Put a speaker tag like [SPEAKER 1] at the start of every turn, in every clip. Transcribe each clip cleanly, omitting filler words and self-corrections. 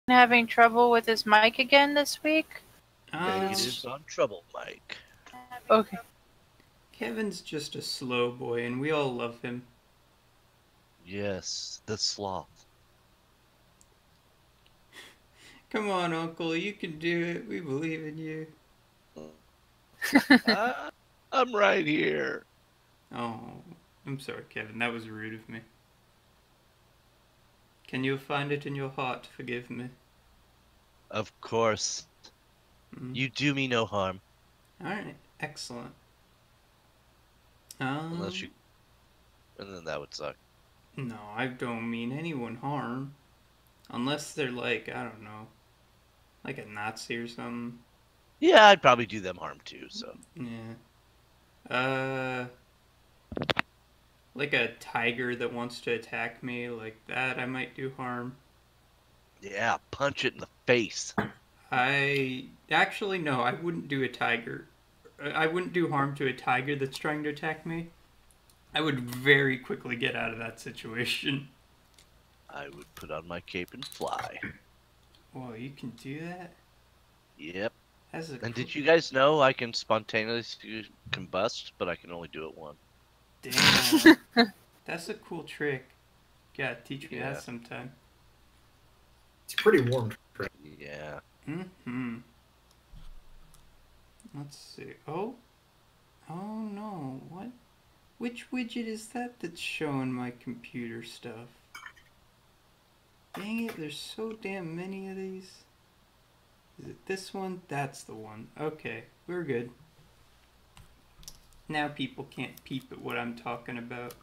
[SPEAKER 1] having trouble with his mic again this week?
[SPEAKER 2] Negatives on trouble, Mike.
[SPEAKER 1] Okay.
[SPEAKER 3] Kevin's just a slow boy, and we all love him.
[SPEAKER 2] Yes, the sloth.
[SPEAKER 3] Come on, Uncle, you can do it. We believe in you.
[SPEAKER 2] I'm right here.
[SPEAKER 3] Oh, I'm sorry, Kevin. That was rude of me. Can you find it in your heart to forgive me?
[SPEAKER 2] Of course. You do me no harm.
[SPEAKER 3] Alright, excellent.
[SPEAKER 2] Unless you... And then that would suck.
[SPEAKER 3] No, I don't mean anyone harm. Unless they're like, I don't know, like a Nazi or something.
[SPEAKER 2] Yeah, I'd probably do them harm too, so.
[SPEAKER 3] Yeah. Like a tiger that wants to attack me, like that, I might do harm.
[SPEAKER 2] Yeah, punch it in the face.
[SPEAKER 3] Actually, no, I wouldn't do a tiger. I wouldn't do harm to a tiger that's trying to attack me. I would very quickly get out of that situation.
[SPEAKER 2] I would put on my cape and fly.
[SPEAKER 3] Whoa, you can do that?
[SPEAKER 2] Yep.
[SPEAKER 3] And
[SPEAKER 2] did you guys know I can spontaneously combust, but I can only do it once?
[SPEAKER 3] Damn. That's a cool trick. You gotta teach me that sometime.
[SPEAKER 4] It's a pretty warm trick.
[SPEAKER 2] Yeah.
[SPEAKER 3] Mm-hmm. Let's see. Oh no. What? Which widget is that that's showing my computer stuff? Dang it, there's so damn many of these. Is it this one? That's the one. Okay, we're good. Now people can't peep at what I'm talking about.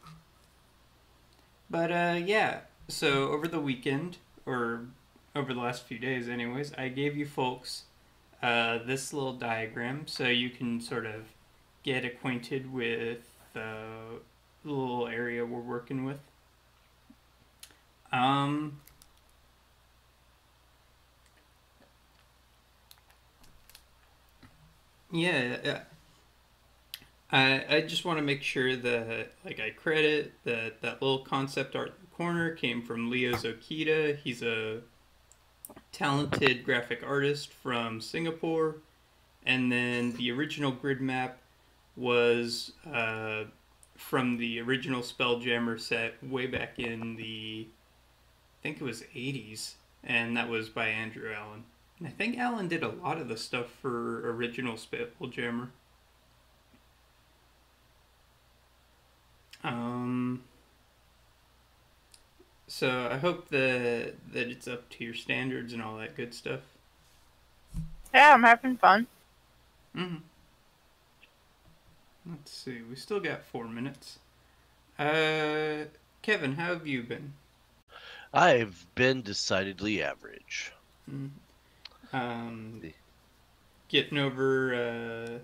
[SPEAKER 3] But, yeah. So, over the weekend, or over the last few days anyways, I gave you folks this little diagram so you can sort of get acquainted with the little area we're working with. Yeah, I just want to make sure that, like, I credit that little concept art in the corner came from Leo Zokita. He's a talented graphic artist from Singapore. And then the original grid map was from the original Spelljammer set way back in the, I think it was 80s. And that was by Andrew Allen. And I think Allen did a lot of the stuff for original Spelljammer. So I hope that it's up to your standards and all that good stuff.
[SPEAKER 1] Yeah, I'm having fun.
[SPEAKER 3] Let's see, we still got 4 minutes. Kevin, how have you been?
[SPEAKER 2] I've been decidedly average.
[SPEAKER 3] Getting over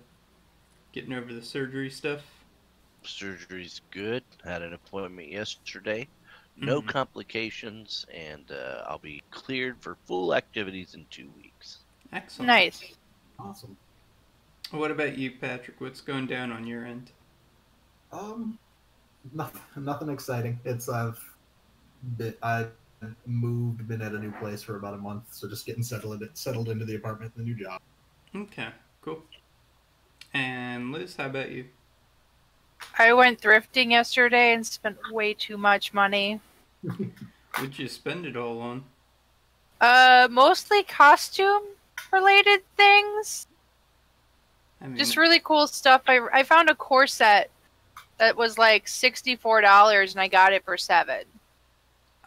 [SPEAKER 3] the surgery stuff.
[SPEAKER 2] Surgery's good. Had an appointment yesterday. No complications, and I'll be cleared for full activities in 2 weeks.
[SPEAKER 3] Excellent.
[SPEAKER 1] Nice.
[SPEAKER 4] Awesome.
[SPEAKER 3] What about you, Patrick? What's going down on your end?
[SPEAKER 4] Nothing exciting. I've moved, been at a new place for about a month, so just getting settled into the apartment and the new job.
[SPEAKER 3] Okay, cool. And Liz, how about you?
[SPEAKER 1] I went thrifting yesterday and spent way too much money.
[SPEAKER 3] What'd you spend it all on?
[SPEAKER 1] Mostly costume-related things.
[SPEAKER 3] I mean,
[SPEAKER 1] just really cool stuff. I found a corset that was like $64 and I got it for $7.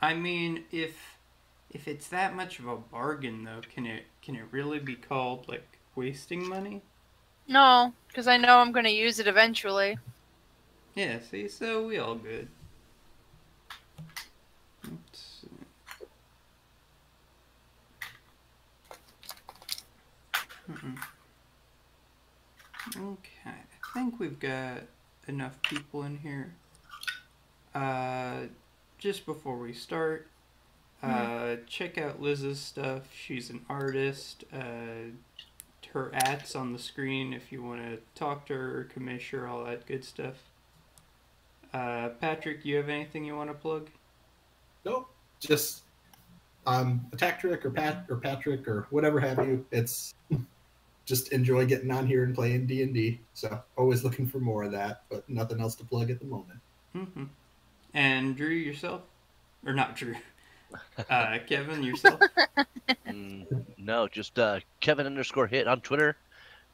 [SPEAKER 3] I mean, if it's that much of a bargain, though, can it really be called, like, wasting money?
[SPEAKER 1] No, because I know I'm going to use it eventually.
[SPEAKER 3] Yeah, see, so we all good. Let's see. Okay, I think we've got enough people in here. Just before we start, check out Liz's stuff. She's an artist. Her at's on the screen if you want to talk to her, commission her, all that good stuff. Patrick, you have anything you want to plug?
[SPEAKER 4] Nope. Just Attack Trick or Patrick or whatever have you. It's just enjoy getting on here and playing D&D. So always looking for more of that, but nothing else to plug at the moment.
[SPEAKER 3] Mm-hmm. And Drew, yourself? Or not Drew. Kevin, yourself?
[SPEAKER 2] No, just Kevin_hit on Twitter.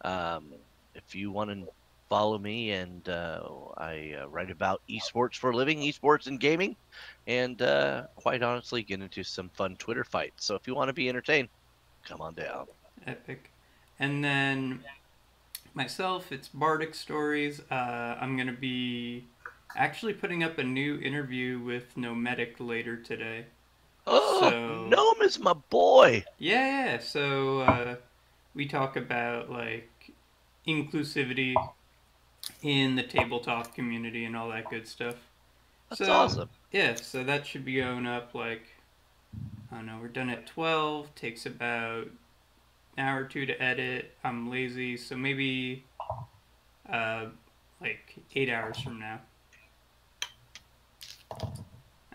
[SPEAKER 2] If you want to follow me, and I write about esports for a living, esports and gaming, and quite honestly get into some fun Twitter fights. So if you want to be entertained, come on down.
[SPEAKER 3] Epic. And then myself, it's Bardic Stories. I'm going to be actually putting up a new interview with Nomadic later today.
[SPEAKER 2] Oh, Gnome is my boy.
[SPEAKER 3] Yeah. So we talk about like inclusivity in the tabletop community and all that good stuff.
[SPEAKER 2] That's awesome.
[SPEAKER 3] Yeah, so that should be going up like, I don't know, we're done at 12. Takes about an hour or two to edit. I'm lazy, so maybe like 8 hours from now.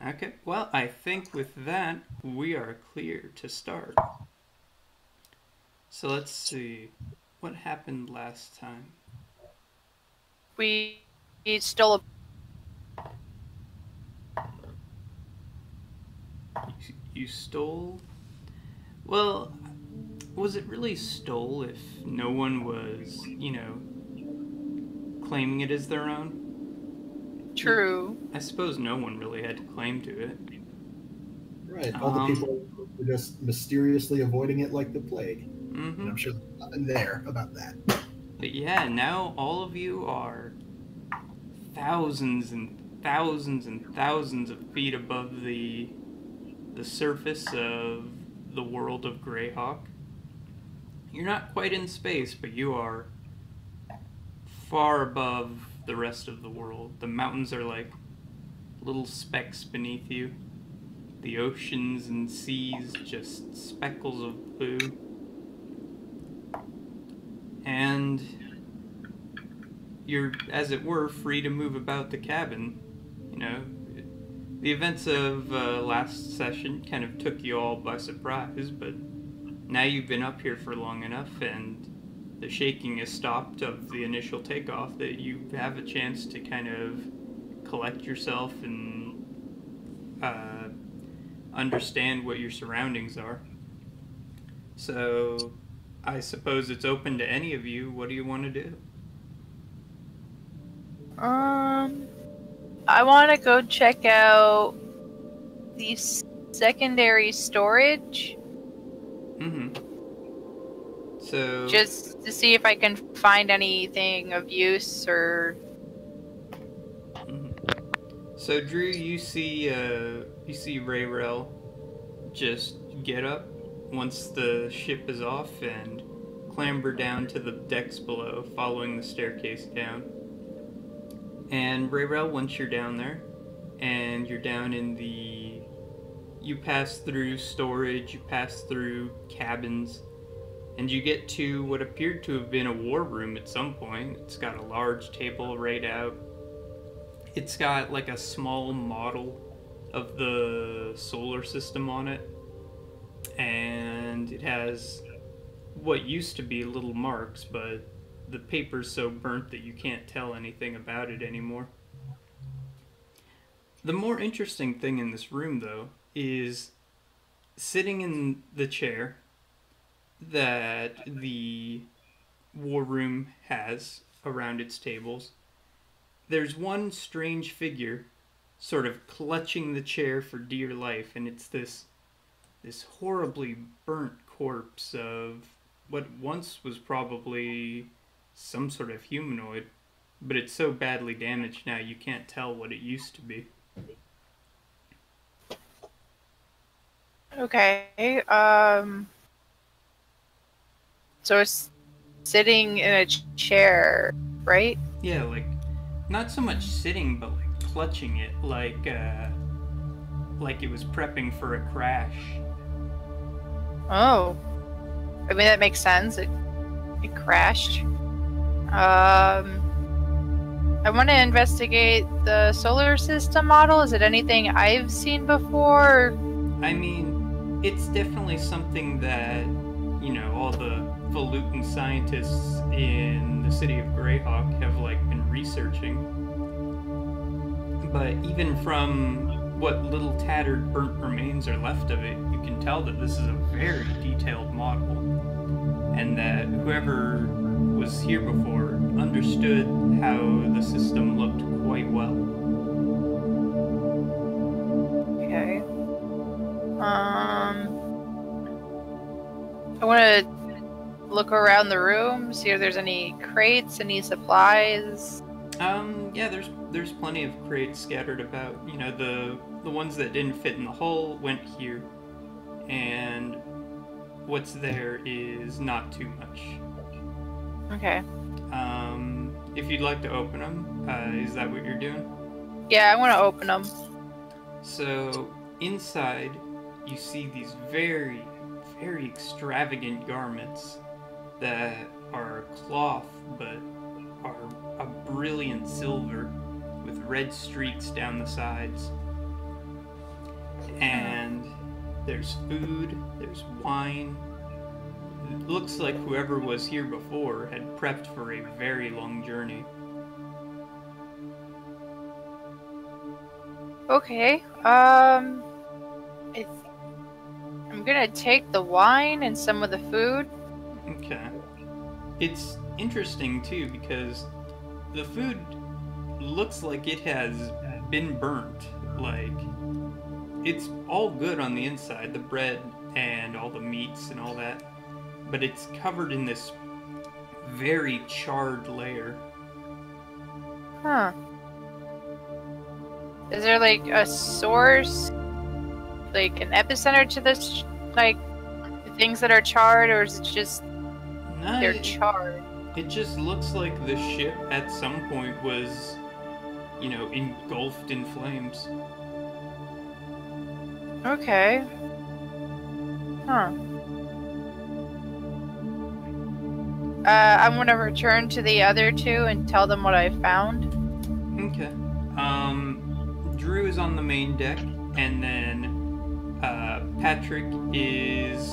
[SPEAKER 3] Okay, well, I think with that, we are clear to start. So let's see. What happened last time?
[SPEAKER 1] We stole
[SPEAKER 3] You stole? Well, was it really stole if no one was, claiming it as their own?
[SPEAKER 1] True.
[SPEAKER 3] I suppose no one really had to claim to it.
[SPEAKER 4] Right. All the people were just mysteriously avoiding it like the plague.
[SPEAKER 3] Mm-hmm.
[SPEAKER 4] And I'm sure there's nothing there about that.
[SPEAKER 3] But yeah, now all of you are thousands and thousands and thousands of feet above the surface of the world of Greyhawk. You're not quite in space, but you are far above the rest of the world. The mountains are like little specks beneath you. The oceans and seas just speckles of blue. And you're, as it were, free to move about the cabin. The events of last session kind of took you all by surprise, but now you've been up here for long enough and the shaking has stopped of the initial takeoff that you have a chance to kind of collect yourself and understand what your surroundings are. So I suppose it's open to any of you. What do you want to do?
[SPEAKER 1] I want to go check out the secondary storage.
[SPEAKER 3] Mm-hmm. So
[SPEAKER 1] just to see if I can find anything of use or.
[SPEAKER 3] Mm-hmm. So Drew, you see Rayrel just get up once the ship is off and clamber down to the decks below, following the staircase down. And Rayrel, once you're down there, and you're down in you pass through storage, you pass through cabins, and you get to what appeared to have been a war room at some point. It's got a large table laid out. It's got like a small model of the solar system on it, and it has what used to be little marks, but the paper's so burnt that you can't tell anything about it anymore. The more interesting thing in this room, though, is sitting in the chair that the war room has around its tables, there's one strange figure sort of clutching the chair for dear life, and it's this horribly burnt corpse of what once was probably some sort of humanoid, but it's so badly damaged now you can't tell what it used to be.
[SPEAKER 1] Okay, so it's sitting in a chair, right?
[SPEAKER 3] Yeah, like, not so much sitting, but like clutching it, like it was prepping for a crash.
[SPEAKER 1] Oh. I mean, that makes sense. It crashed. I want to investigate the solar system model. Is it anything I've seen before?
[SPEAKER 3] I mean, it's definitely something that, all the falutin scientists in the city of Greyhawk have, been researching. But even from what little tattered burnt remains are left of it, you can tell that this is a very detailed model. And that whoever was here before understood how the system looked quite well.
[SPEAKER 1] Okay. I want to look around the room, see if there's any crates, any supplies.
[SPEAKER 3] Yeah, there's plenty of crates scattered about. The ones that didn't fit in the hull went here, and what's there is not too much.
[SPEAKER 1] Okay.
[SPEAKER 3] If you'd like to open them, is that what you're doing?
[SPEAKER 1] Yeah, I want to open them.
[SPEAKER 3] So inside, you see these very, very extravagant garments that are cloth, but are a brilliant silver with red streaks down the sides. And there's food, there's wine. It looks like whoever was here before had prepped for a very long journey.
[SPEAKER 1] Okay. I'm gonna take the wine and some of the food.
[SPEAKER 3] Okay. It's interesting too because the food looks like it has been burnt. It's all good on the inside, the bread and all the meats and all that, but it's covered in this very charred layer.
[SPEAKER 1] Huh. Is there a source, an epicenter to this, the things that are charred, or is it just they're charred?
[SPEAKER 3] It just looks like the ship at some point was, engulfed in flames.
[SPEAKER 1] Okay. Huh. I'm gonna return to the other two and tell them what I found.
[SPEAKER 3] Okay. Drew is on the main deck, and then Patrick is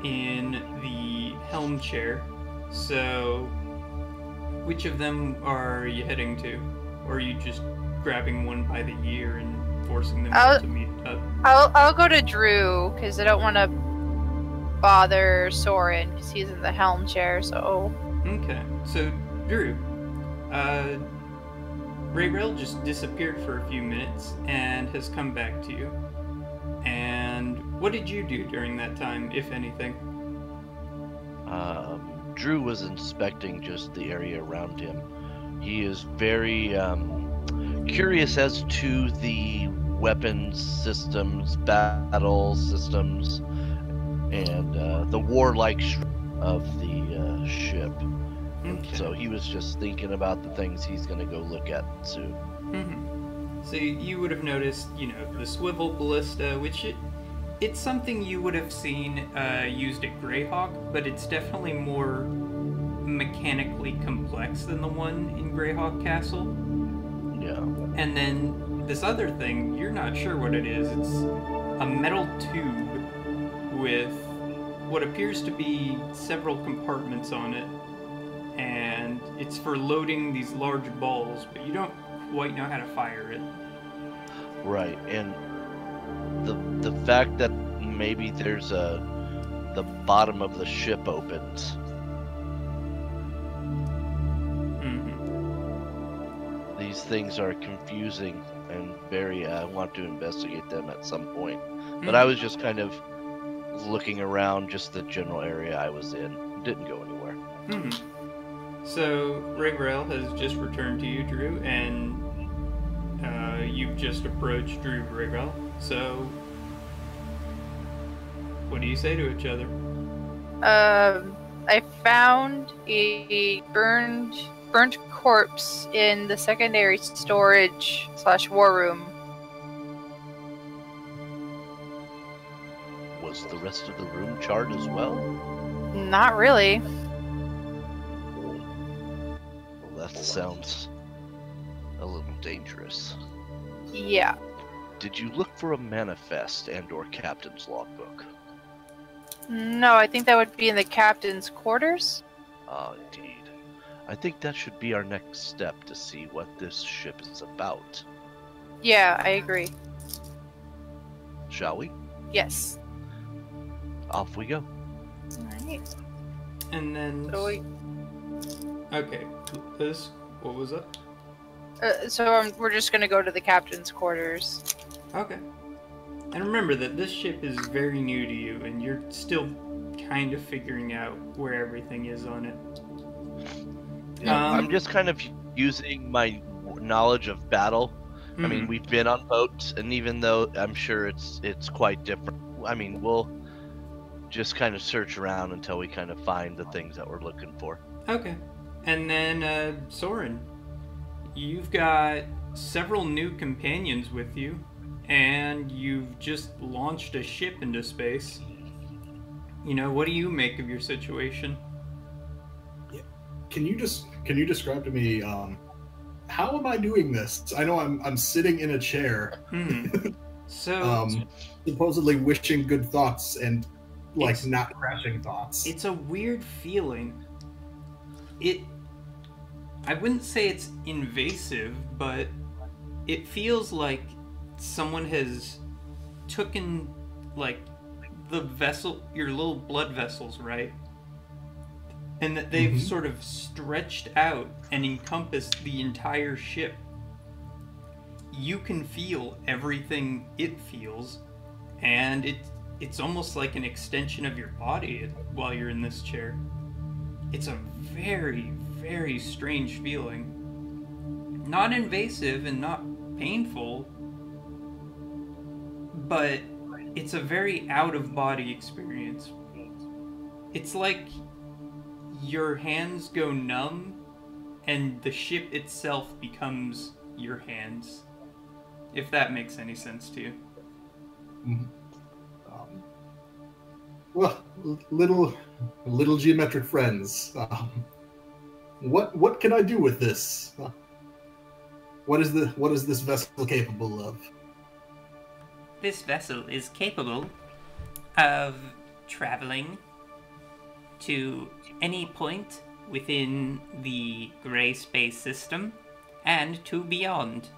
[SPEAKER 3] in the helm chair. So, which of them are you heading to? Or are you just grabbing one by the ear and forcing them to meet up?
[SPEAKER 1] I'll go to Drew, because I don't want to bother Soren, because he's in the helm chair, so...
[SPEAKER 3] Okay, so, Drew, Rayrell just disappeared for a few minutes and has come back to you. And what did you do during that time, if anything?
[SPEAKER 2] Drew was inspecting just the area around him. He is very curious as to the weapons systems, battle systems, and the warlike of the ship.
[SPEAKER 3] Okay.
[SPEAKER 2] So he was just thinking about the things he's going to go look at soon.
[SPEAKER 3] Mm-hmm. So you would have noticed, the swivel ballista, which it's something you would have seen used at Greyhawk, but it's definitely more mechanically complex than the one in Greyhawk Castle.
[SPEAKER 2] Yeah.
[SPEAKER 3] And then this other thing, you're not sure what it is. It's a metal tube with what appears to be several compartments on it. And it's for loading these large balls, but you don't quite know how to fire it.
[SPEAKER 2] Right, and the fact that maybe there's the bottom of the ship opens.
[SPEAKER 3] Mm-hmm.
[SPEAKER 2] These things are confusing and very. I want to investigate them at some point, but I was just kind of looking around just the general area I was in. Didn't go anywhere.
[SPEAKER 3] Mm-hmm. So, Rayrell has just returned to you, Drew, and you've just approached Drew, Rayrell. So, what do you say to each other?
[SPEAKER 1] I found a burnt corpse in the secondary storage / war room.
[SPEAKER 2] Was the rest of the room charred as well?
[SPEAKER 1] Not really.
[SPEAKER 2] Well, that sounds a little dangerous.
[SPEAKER 1] Yeah.
[SPEAKER 2] Did you look for a manifest and/or captain's logbook?
[SPEAKER 1] No, I think that would be in the captain's quarters.
[SPEAKER 2] Ah, indeed. I think that should be our next step to see what this ship is about.
[SPEAKER 1] Yeah, I agree.
[SPEAKER 2] Shall we?
[SPEAKER 1] Yes.
[SPEAKER 2] Off we go.
[SPEAKER 1] Alright.
[SPEAKER 3] And then...
[SPEAKER 1] So
[SPEAKER 3] Okay, Liz, what was that?
[SPEAKER 1] we're just gonna go to the captain's quarters.
[SPEAKER 3] Okay. And remember that this ship is very new to you, and you're still kind of figuring out where everything is on it.
[SPEAKER 2] Yeah, I'm just kind of using my knowledge of battle. I mean, we've been on boats, and even though I'm sure it's quite different, I mean, we'll just kind of search around until we kind of find the things that we're looking for.
[SPEAKER 3] Okay. And then, Soren, you've got several new companions with you, and you've just launched a ship into space. You know, what do you make of your situation?
[SPEAKER 4] Yeah. Can you describe to me, how am I doing this? I know I'm sitting in a chair.
[SPEAKER 3] So...
[SPEAKER 4] supposedly wishing good thoughts and, like, not crashing thoughts.
[SPEAKER 3] It's a weird feeling. I wouldn't say it's invasive, but it feels like someone has taken, like, the vessel, your little blood vessels, right? And that they've sort of stretched out and encompassed the entire ship. You can feel everything it feels, and it's almost like an extension of your body while you're in this chair. It's a very, very strange feeling. Not invasive and not painful, but it's a very out-of-body experience. It's like your hands go numb and the ship itself becomes your hands. If that makes any sense to you.
[SPEAKER 4] Well, little geometric friends. What can I do with this? What is this vessel capable of?
[SPEAKER 5] This vessel is capable of traveling to any point within the gray space system and to beyond.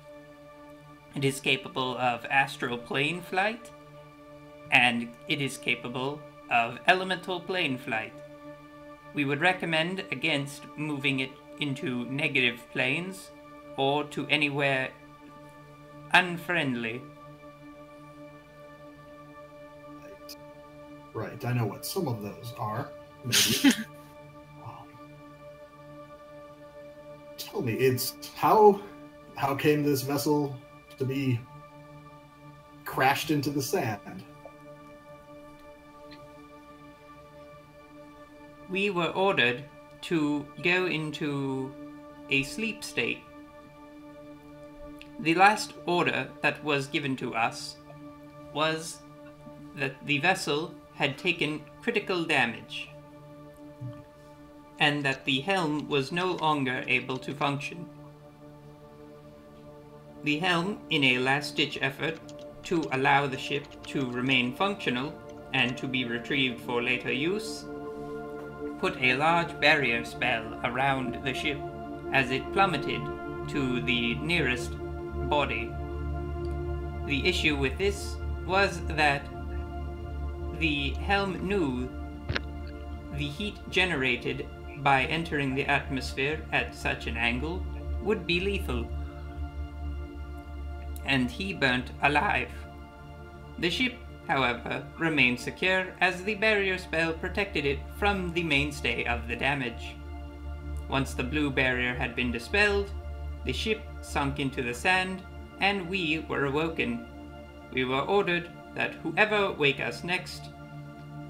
[SPEAKER 5] It is capable of astral plane flight, and it is capable of elemental plane flight. We would recommend against moving it into negative planes or to anywhere unfriendly.
[SPEAKER 4] Right, I know what some of those are. Maybe. Tell me, how came this vessel to be crashed into the sand?
[SPEAKER 5] We were ordered to go into a sleep state. The last order that was given to us was that the vessel had taken critical damage, and that the helm was no longer able to function. The helm, in a last-ditch effort to allow the ship to remain functional and to be retrieved for later use, put a large barrier spell around the ship as it plummeted to the nearest body. The issue with this was that the helm knew the heat generated by entering the atmosphere at such an angle would be lethal, and he burnt alive. The ship, however, remained secure as the barrier spell protected it from the mainstay of the damage. Once the blue barrier had been dispelled, the ship sunk into the sand, and we were awoken. We were ordered that whoever wake us next,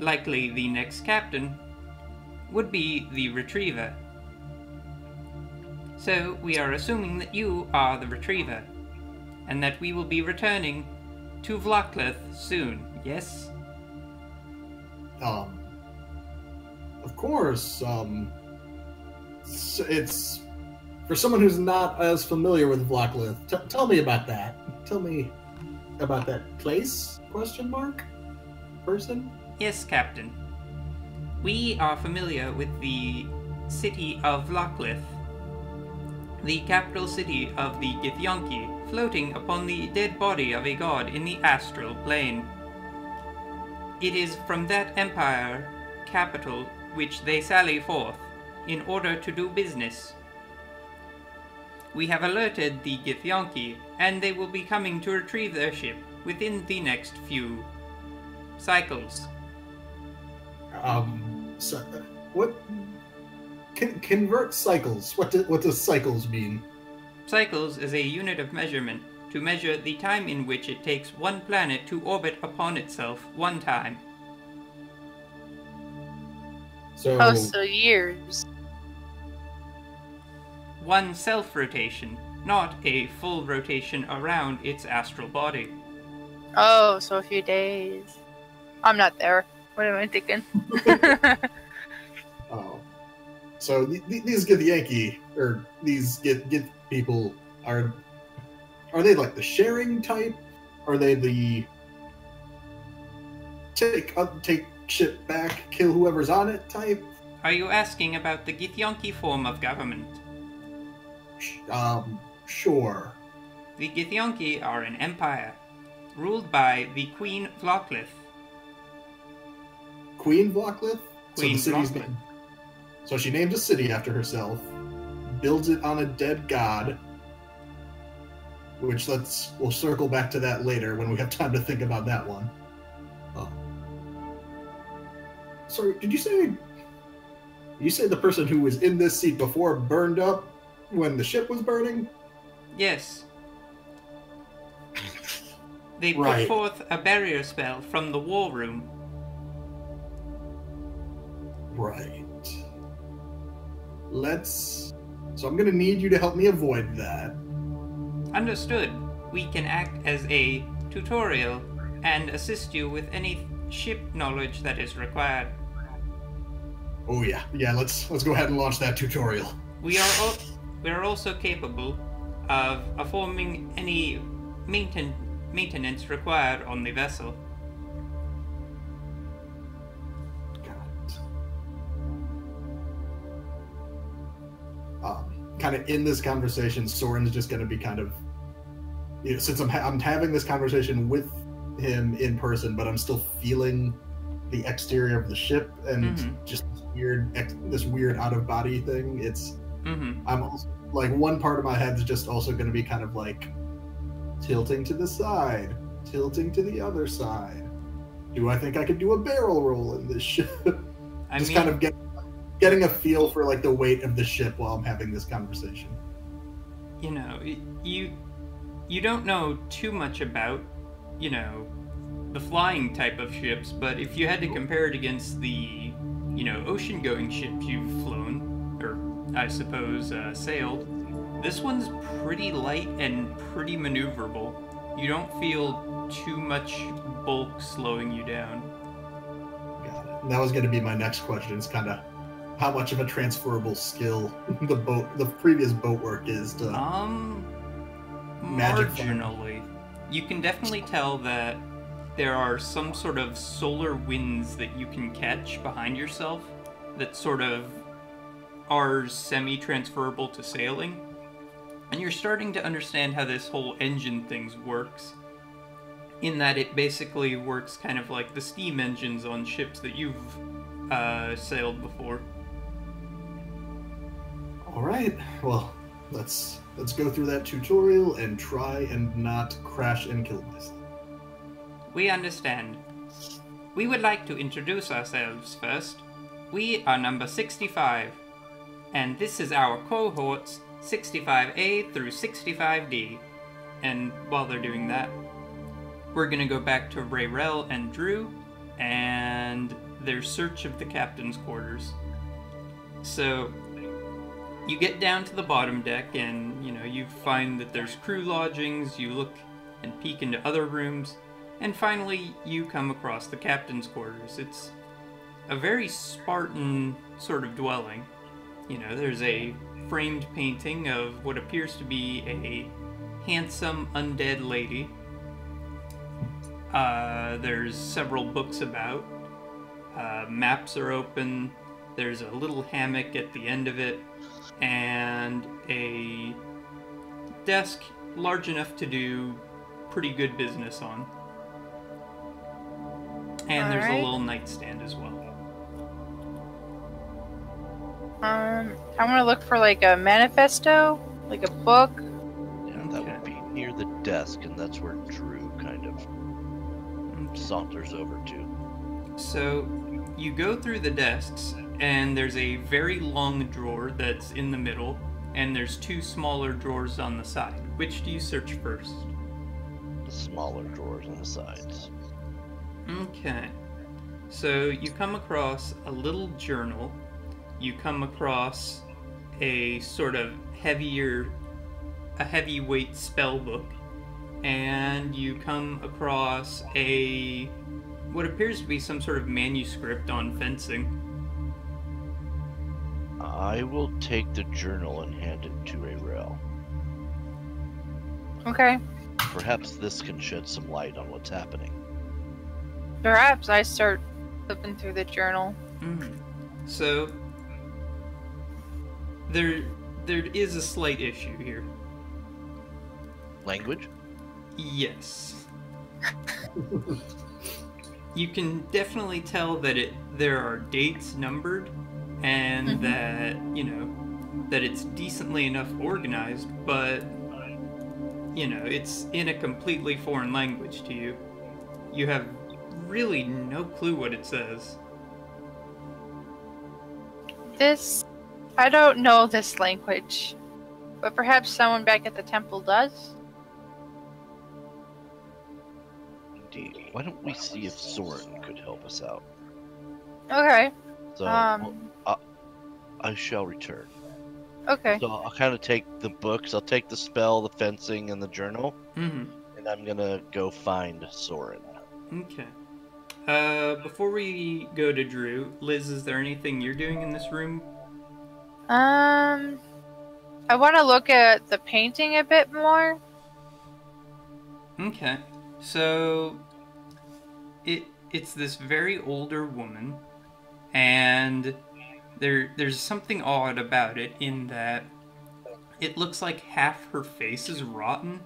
[SPEAKER 5] likely the next captain, would be the retriever. So we are assuming that you are the retriever, and that we will be returning to Vlockleth soon, yes?
[SPEAKER 4] Of course, it's for someone who's not as familiar with Vlockleth. Tell me about that. Tell me about that place? Question mark? Person?
[SPEAKER 5] Yes, Captain. We are familiar with the city of Lochlith, the capital city of the Githyanki, floating upon the dead body of a god in the astral plane. It is from that empire capital which they sally forth in order to do business. We have alerted the Githyanki, and they will be coming to retrieve their ship within the next few cycles.
[SPEAKER 4] So, what? Convert cycles. What does cycles mean?
[SPEAKER 5] Cycles is a unit of measurement to measure the time in which it takes one planet to orbit upon itself one time.
[SPEAKER 4] So,
[SPEAKER 1] Oh, so years.
[SPEAKER 5] One self-rotation, not a full rotation around its astral body.
[SPEAKER 1] Oh, so a few days. I'm not there. What am I thinking?
[SPEAKER 4] oh, so these Githyanki or these Gith people are they like the sharing type? Are they the take ship back, kill whoever's on it type?
[SPEAKER 5] Are you asking about the Githyanki form of government?
[SPEAKER 4] Sure.
[SPEAKER 5] The Githyanki are an empire, ruled by the Queen Vlochlith.
[SPEAKER 4] Queen Vlochlith?
[SPEAKER 5] Queen
[SPEAKER 4] so the city's
[SPEAKER 5] Vlochlith.
[SPEAKER 4] name. So she named a city after herself, builds it on a dead god, which we'll circle back to that later when we have time to think about that one. Sorry, did you say the person who was in this seat before burned up when the ship was burning?
[SPEAKER 5] Yes. They put
[SPEAKER 4] Right.
[SPEAKER 5] forth a barrier spell from the war room.
[SPEAKER 4] Right. So I'm gonna need you to help me avoid that.
[SPEAKER 5] Understood. We can act as a tutorial and assist you with any ship knowledge that is required.
[SPEAKER 4] Oh yeah. Let's go ahead and launch that tutorial.
[SPEAKER 5] We are also capable of performing any maintenance required on the vessel.
[SPEAKER 4] Kind of in this conversation, Soren's just going to be kind of, since I'm having this conversation with him in person, but I'm still feeling the exterior of the ship and just this weird out of body thing. I'm also like, one part of my head is just also going to be kind of like tilting to the side, tilting to the other side. Do I think I could do a barrel roll in this ship? Kind of getting a feel for like the weight of the ship while I'm having this conversation.
[SPEAKER 5] You know, you don't know too much about, the flying type of ships, but if you had to compare it against the, ocean-going ships you've flown, or I suppose sailed, this one's pretty light and pretty maneuverable. You don't feel too much bulk slowing you down.
[SPEAKER 4] Got it. And that was going to be my next question. It's kind of how much of a transferable skill the previous boat work is to magic.
[SPEAKER 5] Marginally. You can definitely tell that there are some sort of solar winds that you can catch behind yourself that sort of are semi-transferable to sailing. And you're starting to understand how this whole engine thing works, in that it basically works kind of like the steam engines on ships that you've sailed before.
[SPEAKER 4] All right. Well, let's go through that tutorial and try and not crash and kill myself.
[SPEAKER 5] We understand. We would like to introduce ourselves first. We are number 65, and this is our cohorts 65A through 65D. And while they're doing that, we're gonna go back to Rayrell and Drew and their search of the captain's quarters. So you get down to the bottom deck and, you find that there's crew lodgings, you look and peek into other rooms, and finally you come across the captain's quarters. It's a very Spartan sort of dwelling. There's a framed painting of what appears to be a handsome undead lady. There's several books about. Maps are open. There's a little hammock at the end of it, and a desk large enough to do pretty good business on. And there's a little nightstand as well.
[SPEAKER 1] I'm gonna look for like a manifesto, like a book.
[SPEAKER 2] Yeah, that would be near the desk, and that's where Drew kind of saunters over to.
[SPEAKER 5] So you go through the desks, and there's a very long drawer that's in the middle, and there's two smaller drawers on the side. Which do you search first?
[SPEAKER 2] The smaller drawers on the sides.
[SPEAKER 5] Okay. So you come across a little journal. You come across a sort of heavyweight spell book, and you come across what appears to be some sort of manuscript on fencing.
[SPEAKER 2] I will take the journal and hand it to Arel.
[SPEAKER 1] Okay.
[SPEAKER 2] Perhaps this can shed some light on what's happening.
[SPEAKER 1] Perhaps I start flipping through the journal.
[SPEAKER 5] Mm-hmm. So there is a slight issue here.
[SPEAKER 2] Language?
[SPEAKER 5] Yes. You can definitely tell that there are dates numbered, and that, that it's decently enough organized, but, it's in a completely foreign language to you. You have really no clue what it says.
[SPEAKER 1] I don't know this language, but perhaps someone back at the temple does?
[SPEAKER 2] Indeed. Why don't we see if Soren could help us out?
[SPEAKER 1] Okay.
[SPEAKER 2] So, I shall return.
[SPEAKER 1] Okay.
[SPEAKER 2] So I'll kind of take the books, I'll take the spell, the fencing, and the journal, and I'm gonna go find Soren.
[SPEAKER 5] Okay. Before we go to Drew, Liz, is there anything you're doing in this room?
[SPEAKER 1] I want to look at the painting a bit more.
[SPEAKER 5] Okay. So it's this very older woman, and there's something odd about it in that it looks like half her face is rotten,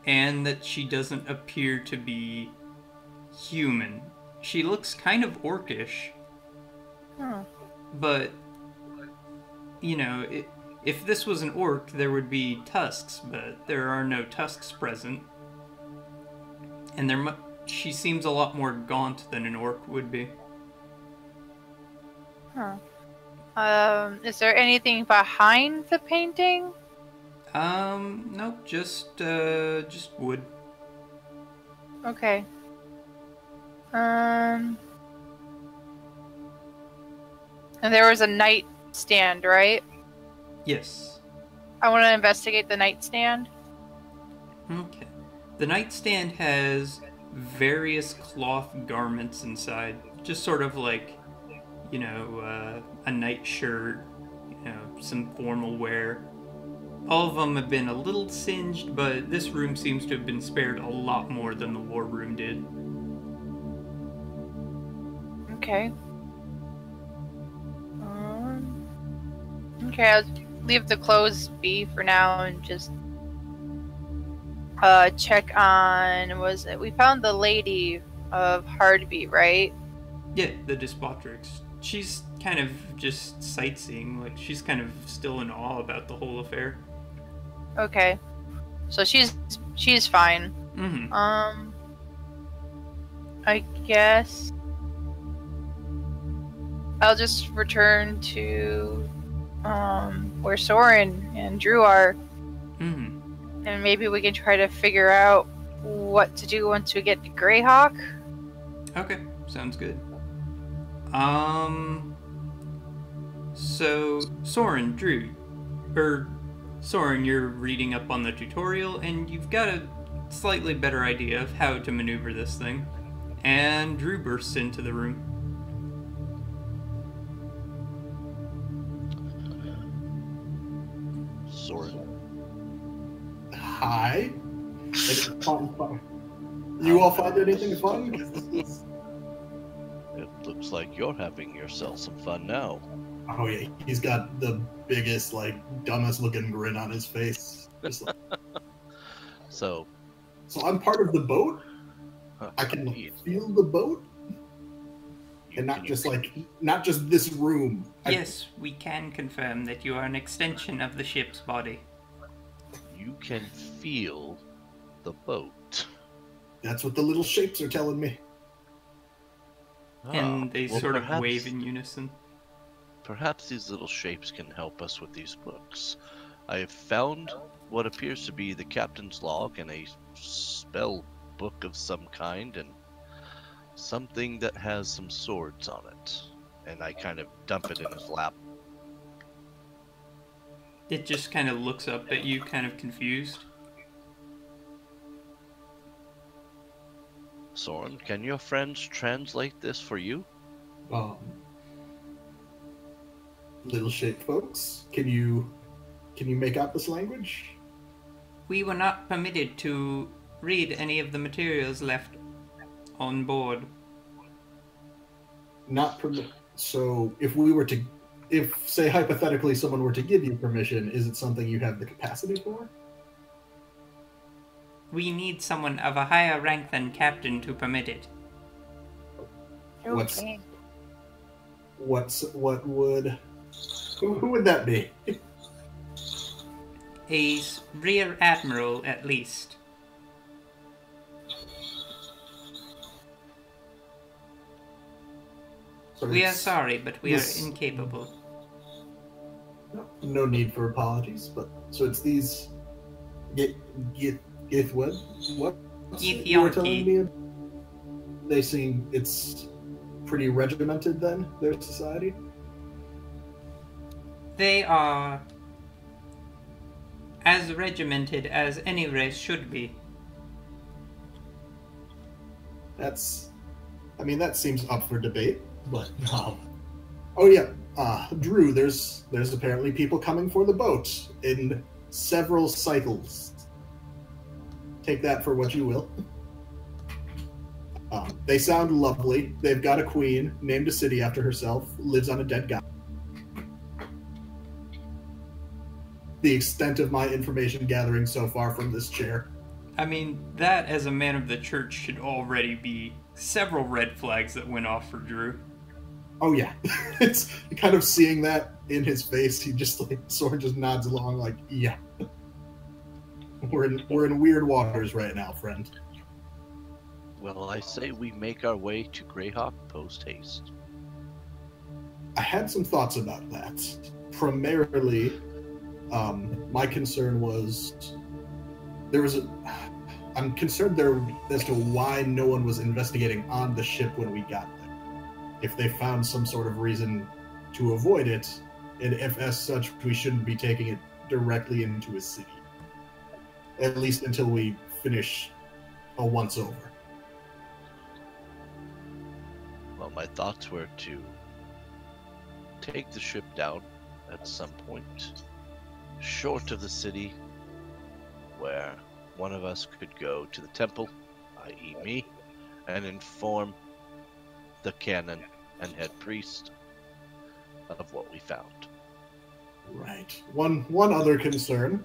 [SPEAKER 5] and that she doesn't appear to be human. She looks kind of orcish. But if this was an orc, there would be tusks, but there are no tusks present. And she seems a lot more gaunt than an orc would be.
[SPEAKER 1] Is there anything behind the painting?
[SPEAKER 5] Nope, just wood.
[SPEAKER 1] Okay. And there was a nightstand, right?
[SPEAKER 5] Yes.
[SPEAKER 1] I want to investigate the nightstand.
[SPEAKER 5] Okay. The nightstand has various cloth garments inside. Just sort of like, a nightshirt, some formal wear. All of them have been a little singed, but this room seems to have been spared a lot more than the war room did.
[SPEAKER 1] Okay. Okay, I'll leave the clothes be for now and just check on, we found the lady of Hardbeat, right?
[SPEAKER 5] Yeah, the Despotrix. She's kind of just sightseeing, like she's kind of still in awe about the whole affair.
[SPEAKER 1] Okay. So she's fine.
[SPEAKER 5] Mm-hmm.
[SPEAKER 1] I guess I'll just return to where Soren and Drew are.
[SPEAKER 5] Mm-hmm.
[SPEAKER 1] And maybe we can try to figure out what to do once we get to Greyhawk.
[SPEAKER 5] Okay, sounds good. So Soren, you're reading up on the tutorial, and you've got a slightly better idea of how to maneuver this thing. And Drew bursts into the room.
[SPEAKER 2] Soren.
[SPEAKER 4] Hi. You all find anything fun? 'Cause this is...
[SPEAKER 2] It looks like you're having yourself some fun now.
[SPEAKER 4] Oh yeah, he's got the biggest, like, dumbest looking grin on his face. Just like,
[SPEAKER 2] So
[SPEAKER 4] I'm part of the boat? I can feel the boat? And not just this room.
[SPEAKER 5] Yes, we can confirm that you are an extension of the ship's body.
[SPEAKER 2] You can feel the boat.
[SPEAKER 4] That's what the little shapes are telling me.
[SPEAKER 5] And they sort of
[SPEAKER 2] perhaps,
[SPEAKER 5] wave in unison.
[SPEAKER 2] Perhaps these little shapes can help us with these books. I have found what appears to be the captain's log and a spell book of some kind, and something that has some swords on it. And I kind of dump it in his lap.
[SPEAKER 5] It just kind of looks up at you, kind of confused.
[SPEAKER 2] Soren, can your friends translate this for you?
[SPEAKER 4] Little shape folks, can you make out this language?
[SPEAKER 5] We were not permitted to read any of the materials left on board.
[SPEAKER 4] Not permitted. So if say hypothetically someone were to give you permission, is it something you have the capacity for?
[SPEAKER 5] We need someone of a higher rank than captain to permit it.
[SPEAKER 1] Okay.
[SPEAKER 4] Who would that be?
[SPEAKER 5] A rear admiral, at least.
[SPEAKER 4] So
[SPEAKER 5] We are sorry, but we are incapable.
[SPEAKER 4] No need for apologies, but so it's these what you were telling me? They seem it's pretty regimented then, their society?
[SPEAKER 5] They are as regimented as any race should be.
[SPEAKER 4] That seems up for debate, but oh yeah, Drew, there's apparently people coming for the boat in several cycles. Take that for what you will. They sound lovely. They've got a queen, named a city after herself, lives on a dead guy. The extent of my information gathering so far from this chair.
[SPEAKER 5] I mean, that as a man of the church should already be several red flags that went off for Drew.
[SPEAKER 4] Oh yeah, it's kind of seeing that in his face. He just Soren just nods along like, yeah. We're in weird waters right now, friend.
[SPEAKER 2] Well, I say we make our way to Greyhawk post haste.
[SPEAKER 4] I had some thoughts about that. Primarily, my concern was I'm concerned as to why no one was investigating on the ship when we got there. If they found some sort of reason to avoid it, and if as such we shouldn't be taking it directly into a city. At least until we finish a once-over.
[SPEAKER 2] Well, my thoughts were to take the ship down at some point, short of the city, where one of us could go to the temple, i.e. me, and inform the canon and head priest of what we found.
[SPEAKER 4] Right. One other concern.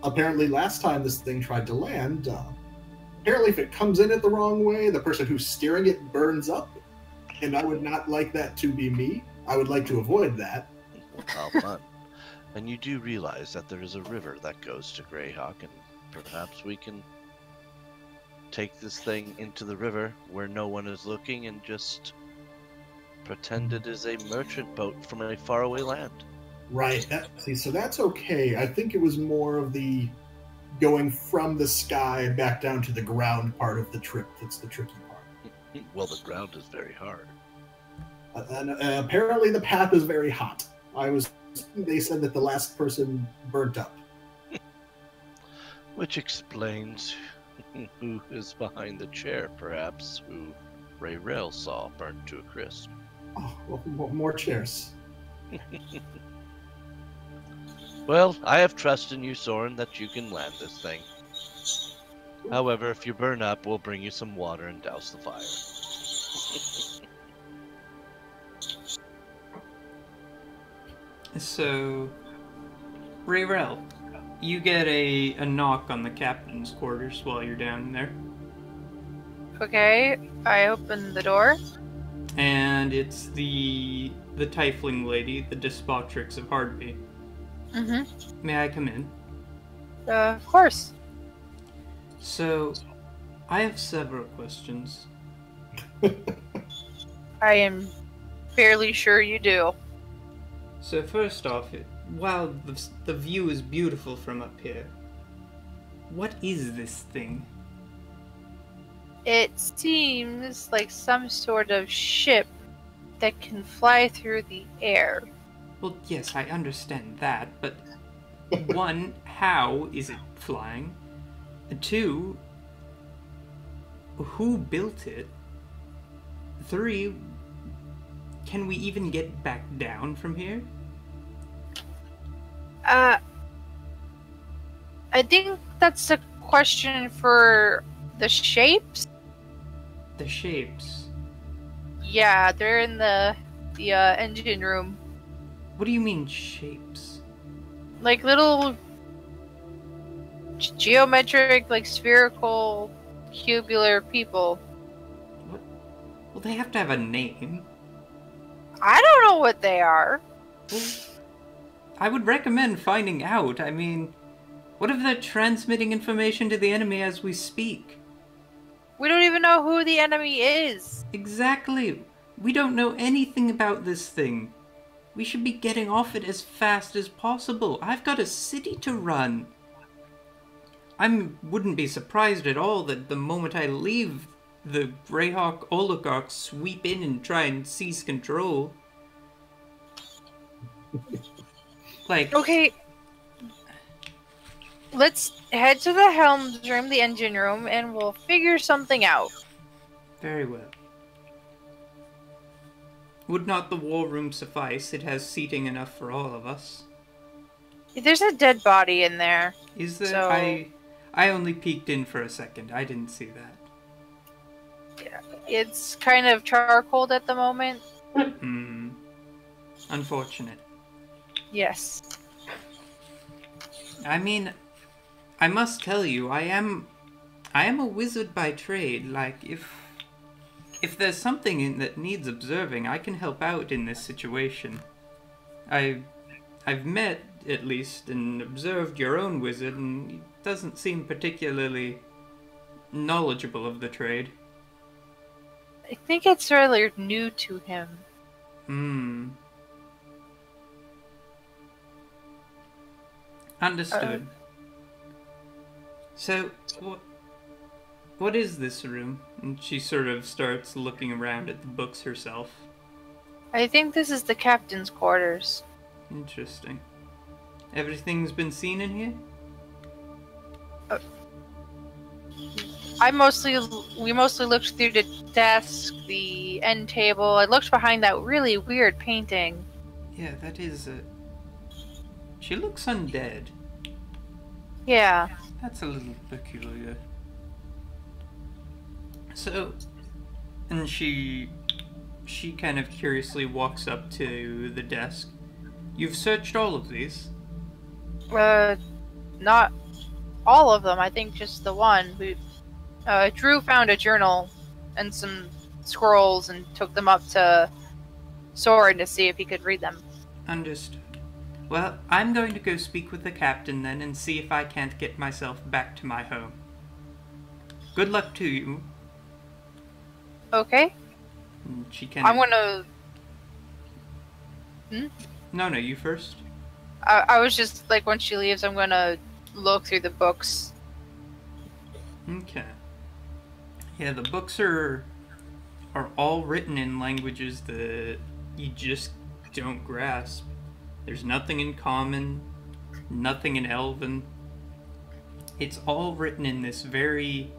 [SPEAKER 4] Apparently last time this thing tried to land, apparently if it comes in it the wrong way, the person who's steering it burns up, and I would not like that to be me. I would like to avoid that.
[SPEAKER 2] How fun. And you do realize that there is a river that goes to Greyhawk, and perhaps we can take this thing into the river where no one is looking and just pretend it is a merchant boat from a faraway land.
[SPEAKER 4] Right. So that's okay. I think it was more of the going from the sky back down to the ground part of the trip that's the tricky part.
[SPEAKER 2] Well, the ground is very hard.
[SPEAKER 4] And apparently the path is very hot. They said that the last person burnt up.
[SPEAKER 2] Which explains who is behind the chair, perhaps, who Ray Rail saw burnt to a crisp.
[SPEAKER 4] Oh, well, more chairs.
[SPEAKER 2] Well, I have trust in you, Soren, that you can land this thing. However, if you burn up, we'll bring you some water and douse the fire.
[SPEAKER 5] So, Rayrel, you get a knock on the captain's quarters while you're down there.
[SPEAKER 1] Okay, I open the door.
[SPEAKER 5] And it's the Tiefling lady, the Despotrix of Hardby.
[SPEAKER 1] Mm-hmm.
[SPEAKER 5] May I come in?
[SPEAKER 1] Of course.
[SPEAKER 5] So, I have several questions.
[SPEAKER 1] I am fairly sure you do.
[SPEAKER 5] So first off, while the view is beautiful from up here, what is this thing?
[SPEAKER 1] It seems like some sort of ship that can fly through the air.
[SPEAKER 5] Well, yes, I understand that, but one, how is it flying? Two, who built it? Three, can we even get back down from here?
[SPEAKER 1] I think that's a question for the shapes.
[SPEAKER 5] The shapes.
[SPEAKER 1] Yeah, they're in the engine room.
[SPEAKER 5] What do you mean shapes?
[SPEAKER 1] Like little geometric, like spherical, cubular people.
[SPEAKER 5] What? Well, they have to have a name.
[SPEAKER 1] I don't know what they are.
[SPEAKER 5] I would recommend finding out. I mean, what if they're transmitting information to the enemy as we speak?
[SPEAKER 1] We don't even know who the enemy is.
[SPEAKER 5] Exactly. We don't know anything about this thing. We should be getting off it as fast as possible. I've got a city to run. Wouldn't be surprised at all that the moment I leave, the Greyhawk oligarchs sweep in and try and seize control. Like,
[SPEAKER 1] Okay. Let's head to the helms room, the engine room, and we'll figure something out.
[SPEAKER 5] very well. Would not the war room suffice? It has seating enough for all of us.
[SPEAKER 1] There's a dead body in there.
[SPEAKER 5] Is there?
[SPEAKER 1] So-
[SPEAKER 5] I only peeked in for a second. I didn't see that.
[SPEAKER 1] It's kind of charcoaled at the moment.
[SPEAKER 5] Hmm. Unfortunate.
[SPEAKER 1] Yes.
[SPEAKER 5] I mean, I must tell you, I am a wizard by trade. Like, if there's something that needs observing, I can help out in this situation. I've met, at least, and observed your own wizard, and he doesn't seem particularly knowledgeable of the trade.
[SPEAKER 1] I think it's rather new to him.
[SPEAKER 5] Hmm. Understood. So, what is this room? And she sort of starts looking around at the books herself.
[SPEAKER 1] I think this is the captain's quarters.
[SPEAKER 5] Interesting. Everything's been seen in here?
[SPEAKER 1] We mostly looked through the desk, the end table. I looked behind that really weird painting.
[SPEAKER 5] Yeah, that is she looks undead.
[SPEAKER 1] Yeah.
[SPEAKER 5] That's a little peculiar. So, and she kind of curiously walks up to the desk. You've searched all of these?
[SPEAKER 1] Not all of them. I think just the one. Drew found a journal and some scrolls and took them up to Soren to see if he could read them.
[SPEAKER 5] Understood. Well, I'm going to go speak with the captain then and see if I can't get myself back to my home. Good luck to you.
[SPEAKER 1] Okay.
[SPEAKER 5] And she kind of...
[SPEAKER 1] I'm gonna...
[SPEAKER 5] No, you first.
[SPEAKER 1] I was just, like, when she leaves, I'm gonna look through the books.
[SPEAKER 5] Okay. Yeah, the books are all written in languages that you just don't grasp. There's nothing in Common, nothing in Elven. It's all written in this very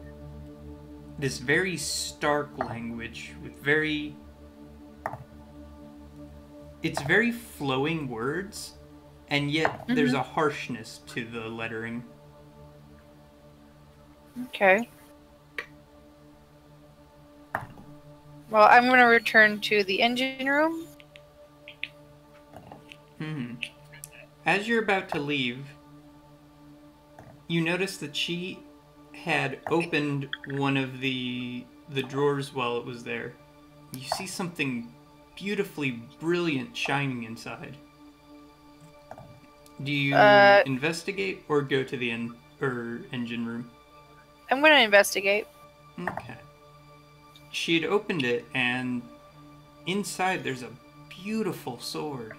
[SPEAKER 5] stark language with it's very flowing words, and yet there's a harshness to the lettering.
[SPEAKER 1] Okay. Well, I'm going to return to the engine room.
[SPEAKER 5] As you're about to leave, you notice that she had opened one of the drawers while it was there. You see something beautifully brilliant shining inside. Do you investigate or go to the engine room?
[SPEAKER 1] I'm going to investigate.
[SPEAKER 5] Okay. She had opened it, and inside there's a beautiful sword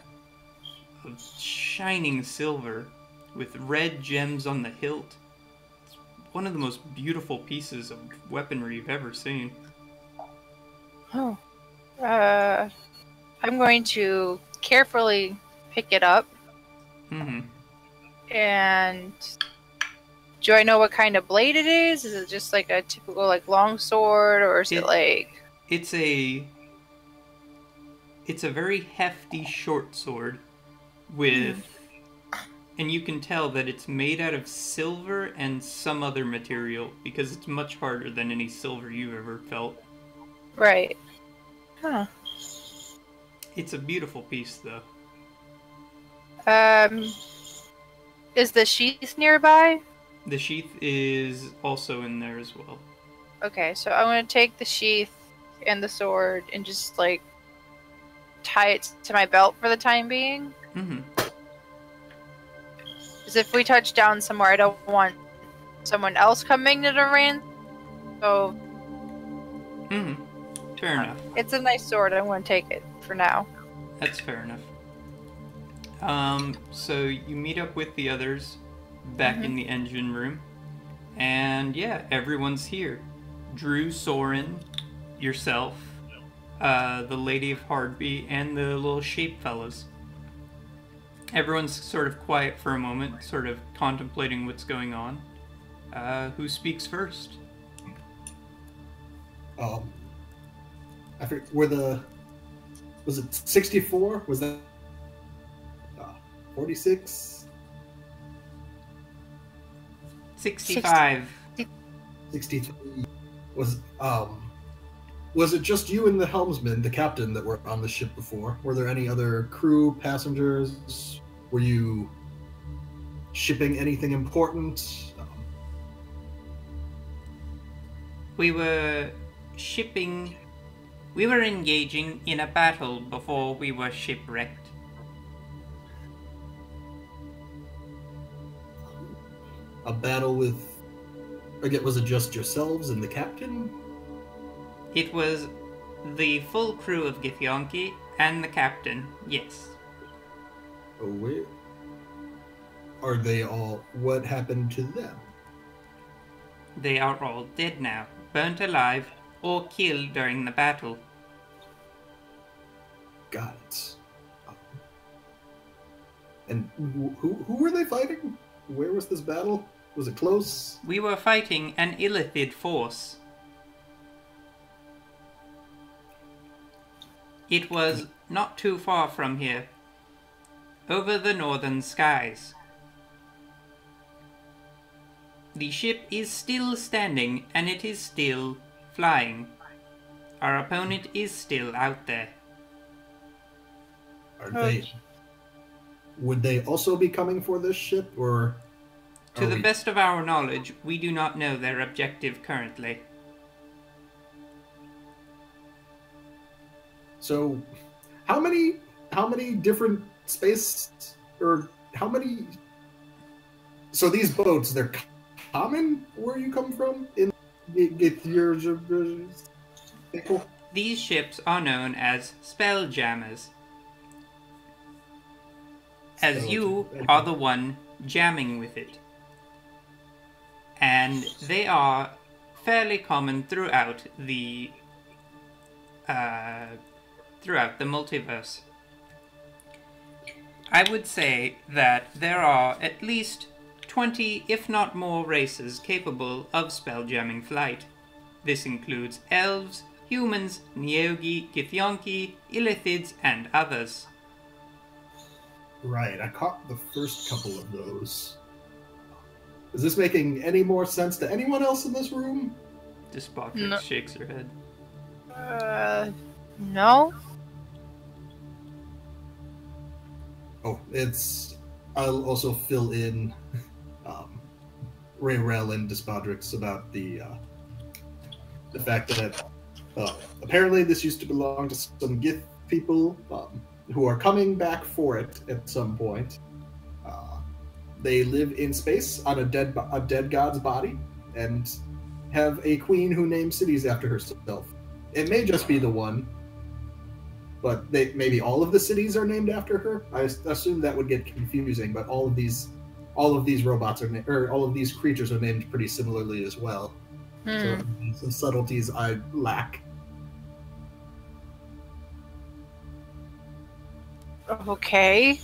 [SPEAKER 5] of shining silver with red gems on the hilt. It's one of the most beautiful pieces of weaponry you've ever seen.
[SPEAKER 1] Oh. I'm going to carefully pick it up. And do I know what kind of blade it is? Is it just like a typical like long sword, or is it like?
[SPEAKER 5] It's a very hefty short sword with, and you can tell that it's made out of silver and some other material because it's much harder than any silver you've ever felt.
[SPEAKER 1] Right. Huh.
[SPEAKER 5] It's a beautiful piece, though.
[SPEAKER 1] Is the sheath nearby?
[SPEAKER 5] The sheath is also in there as well.
[SPEAKER 1] Okay, so I'm gonna take the sheath and the sword and just like tie it to my belt for the time being. Because if we touch down somewhere, I don't want someone else coming to the ransom. So.
[SPEAKER 5] Fair enough.
[SPEAKER 1] It's a nice sword. I'm going to take it for now.
[SPEAKER 5] That's fair enough. So you meet up with the others back in the engine room. And yeah, everyone's here. Drew, Soren, yourself, the Lady of Hardby, and the little shape fellas. Everyone's sort of quiet for a moment, sort of contemplating what's going on. Who speaks first?
[SPEAKER 4] I forget, was it 64? Was that 46?
[SPEAKER 5] 65.
[SPEAKER 4] 63. Was it just you and the helmsman, the captain, that were on the ship before? Were there any other crew, passengers? Were you shipping anything important?
[SPEAKER 5] We were shipping... We were engaging in a battle before we were shipwrecked.
[SPEAKER 4] A battle with... Again, was it just yourselves and the captain?
[SPEAKER 5] It was the full crew of Githyanki and the captain, yes.
[SPEAKER 4] Oh, wait. Are they all... What happened to them?
[SPEAKER 5] They are all dead now, burnt alive, or killed during the battle.
[SPEAKER 4] Got it. And who were they fighting? Where was this battle? Was it close?
[SPEAKER 5] We were fighting an Illithid force. It was not too far from here, over the northern skies. The ship is still standing and it is still flying. Our opponent is still out there.
[SPEAKER 4] Are they... Would they also be coming for this ship, or...
[SPEAKER 5] To the best of our knowledge, we do not know their objective currently.
[SPEAKER 4] So, how many different space, or how many... So these boats, they're common where you come from? In your...
[SPEAKER 5] These ships are known as spelljammers, as you are the one jamming with it. And they are fairly common throughout the multiverse. I would say that there are at least 20, if not more, races capable of spelljamming flight. This includes elves, humans, Neogi, Githyanki, Illithids, and others.
[SPEAKER 4] Right, I caught the first couple of those. Is this making any more sense to anyone else in this room?
[SPEAKER 3] Despotrix
[SPEAKER 1] No.
[SPEAKER 3] shakes her head.
[SPEAKER 1] No?
[SPEAKER 4] Oh, I'll also fill in Rayrel and Despotrix about the fact that apparently this used to belong to some Gith people who are coming back for it at some point. They live in space on a dead god's body and have a queen who names cities after herself. It may just be the one, but maybe all of the cities are named after her. I assume that would get confusing, but all of these robots or all of these creatures are named pretty similarly as well. So some subtleties I lack.
[SPEAKER 1] Okay.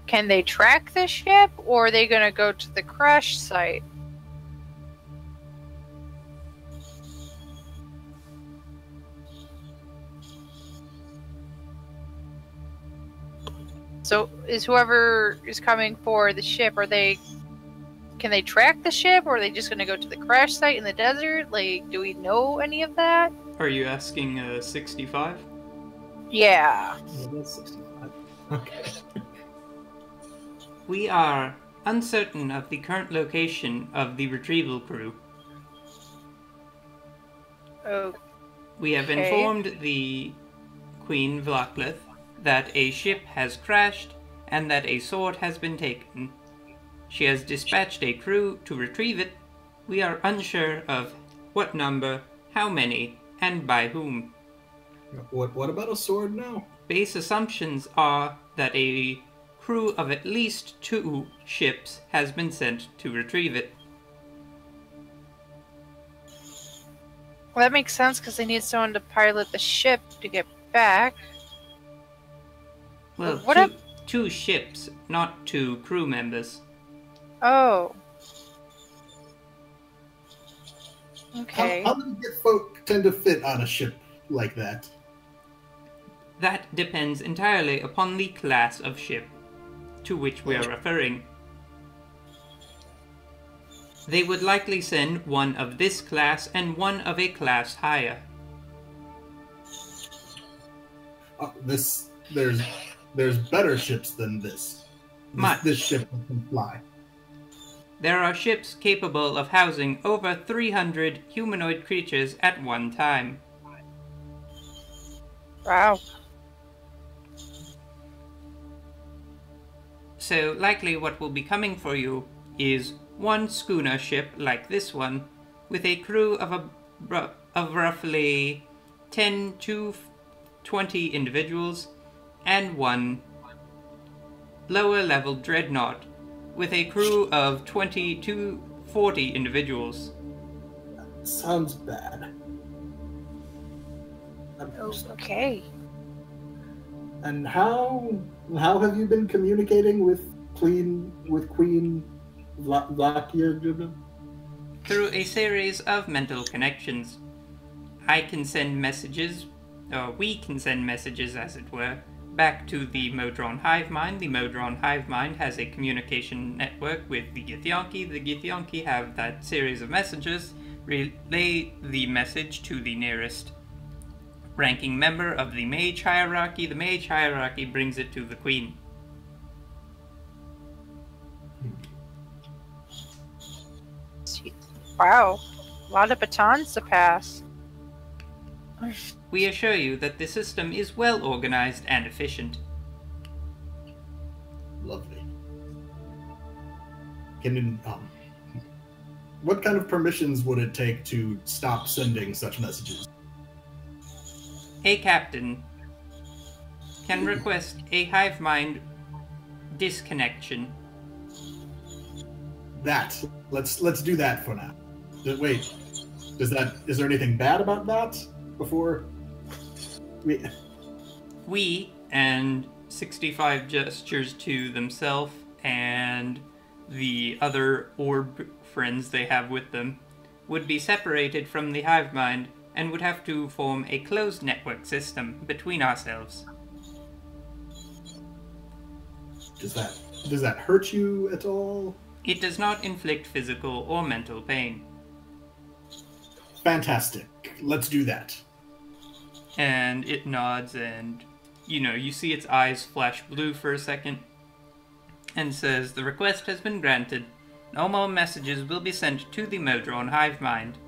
[SPEAKER 1] Can they track the ship, or are they gonna go to the crash site? So, is whoever is coming for the ship, can they track the ship, or are they just gonna go to the crash site in the desert? Like, do we know any of that?
[SPEAKER 3] Are you asking 65?
[SPEAKER 1] Yeah.
[SPEAKER 4] Yeah, that's 65. Okay.
[SPEAKER 5] We are uncertain of the current location of the retrieval crew.
[SPEAKER 1] Oh,
[SPEAKER 5] We have
[SPEAKER 1] Okay.
[SPEAKER 5] informed the Queen Vlaklith that a ship has crashed and that a sword has been taken. She has dispatched a crew to retrieve it. We are unsure of what number, how many, and by whom.
[SPEAKER 4] What about a sword now?
[SPEAKER 5] Base assumptions are that a crew of at least 2 ships has been sent to retrieve it.
[SPEAKER 1] well, that makes sense because they need someone to pilot the ship to get back.
[SPEAKER 5] Well,
[SPEAKER 1] What
[SPEAKER 5] two ships, not 2 crew members.
[SPEAKER 1] Oh. Okay.
[SPEAKER 4] How many Gith folk tend to fit on a ship like that?
[SPEAKER 5] That depends entirely upon the class of ship to which we are referring. They would likely send one of this class and one of a class higher.
[SPEAKER 4] There's better ships than this.
[SPEAKER 5] Much.
[SPEAKER 4] This ship can fly.
[SPEAKER 5] There are ships capable of housing over 300 humanoid creatures at one time.
[SPEAKER 1] Wow.
[SPEAKER 5] So likely what will be coming for you is one schooner ship like this one, with a crew of roughly 10 to 20 individuals, and one lower level dreadnought with a crew of 20 to 40 individuals.
[SPEAKER 4] Sounds bad.
[SPEAKER 1] Okay.
[SPEAKER 4] And how have you been communicating with Queen Vlakia?
[SPEAKER 5] Through a series of mental connections. I can send messages, or we can send messages as it were, back to the Modron hive mind. The Modron hive mind has a communication network with the Githyanki. The Githyanki have that series of messages, relay the message to the nearest ranking member of the mage hierarchy. The mage hierarchy brings it to the queen.
[SPEAKER 1] Wow. A lot of batons to pass.
[SPEAKER 5] We assure you that the system is well organized and efficient.
[SPEAKER 4] Lovely. What kind of permissions would it take to stop sending such messages?
[SPEAKER 5] A captain can request a hive mind disconnection.
[SPEAKER 4] Let's do that for now. Wait, is there anything bad about that? Before
[SPEAKER 5] we and 65 gestures to themselves and the other orb friends they have with them would be separated from the hive mind and would have to form a closed network system between ourselves.
[SPEAKER 4] Does that hurt you at all?
[SPEAKER 5] It does not inflict physical or mental pain.
[SPEAKER 4] Fantastic. Let's do that.
[SPEAKER 5] And it nods, and, you see its eyes flash blue for a second, and says, "The request has been granted. No more messages will be sent to the Modron hive mind."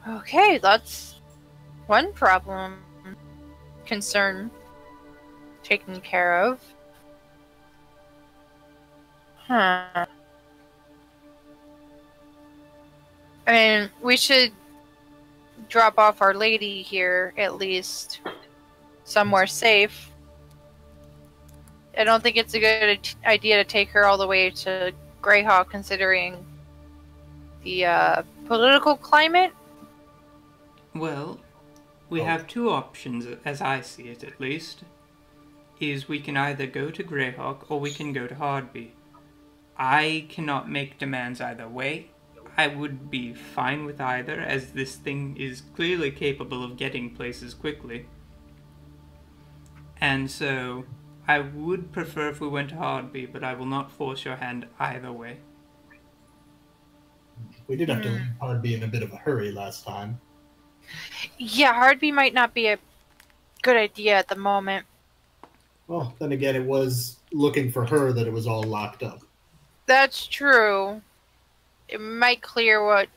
[SPEAKER 1] Okay, that's one concern taken care of. Huh. I mean, we should drop off Our Lady here, at least, somewhere safe. I don't think it's a good idea to take her all the way to Greyhawk, considering the political climate.
[SPEAKER 5] Well, we have two options, as I see it at least. Is we can either go to Greyhawk or we can go to Hardby. I cannot make demands either way. I would be fine with either, as this thing is clearly capable of getting places quickly. And so, I would prefer if we went to Hardby, but I will not force your hand either way.
[SPEAKER 4] We did have to leave Hardby in a bit of a hurry last time.
[SPEAKER 1] Yeah, Hardby might not be a good idea at the moment.
[SPEAKER 4] Well, then again, it was looking for her that it was all locked up.
[SPEAKER 1] That's true. It might clear what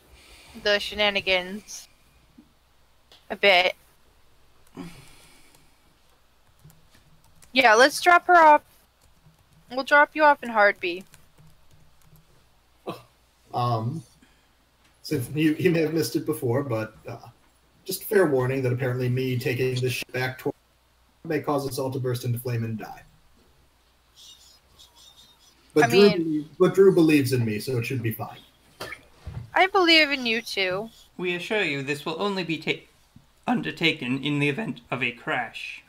[SPEAKER 1] the shenanigans a bit. Yeah, let's drop her off. We'll drop you off in Hardby.
[SPEAKER 4] Since he may have missed it before, but just fair warning that apparently me taking this ship back toward may cause us all to burst into flame and die. But Drew believes in me, so it should be fine.
[SPEAKER 1] I believe in you too.
[SPEAKER 5] We assure you this will only be undertaken in the event of a crash.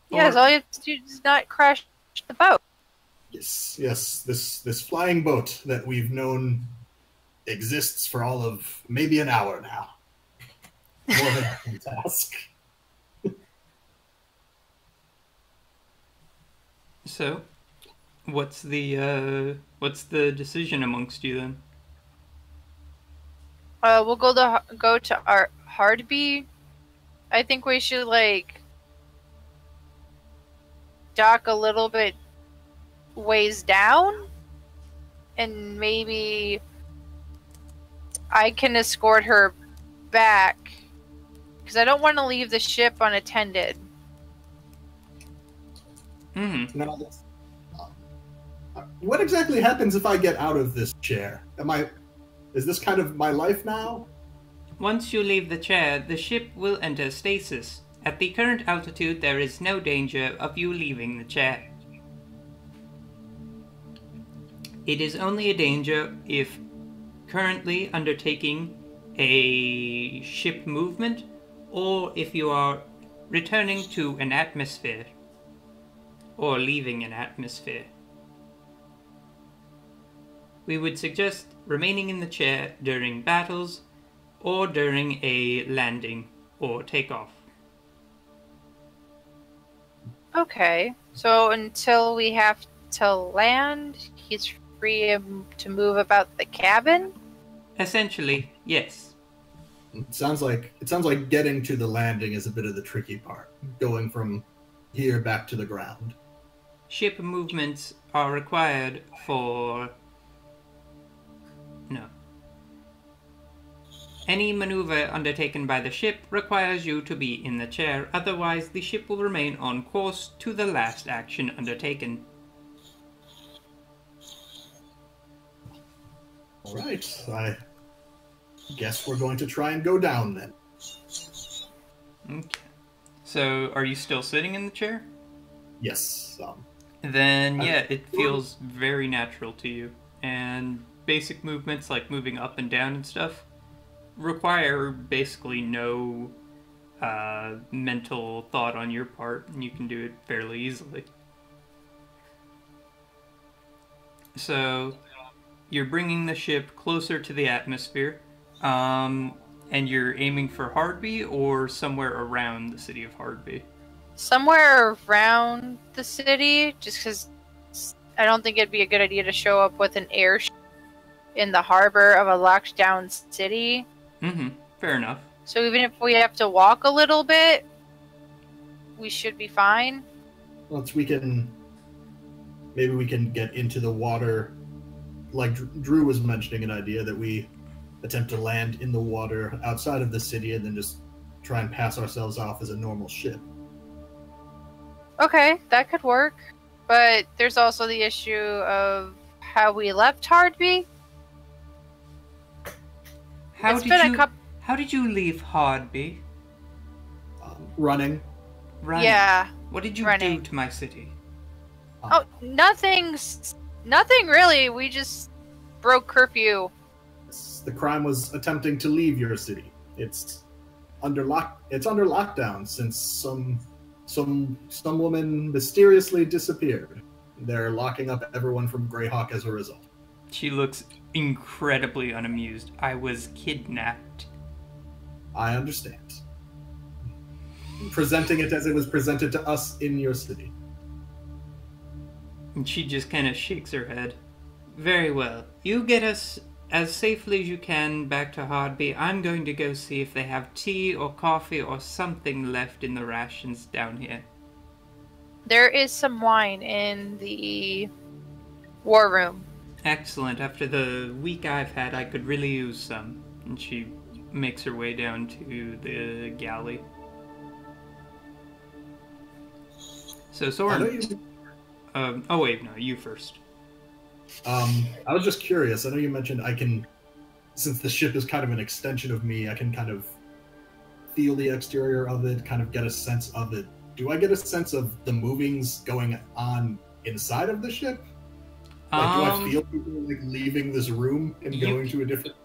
[SPEAKER 1] Yes, all you have to do is not crash the boat.
[SPEAKER 4] Yes. This flying boat that we've known exists for all of maybe an hour now. More than a task.
[SPEAKER 5] So, what's the decision amongst you then?
[SPEAKER 1] We'll go to our Hardby. I think we should dock a little bit ways down, and maybe I can escort her back, because I don't want to leave the ship unattended.
[SPEAKER 4] Now, what exactly happens if I get out of this chair? Is this kind of my life now?
[SPEAKER 5] Once you leave the chair, the ship will enter stasis. At the current altitude, there is no danger of you leaving the chair. It is only a danger if currently undertaking a ship movement, or if you are returning to an atmosphere, or leaving an atmosphere. We would suggest remaining in the chair during battles, or during a landing or takeoff.
[SPEAKER 1] Okay, so until we have to land, he's free to move about the cabin?
[SPEAKER 5] Essentially, yes.
[SPEAKER 4] It sounds like getting to the landing is a bit of the tricky part. Going from here back to the ground.
[SPEAKER 5] Ship movements are required for... No. Any maneuver undertaken by the ship requires you to be in the chair, otherwise the ship will remain on course to the last action undertaken.
[SPEAKER 4] Alright, I guess we're going to try and go down then.
[SPEAKER 5] Okay. So, are you still sitting in the chair?
[SPEAKER 4] Yes.
[SPEAKER 5] Then, yeah, it feels very natural to you. And basic movements like moving up and down and stuff require basically no mental thought on your part, and you can do it fairly easily. So, you're bringing the ship closer to the atmosphere, and you're aiming for Hardby or somewhere around the city of Hardby?
[SPEAKER 1] somewhere around the city, just because I don't think it'd be a good idea to show up with an airship in the harbor of a locked down city.
[SPEAKER 5] Mm-hmm. Fair enough.
[SPEAKER 1] So even if we have to walk a little bit, we should be fine.
[SPEAKER 4] Once we can, maybe we can get into the water. Like Drew was mentioning, an idea that we attempt to land in the water outside of the city and then just try and pass ourselves off as a normal ship.
[SPEAKER 1] Okay, that could work. But there's also the issue of how we left Hardby.
[SPEAKER 5] How did you leave Hardby?
[SPEAKER 4] Running.
[SPEAKER 5] Running.
[SPEAKER 1] Yeah.
[SPEAKER 5] What did you
[SPEAKER 1] running.
[SPEAKER 5] do to my city?
[SPEAKER 1] Oh, nothing really. We just broke curfew.
[SPEAKER 4] The crime was attempting to leave your city. It's under lockdown since some woman mysteriously disappeared. They're locking up everyone from Greyhawk as a result.
[SPEAKER 5] She looks incredibly unamused. I was kidnapped.
[SPEAKER 4] I understand. Presenting it as it was presented to us in your city.
[SPEAKER 5] And she just kind of shakes her head. Very well. You get us as safely as you can back to Hardby. I'm going to go see if they have tea or coffee or something left in the rations down here.
[SPEAKER 1] There is some wine in the war room.
[SPEAKER 5] Excellent. After the week I've had, I could really use some. And she makes her way down to the galley. So Soren... oh wait, no, you first.
[SPEAKER 4] I was just curious. I know you mentioned I can, since the ship is kind of an extension of me, I can kind of feel the exterior of it, kind of get a sense of it. Do I get a sense of the movings going on inside of the ship? Like, do I feel people like leaving this room and going to a different?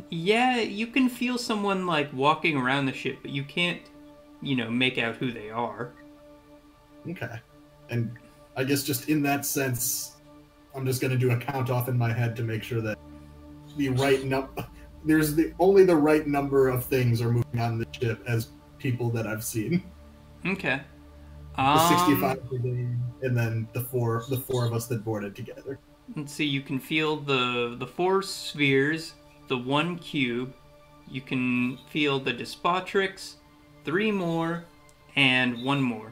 [SPEAKER 5] Yeah, you can feel someone like walking around the ship, but you can't, make out who they are.
[SPEAKER 4] Okay, and I guess just in that sense, I'm just going to do a count off in my head to make sure that the right there's only the right number of things are moving on the ship as people that I've seen.
[SPEAKER 5] Okay.
[SPEAKER 4] The 65 brigade, and then the four of us that boarded together.
[SPEAKER 5] Let's see. You can feel the 4 spheres, the 1 cube. You can feel the Despotrix, 3 more, and 1 more.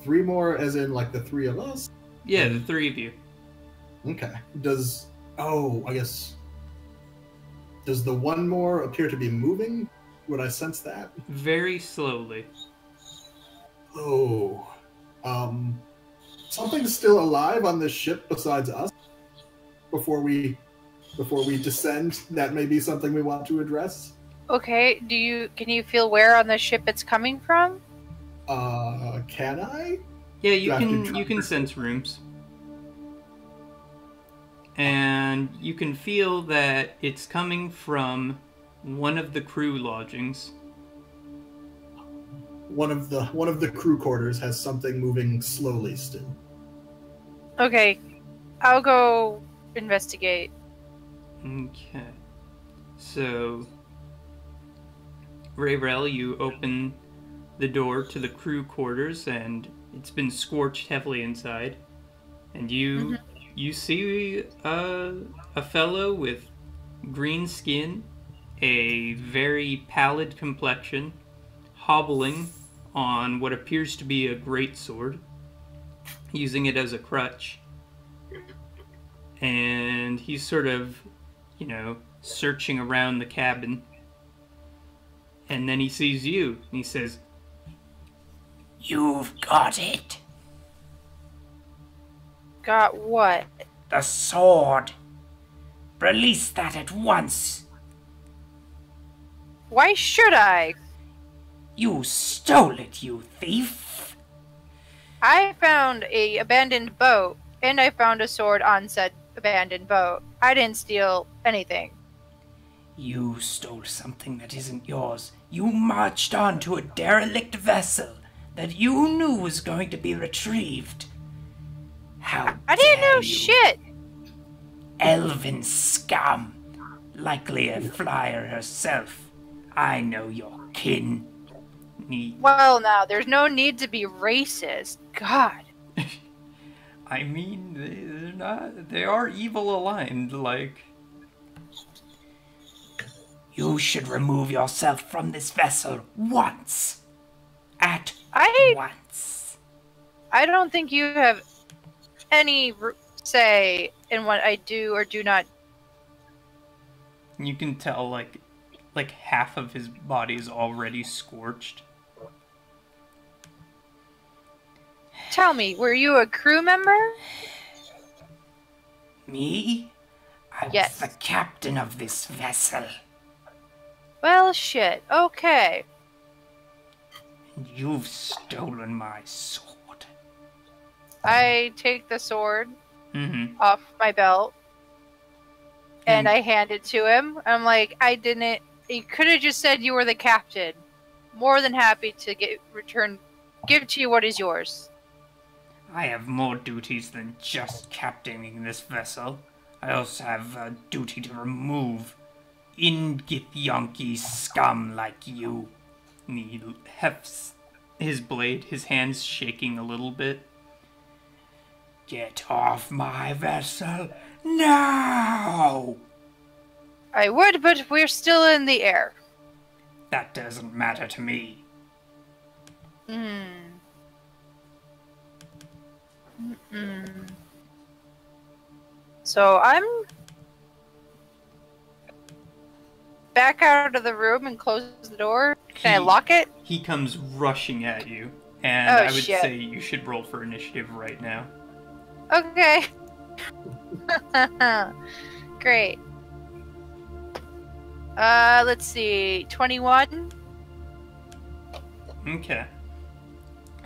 [SPEAKER 4] 3 more, as in like the 3 of us.
[SPEAKER 5] Yeah, the 3 of you.
[SPEAKER 4] Okay. Does the 1 more appear to be moving? Would I sense that?
[SPEAKER 5] Very slowly.
[SPEAKER 4] Oh. Something's still alive on this ship besides us. Before we descend, that may be something we want to address.
[SPEAKER 1] Okay, can you feel where on the ship it's coming from?
[SPEAKER 4] Can I?
[SPEAKER 5] Yeah, you can sense rooms. And you can feel that it's coming from one of the crew lodgings.
[SPEAKER 4] One of the crew quarters has something moving slowly still.
[SPEAKER 1] Okay, I'll go investigate.
[SPEAKER 5] Okay. So, Rayrel, you open the door to the crew quarters, and it's been scorched heavily inside. And you see a fellow with green skin, a very pallid complexion, hobbling on what appears to be a greatsword, using it as a crutch. And he's sort of, searching around the cabin. And then he sees you, and he says,
[SPEAKER 6] "You've got it.
[SPEAKER 1] Got what?
[SPEAKER 6] The sword. Release that at once.
[SPEAKER 1] Why should I?
[SPEAKER 6] You stole it, you thief."
[SPEAKER 1] I found a abandoned boat, and I found a sword on said abandoned boat. I didn't steal anything.
[SPEAKER 6] You stole something that isn't yours. You marched onto a derelict vessel that you knew was going to be retrieved. How
[SPEAKER 1] I didn't know
[SPEAKER 6] dare you.
[SPEAKER 1] shit!
[SPEAKER 6] Elven scum. Likely a flyer herself. I know your kin.
[SPEAKER 5] need.
[SPEAKER 1] Well, now, there's no need to be racist. God.
[SPEAKER 5] I mean, they're not. They are evil aligned. Like,
[SPEAKER 6] You should remove yourself from this vessel once. At
[SPEAKER 1] I
[SPEAKER 6] once.
[SPEAKER 1] don't think you have any say in what I do or do not.
[SPEAKER 5] you can tell, like half of his body is already scorched.
[SPEAKER 1] Tell me, were you a crew member?
[SPEAKER 6] Me? I was
[SPEAKER 1] Yes.
[SPEAKER 6] the captain of this vessel.
[SPEAKER 1] Well, shit. Okay.
[SPEAKER 6] And you've stolen my sword.
[SPEAKER 1] I take the sword
[SPEAKER 5] Mm-hmm.
[SPEAKER 1] off my belt and
[SPEAKER 5] Mm.
[SPEAKER 1] I hand it to him. I'm like, I didn't. You could have just said you were the captain. More than happy to give to you what is yours.
[SPEAKER 6] I have more duties than just captaining this vessel. I also have a duty to remove Ingithyanki scum like you.
[SPEAKER 5] And he hefts his blade, his hands shaking a little bit.
[SPEAKER 6] Get off my vessel now!
[SPEAKER 1] I would, but we're still in the air.
[SPEAKER 6] That doesn't matter to me.
[SPEAKER 1] So I'm back out of the room and close the door. Can I lock it?
[SPEAKER 5] He comes rushing at you, and
[SPEAKER 1] Oh,
[SPEAKER 5] I would
[SPEAKER 1] shit.
[SPEAKER 5] say you should roll for initiative right now.
[SPEAKER 1] Okay. Great. Let's see. 21?
[SPEAKER 5] Okay.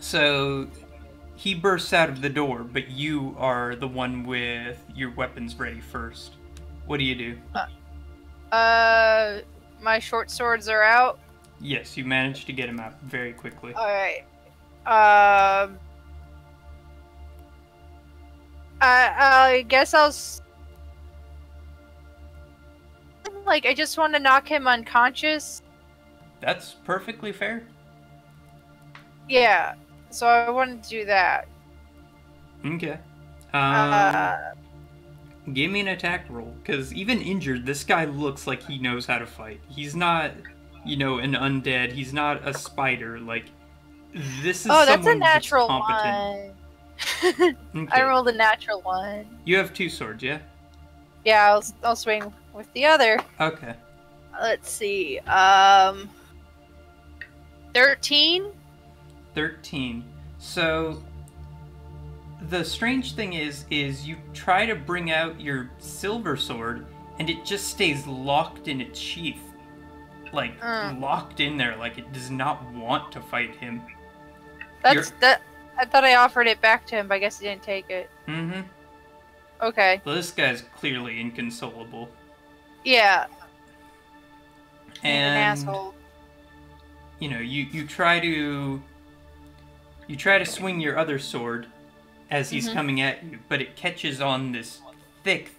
[SPEAKER 5] So he bursts out of the door, but you are the one with your weapons ready first. What do you do?
[SPEAKER 1] My short swords are out.
[SPEAKER 5] Yes, you managed to get him out very quickly.
[SPEAKER 1] Alright. I guess like, I just want to knock him unconscious.
[SPEAKER 5] That's perfectly fair.
[SPEAKER 1] Yeah. So I want to do that.
[SPEAKER 5] Okay. Give me an attack roll, because even injured, this guy looks like he knows how to fight. He's not, an undead. He's not a spider. Like, this is
[SPEAKER 1] Oh, that's a
[SPEAKER 5] someone that's
[SPEAKER 1] natural
[SPEAKER 5] competent.
[SPEAKER 1] one.
[SPEAKER 5] Okay.
[SPEAKER 1] I rolled a natural one.
[SPEAKER 5] You have two swords, yeah?
[SPEAKER 1] Yeah, I'll swing with the other.
[SPEAKER 5] Okay.
[SPEAKER 1] Let's see. 13?
[SPEAKER 5] 13. So the strange thing is you try to bring out your silver sword and it just stays locked in its sheath. Like locked in there, like it does not want to fight him.
[SPEAKER 1] I thought I offered it back to him, but I guess he didn't take it.
[SPEAKER 5] Mm-hmm.
[SPEAKER 1] Okay.
[SPEAKER 5] Well, this guy's clearly inconsolable.
[SPEAKER 1] Yeah.
[SPEAKER 5] And
[SPEAKER 1] an asshole.
[SPEAKER 5] You try to swing your other sword as he's coming at you, but it catches on this thick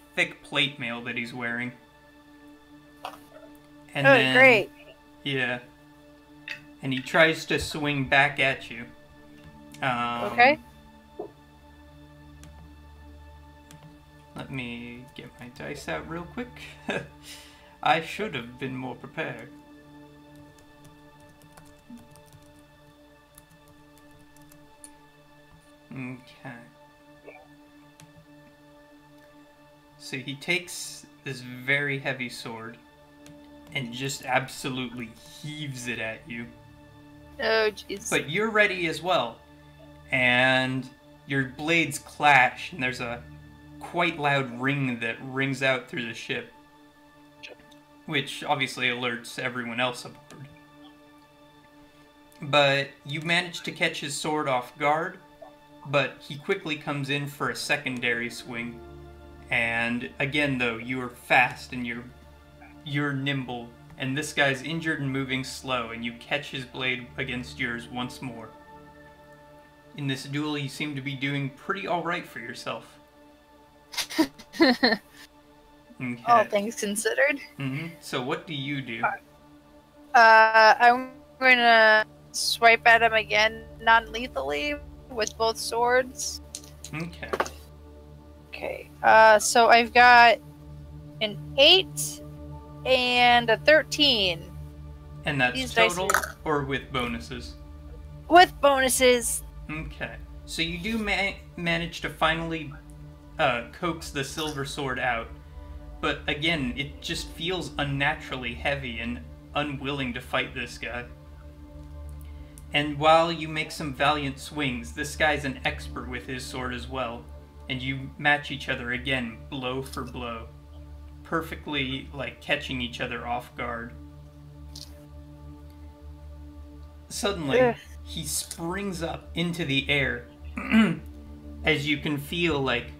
[SPEAKER 5] plate mail that he's wearing. And then,
[SPEAKER 1] great.
[SPEAKER 5] Yeah. And he tries to swing back at you.
[SPEAKER 1] Okay.
[SPEAKER 5] Let me get my dice out real quick. I should have been more prepared. Okay. So he takes this very heavy sword and just absolutely heaves it at you.
[SPEAKER 1] Oh, jeez.
[SPEAKER 5] But you're ready as well. And your blades clash, and there's a quite loud ring that rings out through the ship, which obviously alerts everyone else aboard. But you manage to catch his sword off guard, but he quickly comes in for a secondary swing. And again, though, you are fast and you're nimble, and this guy's injured and moving slow, and you catch his blade against yours once more. In this duel, you seem to be doing pretty alright for yourself. Okay.
[SPEAKER 1] All things considered.
[SPEAKER 5] So what do you do?
[SPEAKER 1] I'm going to swipe at him again non-lethally with both swords.
[SPEAKER 5] Okay.
[SPEAKER 1] Okay. So I've got an 8 and a 13.
[SPEAKER 5] And that's
[SPEAKER 1] These dice
[SPEAKER 5] total
[SPEAKER 1] are-
[SPEAKER 5] or with bonuses?
[SPEAKER 1] With bonuses.
[SPEAKER 5] Okay. So you do manage to finally coax the silver sword out. But again, it just feels unnaturally heavy and unwilling to fight this guy. And while you make some valiant swings, this guy's an expert with his sword as well. And you match each other again, blow for blow. Perfectly, like, catching each other off guard. Suddenly,
[SPEAKER 1] Ugh.
[SPEAKER 5] he springs up into the air as you can feel like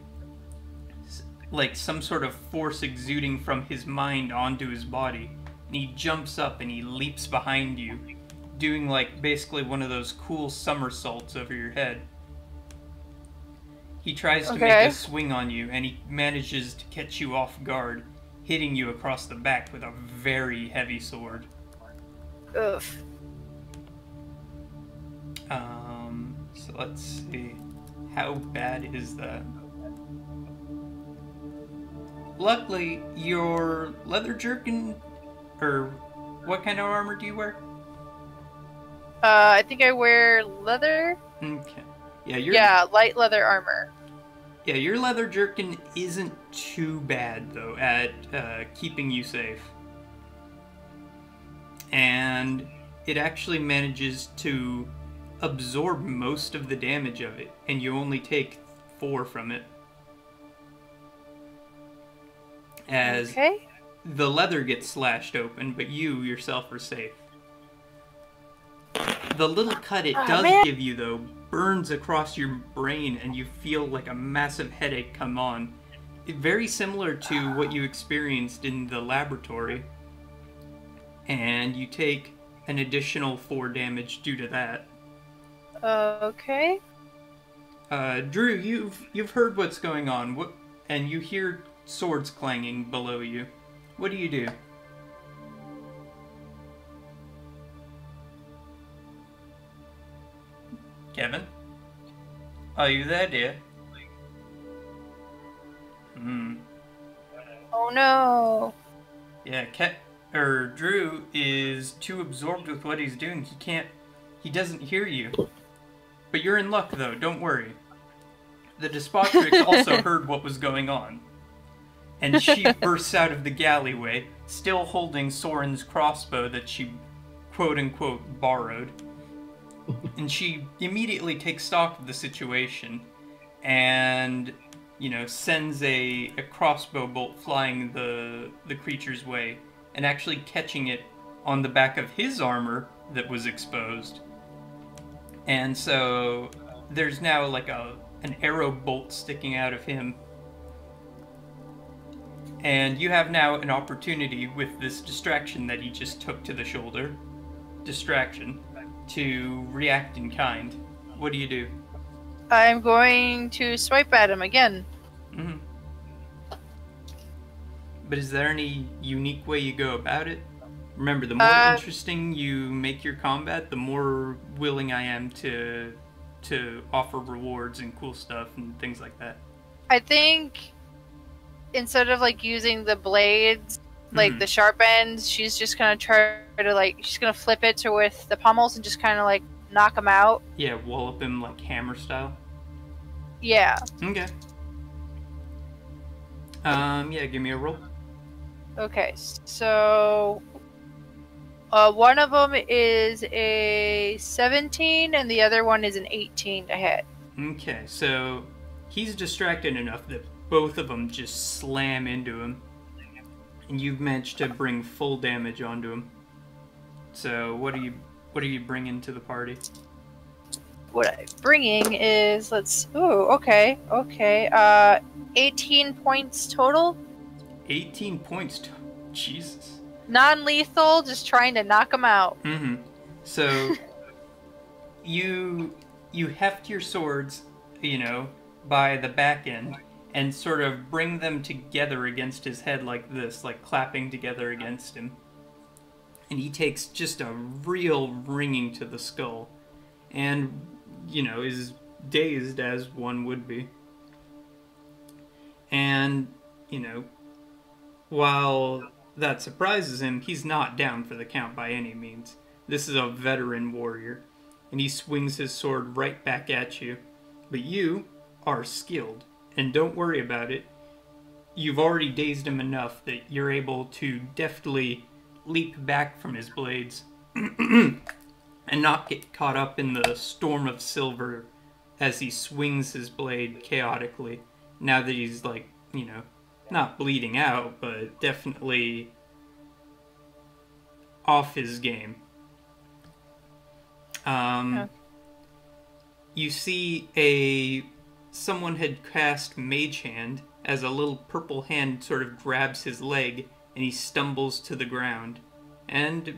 [SPEAKER 5] some sort of force exuding from his mind onto his body. And he jumps up and he leaps behind you, doing like basically one of those cool somersaults over your head. He tries to make
[SPEAKER 1] Okay.
[SPEAKER 5] a swing on you and he manages to catch you off guard, hitting you across the back with a very heavy sword.
[SPEAKER 1] Ugh.
[SPEAKER 5] So let's see. How bad is that? Luckily, your leather jerkin, or what kind of armor do you wear?
[SPEAKER 1] I think I wear leather.
[SPEAKER 5] Okay.
[SPEAKER 1] Yeah, light leather armor.
[SPEAKER 5] Yeah, your leather jerkin isn't too bad, though, at keeping you safe. And it actually manages to absorb most of the damage of it, and you only take 4 from it. As
[SPEAKER 1] Okay.
[SPEAKER 5] the leather gets slashed open, but you yourself are safe. The little cut it
[SPEAKER 1] Oh,
[SPEAKER 5] does
[SPEAKER 1] man.
[SPEAKER 5] give you, though, burns across your brain, and you feel like a massive headache come on. Very similar to what you experienced in the laboratory. And you take an additional 4 damage due to that.
[SPEAKER 1] Okay.
[SPEAKER 5] Drew, you've heard what's going on, and you hear swords clanging below you. What do you do? Kevin? Are you there, dear?
[SPEAKER 1] Oh no.
[SPEAKER 5] Yeah, Drew is too absorbed with what he's doing. He doesn't hear you. But you're in luck, though, don't worry. The Despotrix also heard what was going on. And she bursts out of the galleyway, still holding Soren's crossbow that she quote-unquote borrowed. And she immediately takes stock of the situation and, sends a crossbow bolt flying the creature's way and actually catching it on the back of his armor that was exposed. And so there's now like an arrow bolt sticking out of him. And you have now an opportunity with this distraction that he just took to the shoulder, to react in kind. What do you do?
[SPEAKER 1] I'm going to swipe at him again.
[SPEAKER 5] Mm-hmm. But is there any unique way you go about it? Remember, the more interesting you make your combat, the more willing I am to offer rewards and cool stuff and things like that.
[SPEAKER 1] I think instead of like using the blades, like
[SPEAKER 5] Mhm.
[SPEAKER 1] the sharp ends, she's just gonna try to she's gonna flip it to with the pommels and just kind of like knock him out.
[SPEAKER 5] Yeah, wallop him like hammer style.
[SPEAKER 1] Yeah.
[SPEAKER 5] Okay. Yeah, give me a roll.
[SPEAKER 1] Okay. So, one of them is a 17 and the other one is an 18 to hit.
[SPEAKER 5] Okay, so he's distracted enough that both of them just slam into him. And you've managed to bring full damage onto him. So what are you bringing to the party?
[SPEAKER 1] What I'm bringing is okay. 18 points total.
[SPEAKER 5] 18 points. Jesus.
[SPEAKER 1] Non-lethal, just trying to knock him out.
[SPEAKER 5] Mm-hmm. So you heft your swords, by the back end and sort of bring them together against his head like this, like clapping together against him. and he takes just a real ringing to the skull, and, you know, is dazed as one would be. And, you know, while that surprises him, he's not down for the count by any means. This is a veteran warrior, and he swings his sword right back at you. But you are skilled, and don't worry about it. You've already dazed him enough that you're able to deftly leap back from his blades and not get caught up in the storm of silver as he swings his blade chaotically, now that he's, like, you know, not bleeding out, but definitely off his game. You see someone had cast Mage Hand as a little purple hand sort of grabs his leg and he stumbles to the ground. And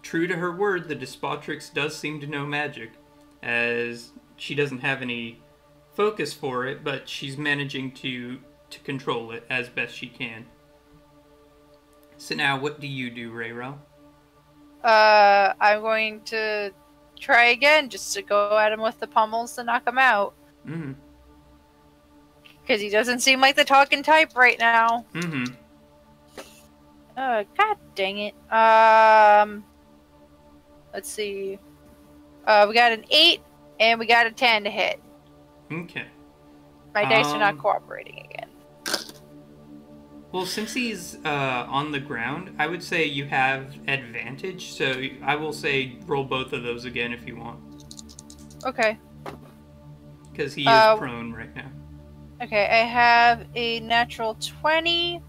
[SPEAKER 5] true to her word, the Despotrix does seem to know magic, as she doesn't have any focus for it, but she's managing to control it as best she can. So now, what do you do, Rayrel?
[SPEAKER 1] I'm going to try again, just to go at him with the pummels to knock him out.
[SPEAKER 5] Mm-hmm.
[SPEAKER 1] Because he doesn't seem like the talking type right now.
[SPEAKER 5] Mm-hmm.
[SPEAKER 1] God dang it. Let's see. We got an 8 and we got a 10 to hit.
[SPEAKER 5] Okay.
[SPEAKER 1] My dice are not cooperating again.
[SPEAKER 5] Well, since he's on the ground, I would say you have advantage, so I will say roll both of those again if you want.
[SPEAKER 1] Okay.
[SPEAKER 5] Because he is prone right now.
[SPEAKER 1] Okay, I have a natural 20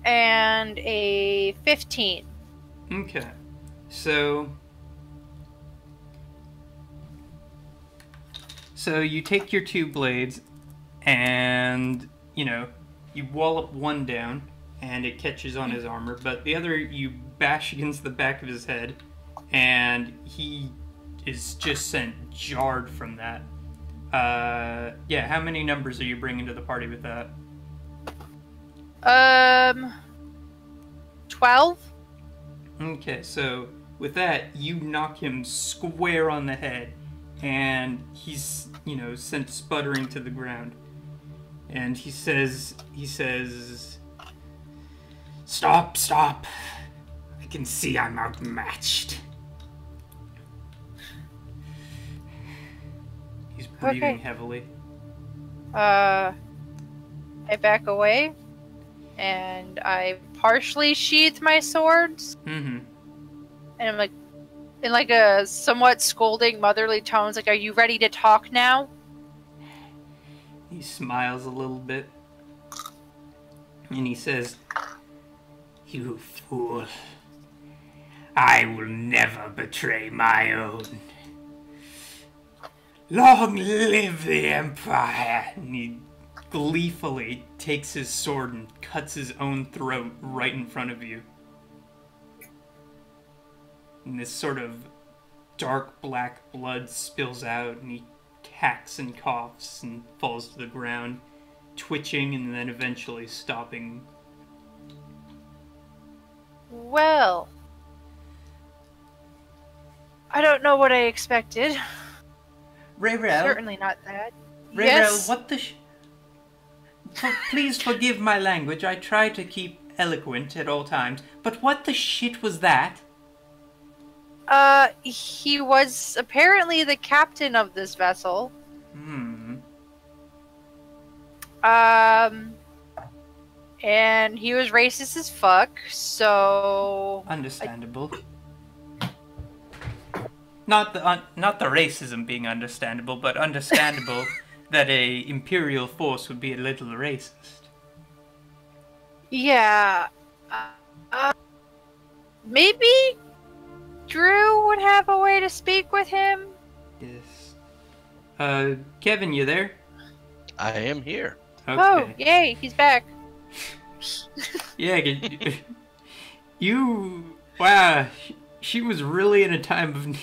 [SPEAKER 1] and a 15.
[SPEAKER 5] Okay. So you take your 2 blades and, you know, you wallop one down and it catches on his armor, but the other you bash against the back of his head and he is just sent jarred from that. Yeah, how many numbers are you bringing to the party with that?
[SPEAKER 1] 12?
[SPEAKER 5] Okay, so with that, you knock him square on the head, and he's, you know, sent sputtering to the ground. And he says, "Stop. I can see I'm outmatched." He's breathing heavily.
[SPEAKER 1] I back away, and I partially sheath my swords.
[SPEAKER 5] Mm-hmm.
[SPEAKER 1] And I'm like, in like a somewhat scolding, motherly tones, like, "Are you ready to talk now?"
[SPEAKER 5] He smiles a little bit, and he says, "You fool. I will never betray my own. Long live the Empire!" And he gleefully takes his sword and cuts his own throat right in front of you. And this sort of dark black blood spills out, and he hacks and coughs and falls to the ground, twitching and then eventually stopping.
[SPEAKER 1] Well, I don't know what I expected.
[SPEAKER 5] Rayrel?
[SPEAKER 1] Certainly not that.
[SPEAKER 5] Rayrel,
[SPEAKER 1] Yes?
[SPEAKER 5] what the Please forgive my language. I try to keep eloquent at all times. But what the shit was that?
[SPEAKER 1] He was apparently the captain of this vessel. And he was racist as fuck, so...
[SPEAKER 5] Understandable. Not the racism being understandable, but understandable that a imperial force would be a little racist.
[SPEAKER 1] Yeah. Maybe Drew would have a way to speak with him?
[SPEAKER 5] Yes. Kevin, you there?
[SPEAKER 2] I am here.
[SPEAKER 5] Okay.
[SPEAKER 1] Oh, yay, he's back.
[SPEAKER 5] Yeah, wow, she was really in a time of need.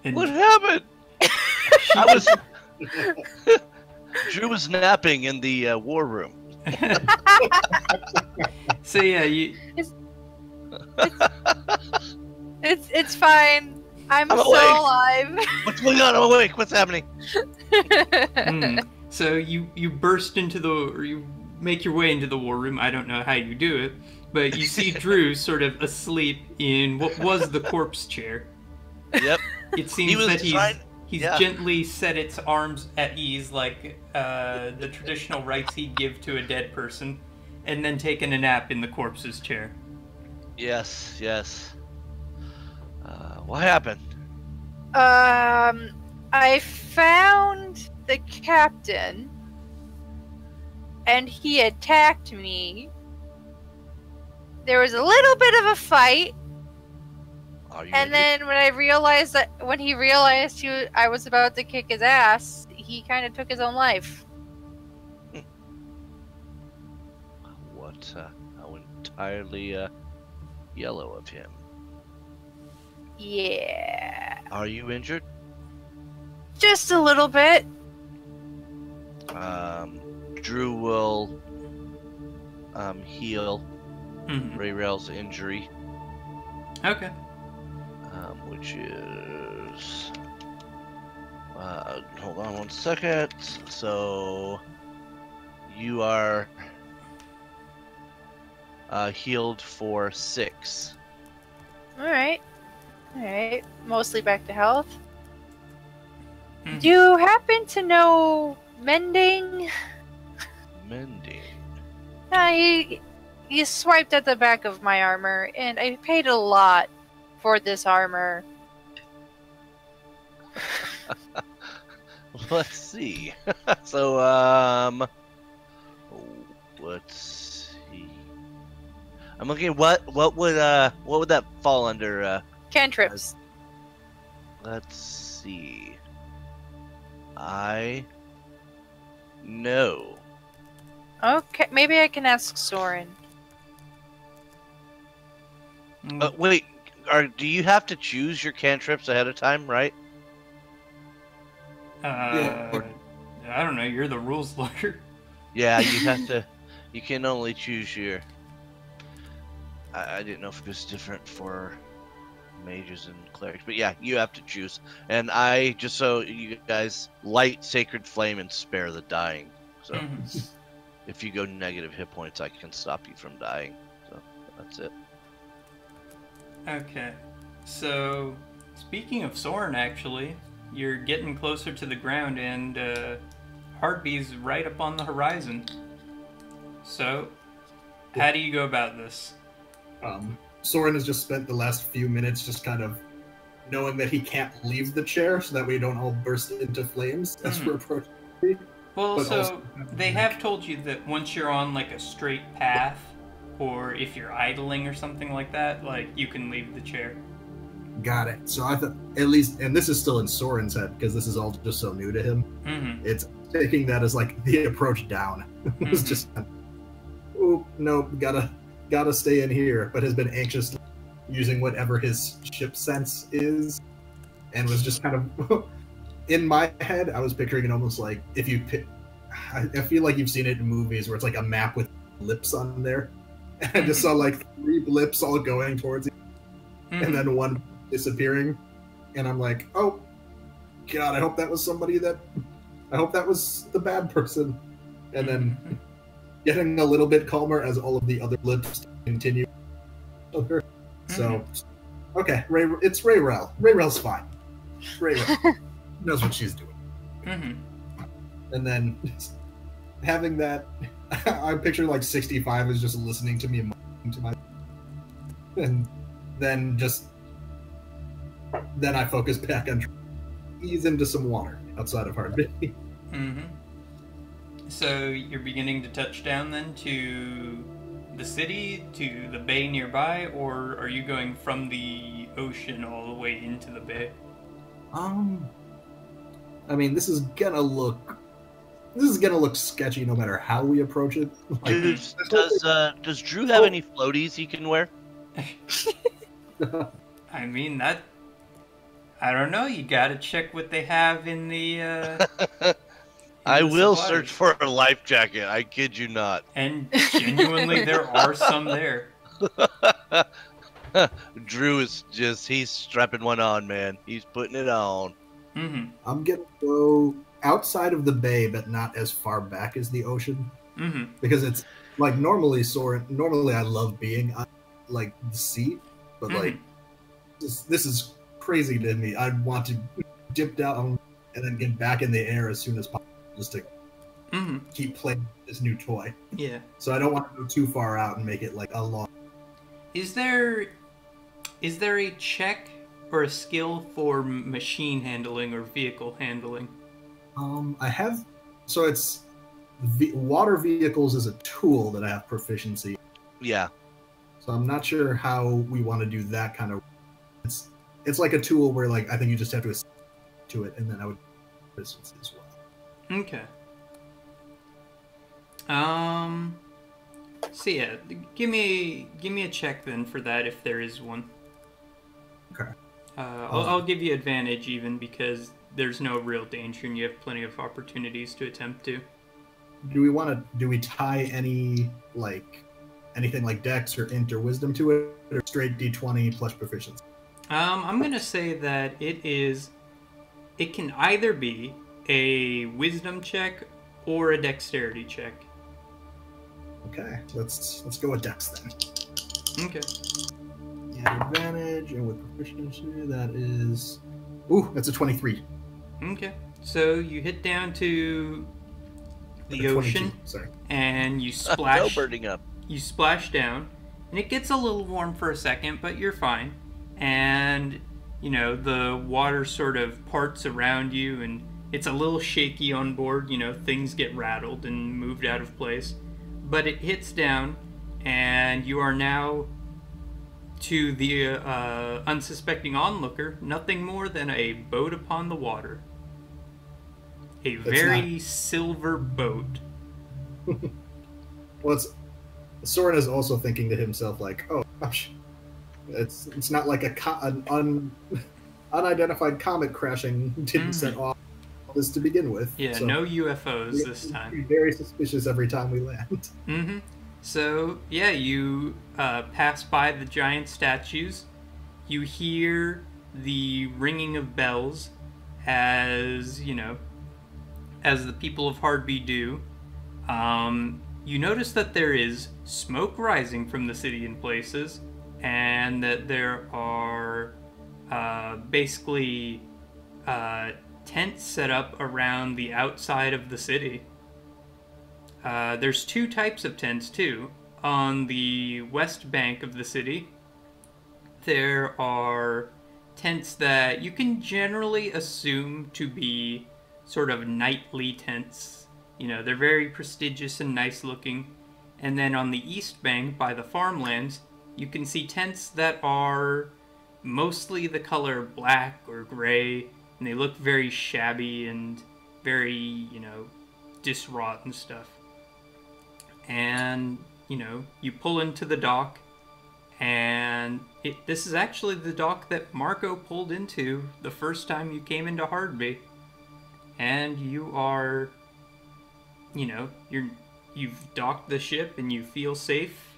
[SPEAKER 5] And
[SPEAKER 2] What happened? Drew was napping in the war room.
[SPEAKER 5] So yeah,
[SPEAKER 1] It's fine. I'm
[SPEAKER 2] I'm
[SPEAKER 1] still
[SPEAKER 2] awake.
[SPEAKER 1] alive.
[SPEAKER 2] What's going on? I'm awake. What's happening?
[SPEAKER 5] So you burst into or you make your way into the war room. I don't know how you do it, but you see Drew sort of asleep in what was the corpse chair.
[SPEAKER 2] Yep.
[SPEAKER 5] It seems that he's gently set its arms at ease, like the traditional rites he'd give to a dead person, and then taken a nap in the corpse's chair.
[SPEAKER 2] Yes. What happened?
[SPEAKER 1] I found the captain, and he attacked me. There was a little bit of a fight, and then when he realized I was about to kick his ass, he kind of took his own life.
[SPEAKER 2] How entirely yellow of him.
[SPEAKER 1] Yeah.
[SPEAKER 2] Are you injured?
[SPEAKER 1] Just a little bit.
[SPEAKER 2] Drew will heal Rayrell's injury.
[SPEAKER 5] Okay.
[SPEAKER 2] Which is hold on 1 second. So you are healed for 6.
[SPEAKER 1] Alright. Mostly back to health. Do you happen to know mending?
[SPEAKER 2] Mending.
[SPEAKER 1] He swiped at the back of my armor, and I paid a lot for this armor.
[SPEAKER 2] Let's see. So, let's see. I'm looking at what would that fall under?
[SPEAKER 1] Cantrips.
[SPEAKER 2] Let's see. I know.
[SPEAKER 1] Okay, maybe I can ask Soren.
[SPEAKER 2] Wait, do you have to choose your cantrips ahead of time, right?
[SPEAKER 5] I don't know. You're the rules lawyer.
[SPEAKER 2] Yeah, you have to. You can only choose your. I didn't know if it was different for mages and clerics, but yeah, you have to choose. And I just so you guys light sacred flame and spare the dying. So if you go negative hit points, I can stop you from dying. So that's it.
[SPEAKER 5] Okay. So speaking of Soren, actually, you're getting closer to the ground, and Heartbeat's right up on the horizon. So how do you go about this?
[SPEAKER 4] Soren has just spent the last few minutes just kind of knowing that he can't leave the chair so that we don't all burst into flames as we're approaching.
[SPEAKER 5] Well,
[SPEAKER 4] But
[SPEAKER 5] so
[SPEAKER 4] also-
[SPEAKER 5] they have told you that once you're on like a straight path, or if you're idling or something like that, like you can leave the chair.
[SPEAKER 4] Got it. So I thought, at least, and this is still in Soren's head because this is all just so new to him. It's taking that as like the approach down. It's just, oh no, gotta stay in here. But has been anxious, using whatever his ship sense is, and was just kind of in my head. I was picturing it almost like if you pick. I feel like you've seen it in movies where it's like a map with lips on there. And I just saw like 3 blips all going towards it, and then one disappearing, and I'm like, oh god, I hope that was somebody I hope that was the bad person. And then getting a little bit calmer as all of the other blips continue. So okay, it's Rayrell. Rayrell's fine. Rayrell knows what she's doing. And then having that, I picture like 65 is just listening to me and to my, and then I focus back on ease into some water outside of Heartbeat.
[SPEAKER 5] So you're beginning to touch down then to the city, to the bay nearby, or are you going from the ocean all the way into the bay?
[SPEAKER 4] I mean, this is gonna look sketchy no matter how we approach it. Like,
[SPEAKER 2] Does Drew have any floaties he can wear?
[SPEAKER 5] I mean, that... I don't know, you gotta check what they have in the,
[SPEAKER 2] I will search for a life jacket, I kid you not.
[SPEAKER 5] And genuinely, there are some there.
[SPEAKER 2] Drew is he's strapping one on, man. He's putting it on.
[SPEAKER 5] Mm-hmm.
[SPEAKER 4] I'm gonna go outside of the bay, but not as far back as the ocean, because it's like normally Soren. Normally, I love being on like the sea, but like this is crazy to me. I want to dip down and then get back in the air as soon as possible, just to keep playing this new toy.
[SPEAKER 5] Yeah.
[SPEAKER 4] So I don't want to go too far out and make it like a long.
[SPEAKER 5] Is there a check or a skill for machine handling or vehicle handling?
[SPEAKER 4] I have. So it's water vehicles is a tool that I have proficiency.
[SPEAKER 2] Yeah.
[SPEAKER 4] So I'm not sure how we want to do that kind of. It's like a tool where like I think you just have to assign to it, and then I would proficiency as well.
[SPEAKER 5] Okay. So yeah, give me a check then for that if there is one.
[SPEAKER 4] Okay.
[SPEAKER 5] I'll give you advantage even because there's no real danger and you have plenty of opportunities to attempt to.
[SPEAKER 4] Do we tie anything like Dex or Int or Wisdom to it, or straight D20 plus proficiency?
[SPEAKER 5] I'm gonna say that it can either be a Wisdom check or a Dexterity check.
[SPEAKER 4] Okay, let's go with Dex then.
[SPEAKER 5] Okay.
[SPEAKER 4] And advantage, and with proficiency, that is... Ooh, that's a 23.
[SPEAKER 5] Okay. So you hit down to the ocean,
[SPEAKER 4] sorry.
[SPEAKER 5] and you splash.
[SPEAKER 2] No burning up.
[SPEAKER 5] You splash down, and it gets a little warm for a second, but you're fine. And, you know, the water sort of parts around you, and it's a little shaky on board. You know, things get rattled and moved out of place. But it hits down, and you are now, to the unsuspecting onlooker, nothing more than a boat upon the water. A very silver boat.
[SPEAKER 4] Well, Soren is also thinking to himself, like, oh, gosh, it's not like an unidentified comet crashing didn't set off this to begin with.
[SPEAKER 5] Yeah, so no UFOs this time.
[SPEAKER 4] Be very suspicious every time we land.
[SPEAKER 5] So, yeah, you pass by the giant statues. You hear the ringing of bells as, you know, as the people of Hardby do. You notice that there is smoke rising from the city in places, and that there are basically tents set up around the outside of the city. There's two types of tents, too. On the west bank of the city, there are tents that you can generally assume to be sort of nightly tents. You know, they're very prestigious and nice looking. And then on the east bank, by the farmlands, you can see tents that are mostly the color black or gray, and they look very shabby and very, you know, diswrought and stuff. And, you know, you pull into the dock, and this is actually the dock that Marco pulled into the first time you came into Hardby. And you are, you know, you've docked the ship and you feel safe,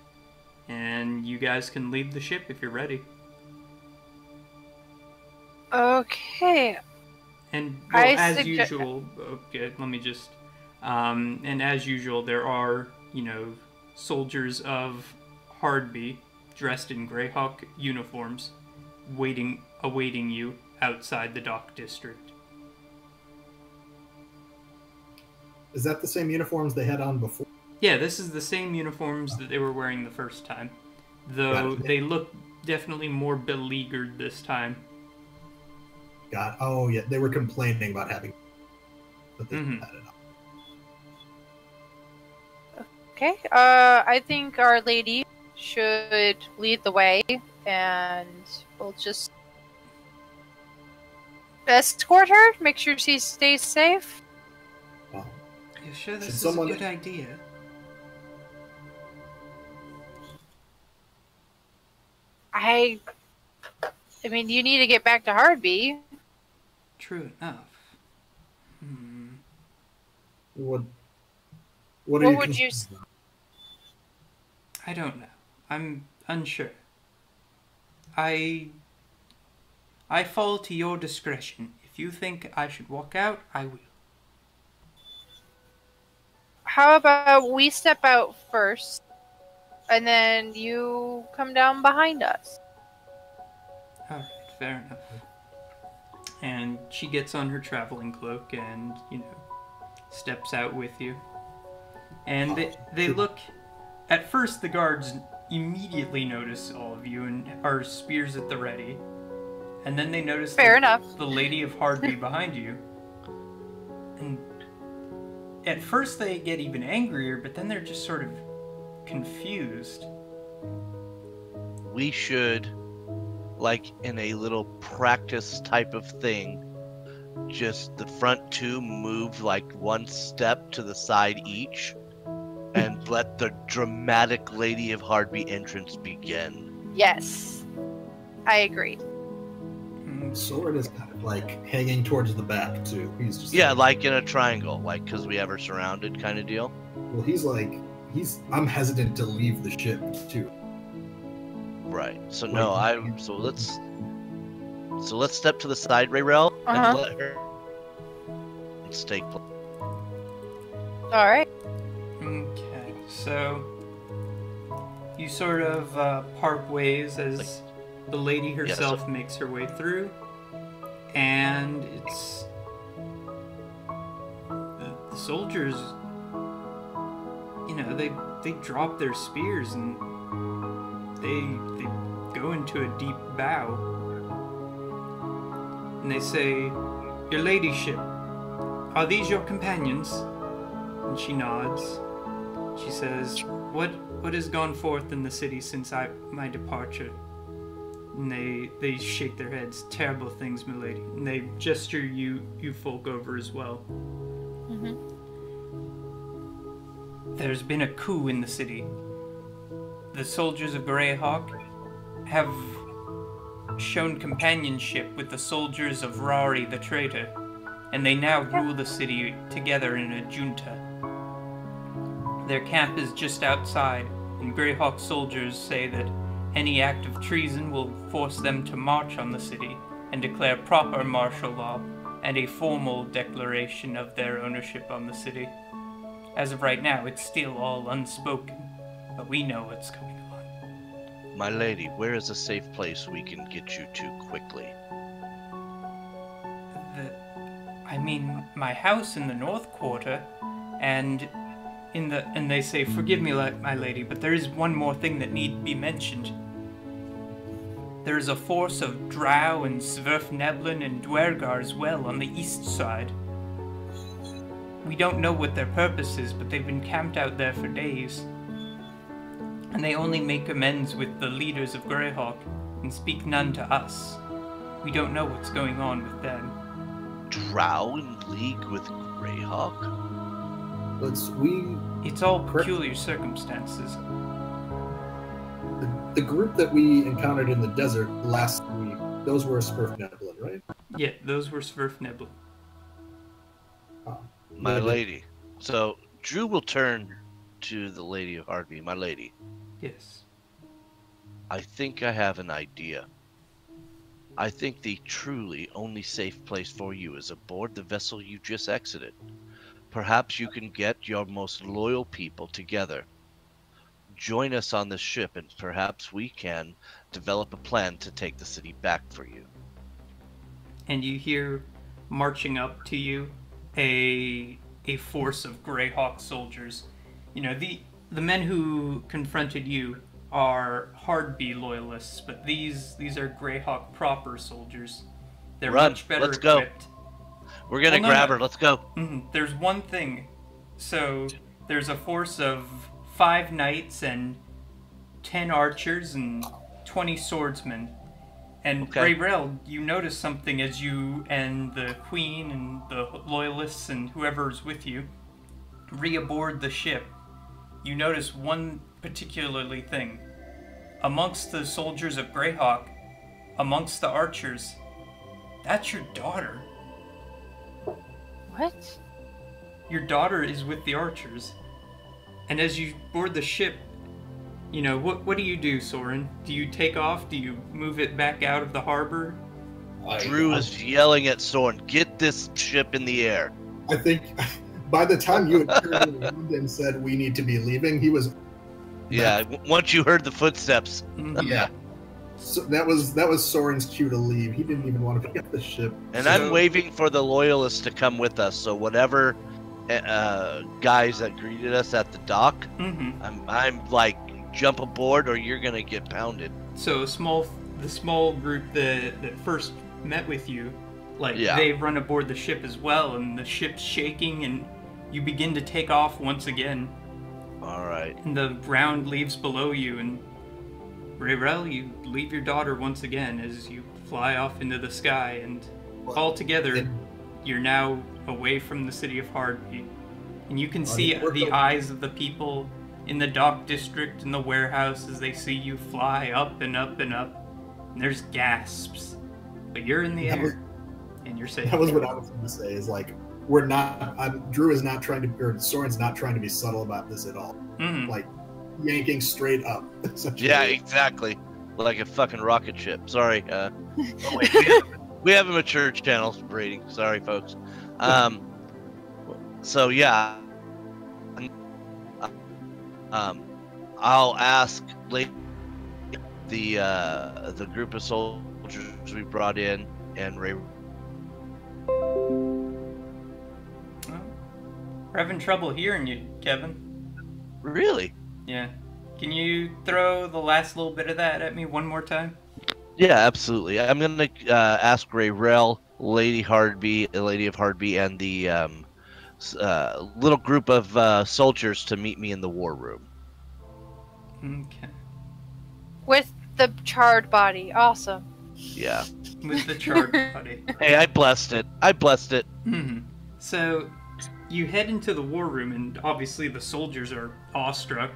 [SPEAKER 5] and you guys can leave the ship if you're ready.
[SPEAKER 1] Okay.
[SPEAKER 5] And well, as usual, okay, let me just, and as usual, there are, you know, soldiers of Hardby dressed in Greyhawk uniforms awaiting you outside the dock district.
[SPEAKER 4] Is that the same uniforms they had on before?
[SPEAKER 5] Yeah, this is the same uniforms that they were wearing the first time. Though they look definitely more beleaguered this time.
[SPEAKER 4] Oh, yeah, they were complaining about having... But they had it on.
[SPEAKER 1] Okay, I think Our Lady should lead the way, and we'll just escort her, make sure she stays safe.
[SPEAKER 5] You sure this is a good idea?
[SPEAKER 1] I mean, you need to get back to Hardby.
[SPEAKER 5] True enough.
[SPEAKER 4] What
[SPEAKER 1] would you...
[SPEAKER 5] I don't know. I'm unsure. I fall to your discretion. If you think I should walk out, I will.
[SPEAKER 1] How about we step out first, and then you come down behind us?
[SPEAKER 5] Alright, fair enough. And she gets on her traveling cloak and, steps out with you. And they look... At first, the guards immediately notice all of you and are spears at the ready. And then they notice
[SPEAKER 1] Fair enough.
[SPEAKER 5] the Lady of Hardby behind you. And at first they get even angrier, but then they're just sort of confused.
[SPEAKER 2] We should, like in a little practice type of thing, just the front two move like one step to the side each, and let the dramatic Lady of Hardby entrance begin.
[SPEAKER 1] Yes. I agree.
[SPEAKER 4] Soren is kind of like hanging towards the back too. He's just
[SPEAKER 2] like in a triangle, like because we have her surrounded kind of deal.
[SPEAKER 4] Well, I'm hesitant to leave the ship too.
[SPEAKER 2] Right. So let's step to the side, Rayrel, and let her stay close.
[SPEAKER 1] All right.
[SPEAKER 5] Okay, so you sort of part ways as the lady herself makes her way through, and it's the soldiers. They drop their spears and they go into a deep bow, and they say, "Your ladyship, are these your companions?" And she nods. She says, What has gone forth in the city since my departure?" And they shake their heads. "Terrible things, milady." And they gesture you folk over as well.
[SPEAKER 1] Mm-hmm.
[SPEAKER 5] "There's been a coup in the city. The soldiers of Greyhawk have shown companionship with the soldiers of Rari the traitor, and they now rule the city together in a junta. Their camp is just outside, and Greyhawk soldiers say that any act of treason will force them to march on the city and declare proper martial law and a formal declaration of their ownership on the city. As of right now, it's still all unspoken, but we know what's going on."
[SPEAKER 2] My lady, where is a safe place we can get you to quickly?
[SPEAKER 5] My house in the North Quarter, and they say, "Forgive me, my lady, but there is one more thing that need be mentioned. There is a force of Drow and Sverfneblin and Dwergar as well on the east side. We don't know what their purpose is, but they've been camped out there for days. And they only make amends with the leaders of Greyhawk and speak none to us. We don't know what's going on with them."
[SPEAKER 2] Drow in league with Greyhawk?
[SPEAKER 5] It's all peculiar circumstances.
[SPEAKER 4] The group that we encountered in the desert last week, those were Sverfneblin, right?
[SPEAKER 5] Yeah, those were Sverfneblin.
[SPEAKER 2] My lady. So, Drew will turn to the Lady of Hardby. My lady.
[SPEAKER 5] Yes.
[SPEAKER 2] I think I have an idea. I think the truly only safe place for you is aboard the vessel you just exited. Perhaps you can get your most loyal people together. Join us on this ship, and perhaps we can develop a plan to take the city back for you.
[SPEAKER 5] And you hear marching up to you a force of Greyhawk soldiers. The men who confronted you are Hardby loyalists, but these are Greyhawk proper soldiers. They're much better
[SPEAKER 2] Let's go.
[SPEAKER 5] equipped.
[SPEAKER 2] We're gonna grab her. Let's go.
[SPEAKER 5] Mm-hmm. There's one thing. So there's a force of 5 knights and 10 archers and 20 swordsmen. And Rayrel, you notice something as you and the queen and the loyalists and whoever's with you re-aboard the ship. You notice one particularly thing. Amongst the soldiers of Greyhawk, amongst the archers, that's your daughter.
[SPEAKER 1] What?
[SPEAKER 5] Your daughter is with the archers. And as you board the ship, You know, what do you do, Soren? Do you take off? Do you move it back out of the harbor?
[SPEAKER 2] Drew is yelling at Soren, "Get this ship in the air!"
[SPEAKER 4] I think by the time you had turned around and said we need to be leaving, he was.
[SPEAKER 2] Yeah, once you heard the footsteps.
[SPEAKER 4] Yeah. So that was Soren's cue to leave. He didn't even want to pick up the ship.
[SPEAKER 2] And I'm waving for the loyalists to come with us. So whatever guys that greeted us at the dock, I'm like, jump aboard or you're gonna get pounded.
[SPEAKER 5] So the small group that first met with you, they run aboard the ship as well, and the ship's shaking, and you begin to take off once again.
[SPEAKER 2] All right.
[SPEAKER 5] And the ground leaves below you, and Rayrel, you leave your daughter once again as you fly off into the sky, and all together, you're now away from the city of Hardby. And you can see the eyes of the people in the dock district and the warehouse as they see you fly up and up and up. And there's gasps. But you're in the air, and you're safe.
[SPEAKER 4] That was what I was going to say, is like, we're not, Drew is not trying to, or Soren's not trying to be subtle about this at all. Like, yanking straight up.
[SPEAKER 2] Yeah, exactly. Like a fucking rocket ship. Sorry. Oh wait, we have a mature channel rating. Sorry, folks. So yeah. I'll ask the group of soldiers we brought in and Ray.
[SPEAKER 5] We're having trouble hearing you, Kevin.
[SPEAKER 2] Really?
[SPEAKER 5] Yeah. Can you throw the last little bit of that at me one more time?
[SPEAKER 2] Yeah, absolutely. I'm gonna ask Rayrel, Lady of Hardby, and the little group of soldiers to meet me in the war room.
[SPEAKER 5] Okay.
[SPEAKER 1] With the charred body. Awesome.
[SPEAKER 2] Yeah.
[SPEAKER 5] With the charred body.
[SPEAKER 2] Hey, I blessed it.
[SPEAKER 5] So, you head into the war room, and obviously the soldiers are awestruck.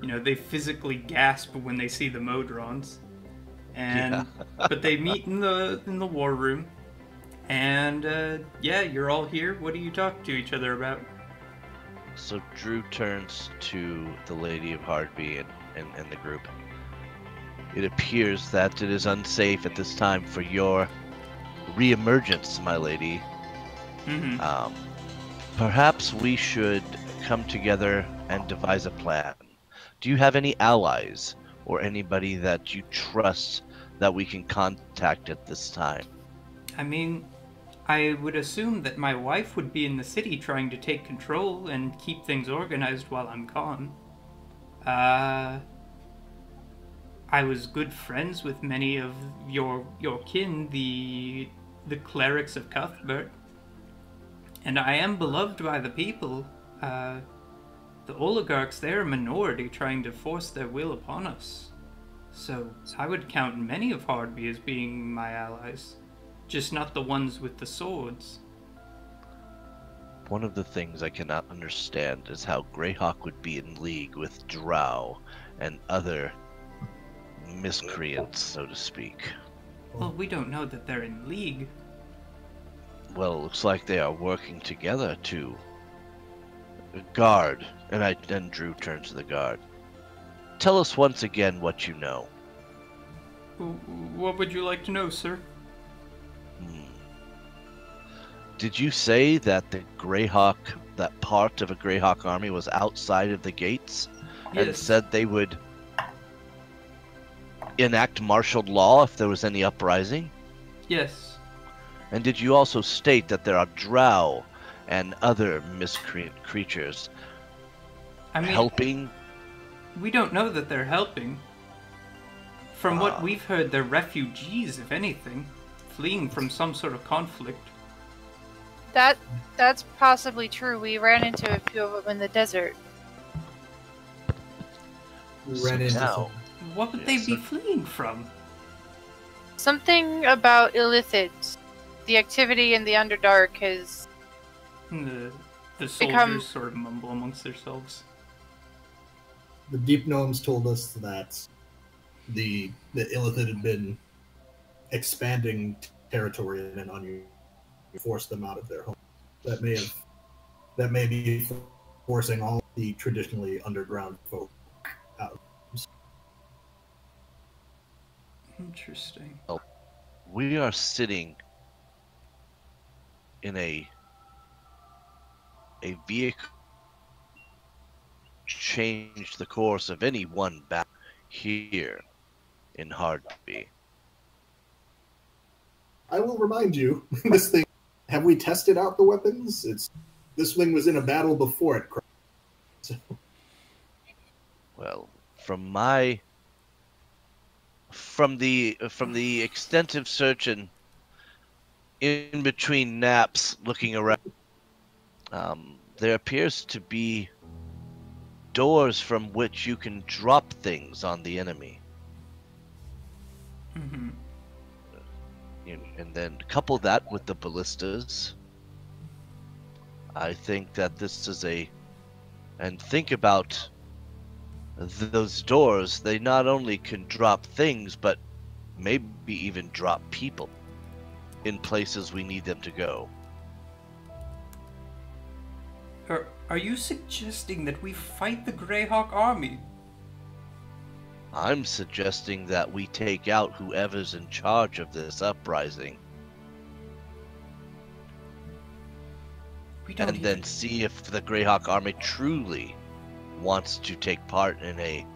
[SPEAKER 5] You know, they physically gasp when they see the Modrons. And but they meet in the war room, and you're all here. What do you talk to each other about?
[SPEAKER 2] So Drew turns to the Lady of Hardby and the group. It appears that it is unsafe at this time for your re-emergence, my lady. Perhaps we should come together and devise a plan. Do you have any allies or anybody that you trust that we can contact at this time?
[SPEAKER 5] I mean, I would assume that my wife would be in the city trying to take control and keep things organized while I'm gone. I was good friends with many of your kin, the clerics of Cuthbert, and I am beloved by the people. The oligarchs, they're a minority trying to force their will upon us. So I would count many of Hardby as being my allies, just not the ones with the swords.
[SPEAKER 2] One of the things I cannot understand is how Greyhawk would be in league with Drow and other miscreants, so to speak.
[SPEAKER 5] Well, we don't know that they're in league.
[SPEAKER 2] Well, it looks like they are working together to guard. And Drew turns to the guard. Tell us once again what you know.
[SPEAKER 5] What would you like to know, sir?
[SPEAKER 2] Did you say that the Greyhawk, that part of a Greyhawk army was outside of the gates?
[SPEAKER 5] Yes.
[SPEAKER 2] And said they would enact martial law if there was any uprising?
[SPEAKER 5] Yes.
[SPEAKER 2] And did you also state that there are drow and other miscreant creatures helping?
[SPEAKER 5] We don't know that they're helping. From what we've heard, they're refugees, if anything, fleeing from some sort of conflict.
[SPEAKER 1] That's possibly true. We ran into a few of them in the desert.
[SPEAKER 5] What would they be fleeing from?
[SPEAKER 1] Something about illicit. The activity in the Underdark has...
[SPEAKER 5] The soldiers sort of mumble amongst themselves.
[SPEAKER 4] The Deep Gnomes told us that the Illithid had been expanding territory and on you forced them out of their home. That may be forcing all the traditionally underground folk out.
[SPEAKER 5] Interesting.
[SPEAKER 2] We are sitting in a vehicle change the course of any one battle here in Hardby.
[SPEAKER 4] I will remind you, this thing. Have we tested out the weapons? This thing was in a battle before it crashed. So.
[SPEAKER 2] Well, from the extensive search and in between naps, looking around, there appears to be doors from which you can drop things on the enemy.
[SPEAKER 5] Mm-hmm.
[SPEAKER 2] And then couple that with the ballistas. I think that this is and think about those doors. They not only can drop things, but maybe even drop people in places we need them to go.
[SPEAKER 5] Are you suggesting that we fight the Greyhawk army?
[SPEAKER 2] I'm suggesting that we take out whoever's in charge of this uprising. And then see if the Greyhawk army truly wants to take part in a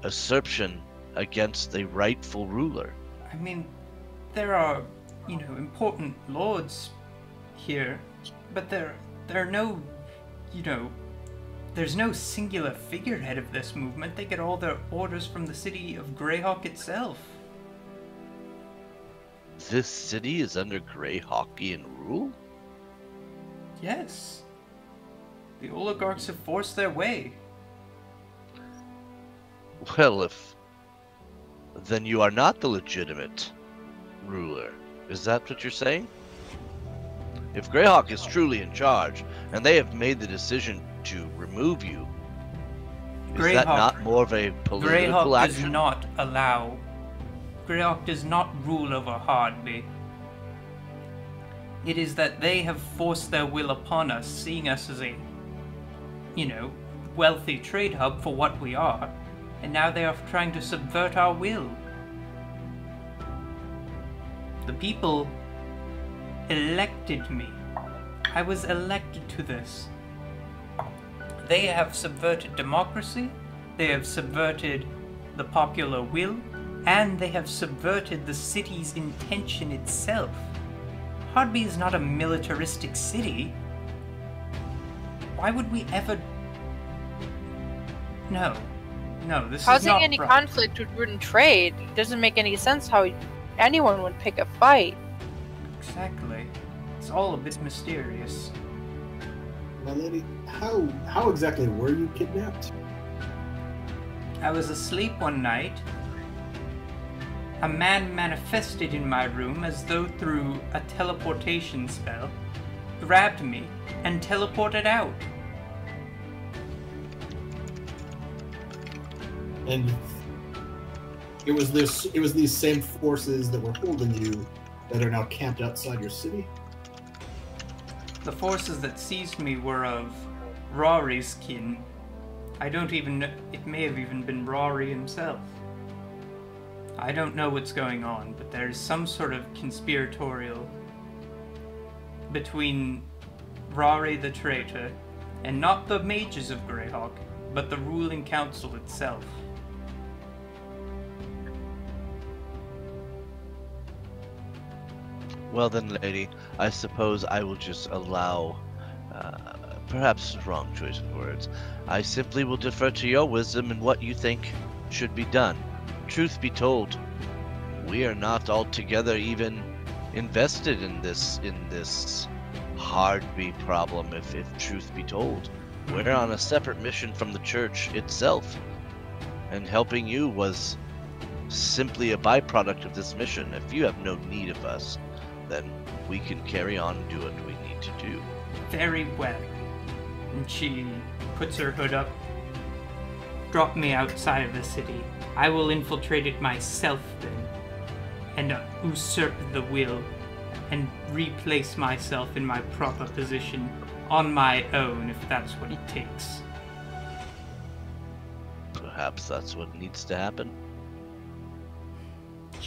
[SPEAKER 2] usurpation against the rightful ruler.
[SPEAKER 5] I mean, there are, important lords here, but there are no, there's no singular figurehead of this movement. They get all their orders from the city of Greyhawk itself.
[SPEAKER 2] This city is under Greyhawkian rule?
[SPEAKER 5] Yes. The oligarchs have forced their way.
[SPEAKER 2] Well, then you are not the legitimate ruler. Is that what you're saying? If Greyhawk is truly in charge, and they have made the decision to remove you, is that not more of a political action?
[SPEAKER 5] Greyhawk does not rule over Hardby. It is that they have forced their will upon us, seeing us as a, wealthy trade hub for what we are, and now they are trying to subvert our will. The people elected me. I was elected to this. They have subverted democracy, they have subverted the popular will, and they have subverted the city's intention itself. Hardby is not a militaristic city. Why would we ever... No, this is not...
[SPEAKER 1] Causing any conflict would ruin trade. It doesn't make any sense how anyone would pick a fight.
[SPEAKER 5] Exactly. It's all a bit mysterious.
[SPEAKER 4] My lady, how exactly were you kidnapped?
[SPEAKER 5] I was asleep one night. A man manifested in my room as though through a teleportation spell, grabbed me, and teleported out.
[SPEAKER 4] And it was these same forces that were holding you that are now camped outside your city?
[SPEAKER 5] The forces that seized me were of Rory's kin. I don't even know, it may have even been Rory himself. I don't know what's going on, but there's some sort of conspiratorial between Rory the traitor, and not the mages of Greyhawk, but the ruling council itself.
[SPEAKER 2] Well then, lady, I suppose I will just allow, perhaps wrong choice of words. I simply will defer to your wisdom and what you think should be done. Truth be told, we are not altogether even invested in this Hardby problem, if truth be told. We're on a separate mission from the church itself, and helping you was simply a byproduct of this mission. If you have no need of us, then we can carry on and do what we need to do.
[SPEAKER 5] Very well. And she puts her hood up. Drop me outside of the city. I will infiltrate it myself then, and usurp the will, and replace myself in my proper position on my own, if that's what it takes.
[SPEAKER 2] Perhaps that's what needs to happen.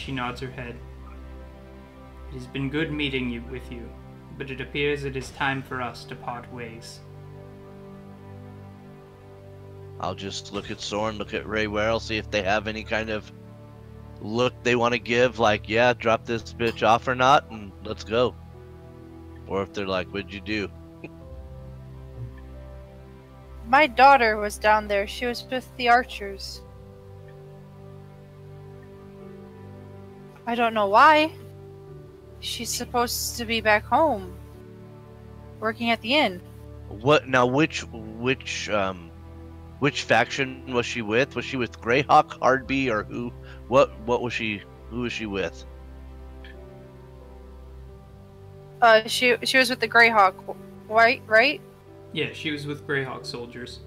[SPEAKER 5] She nods her head. It has been good meeting with you, but it appears it is time for us to part ways.
[SPEAKER 2] I'll just look at Soren, look at Ray Werrell, see if they have any kind of look they want to give, like, yeah, drop this bitch off or not, and let's go. Or if they're like, what'd you do?
[SPEAKER 1] My daughter was down there. She was with the archers. I don't know why. She's supposed to be back home, working at the inn.
[SPEAKER 2] What now? Which faction was she with? Was she with Greyhawk, Hardby, or who? What was she? Who was she with?
[SPEAKER 1] She was with the Greyhawk, right?
[SPEAKER 5] Yeah, she was with Greyhawk soldiers.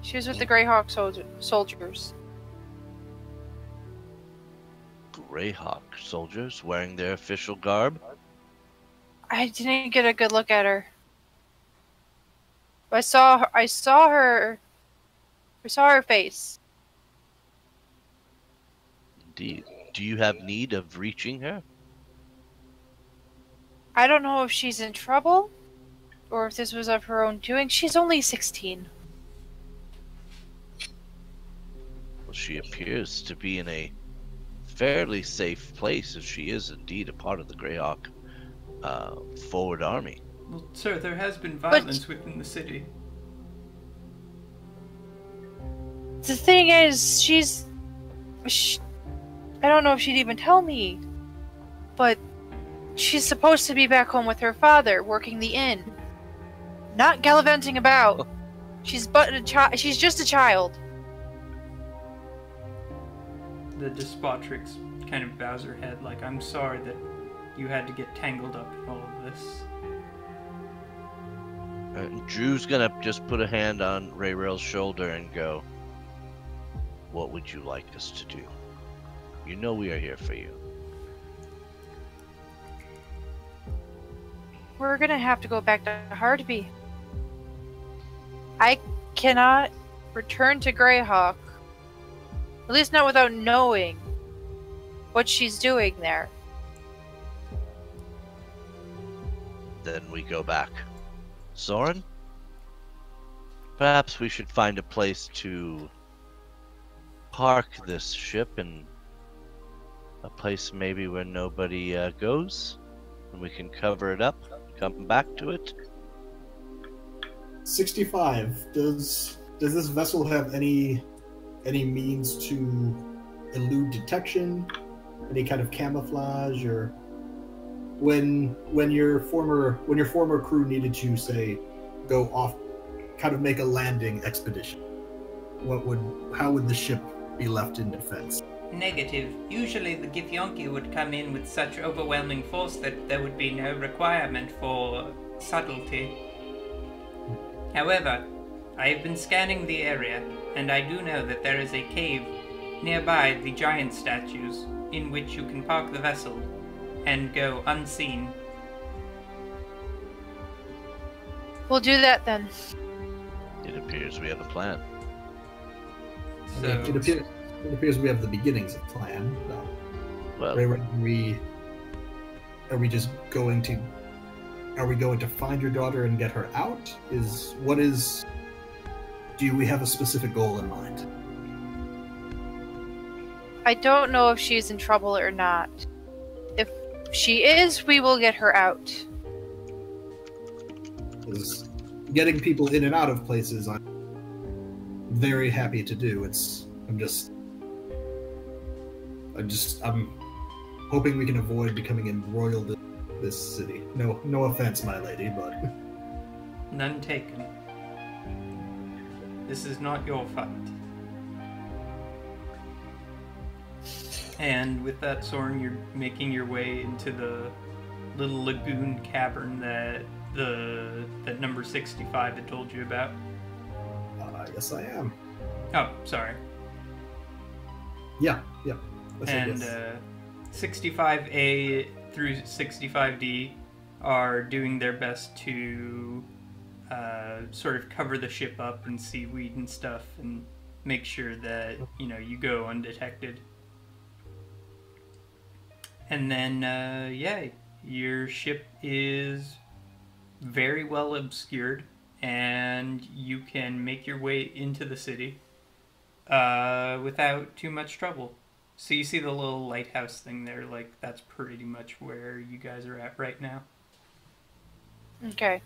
[SPEAKER 1] She was with the Greyhawk soldiers.
[SPEAKER 2] Greyhawk soldiers wearing their official garb.
[SPEAKER 1] I didn't get a good look at her. I saw her face.
[SPEAKER 2] Indeed. Do you have need of reaching her?
[SPEAKER 1] I don't know if she's in trouble, or if this was of her own doing. She's only 16.
[SPEAKER 2] Well, she appears to be in a fairly safe place if she is indeed a part of the Greyhawk forward army.
[SPEAKER 5] Well, sir, there has been violence within the city.
[SPEAKER 1] The thing is, I don't know if she'd even tell me, but she's supposed to be back home with her father, working the inn. Not gallivanting about. She's just a child.
[SPEAKER 5] The Despotrix kind of bows her head like, I'm sorry that you had to get tangled up in all of this.
[SPEAKER 2] Drew's gonna just put a hand on Ray Rail's shoulder and go, what would you like us to do? You know we are here for you.
[SPEAKER 1] We're gonna have to go back to Hardby. I cannot return to Greyhawk. At least not without knowing what she's doing there.
[SPEAKER 2] Then we go back. Soren? Perhaps we should find a place to park this ship, in a place maybe where nobody goes, and we can cover it up, come back to it.
[SPEAKER 4] 65. Does this vessel have any means to elude detection? Any kind of camouflage, or when your former crew needed to, say, go off, kind of make a landing expedition, how would the ship be left in defense?
[SPEAKER 5] Negative. Usually the Githyanki would come in with such overwhelming force that there would be no requirement for subtlety. However, I have been scanning the area, and I do know that there is a cave nearby the giant statues in which you can park the vessel and go unseen.
[SPEAKER 1] We'll do that then.
[SPEAKER 2] It appears we have a plan.
[SPEAKER 5] So,
[SPEAKER 4] It appears we have the beginnings of plan.
[SPEAKER 2] Well,
[SPEAKER 4] Are we just going to? Are we going to find your daughter and get her out? Do we have a specific goal in mind?
[SPEAKER 1] I don't know if she's in trouble or not. If she is, we will get her out.
[SPEAKER 4] Because getting people in and out of places, I'm very happy to do. I'm hoping we can avoid becoming embroiled in this city. No offense, my lady, but
[SPEAKER 5] none taken. This is not your fight. And with that, Soren, you're making your way into the little lagoon cavern that number 65 had told you about.
[SPEAKER 4] yes, I am.
[SPEAKER 5] Oh, sorry.
[SPEAKER 4] Yeah.
[SPEAKER 5] And 65A through 65D are doing their best to sort of cover the ship up and seaweed and stuff and make sure that, you go undetected. And then, yeah, your ship is very well obscured, and you can make your way into the city without too much trouble. So you see the little lighthouse thing there, like, that's pretty much where you guys are at right now.
[SPEAKER 1] Okay.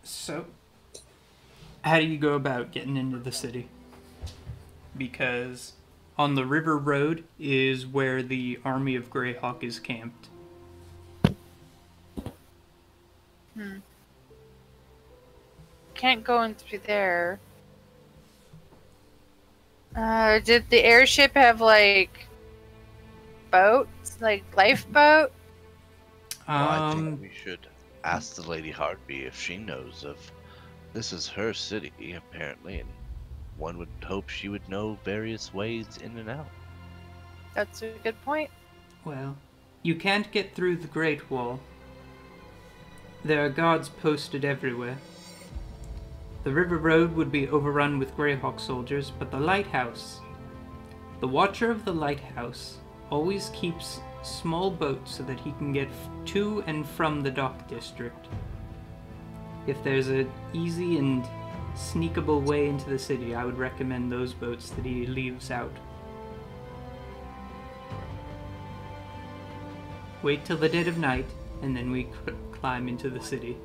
[SPEAKER 5] So, how do you go about getting into the city? Because on the river road is where the army of Greyhawk is camped.
[SPEAKER 1] Can't go in through there. Did the airship have, like, boats? Like, lifeboat?
[SPEAKER 2] Well, I think we should ask the Lady Heartby if she knows of. This is her city, apparently, and one would hope she would know various ways in and out.
[SPEAKER 1] That's a good point.
[SPEAKER 5] Well, you can't get through the Great Wall. There are guards posted everywhere. The river road would be overrun with Greyhawk soldiers, but the lighthouse... The watcher of the lighthouse always keeps small boats so that he can get to and from the dock district. If there's an easy and sneakable way into the city, I would recommend those boats that he leaves out. Wait till the dead of night, and then we could climb into the city.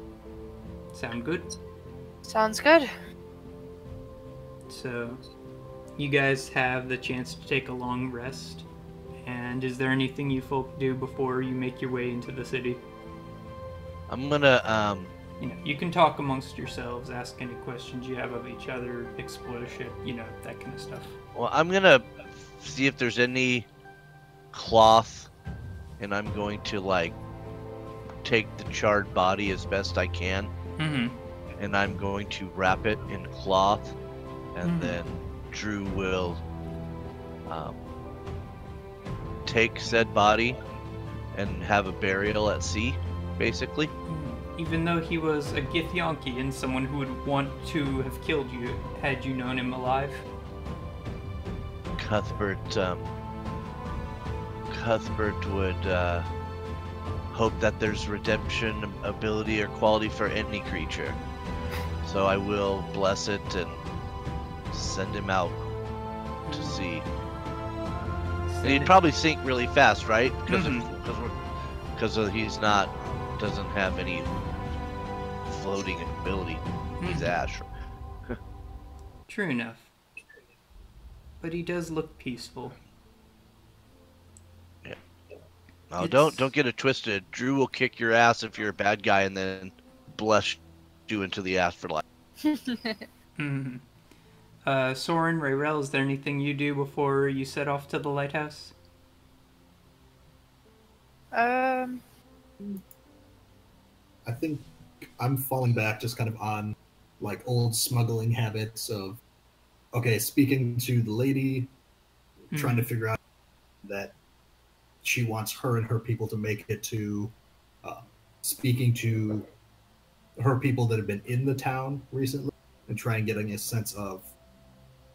[SPEAKER 5] Sound good?
[SPEAKER 1] Sounds good.
[SPEAKER 5] So, you guys have the chance to take a long rest. And is there anything you folk do before you make your way into the city?
[SPEAKER 2] I'm gonna,
[SPEAKER 5] You know, you can talk amongst yourselves, ask any questions you have of each other, explore the ship, you know, that kind of stuff.
[SPEAKER 2] well, I'm gonna see if there's any cloth, and I'm going to, like, take the charred body as best I can, and I'm going to wrap it in cloth, and then Drew will take said body and have a burial at sea, basically.
[SPEAKER 5] Even though he was a Githyanki and someone who would want to have killed you had you known him alive.
[SPEAKER 2] Cuthbert would hope that there's redemption ability or quality for any creature. So I will bless it and send him out to sea. And he'd probably sink really fast, right? Because he's doesn't have any floating ability. He's ash.
[SPEAKER 5] True enough. But he does look peaceful.
[SPEAKER 2] Yeah. Now don't get it twisted. Drew will kick your ass if you're a bad guy and then bless you into the afterlife.
[SPEAKER 5] Soren, Rayrel, is there anything you do before you set off to the lighthouse?
[SPEAKER 4] I think I'm falling back just kind of on like old smuggling habits of, okay, speaking to the lady, trying to figure out that she wants her and her people to make it to, speaking to her people that have been in the town recently and try and getting a sense of,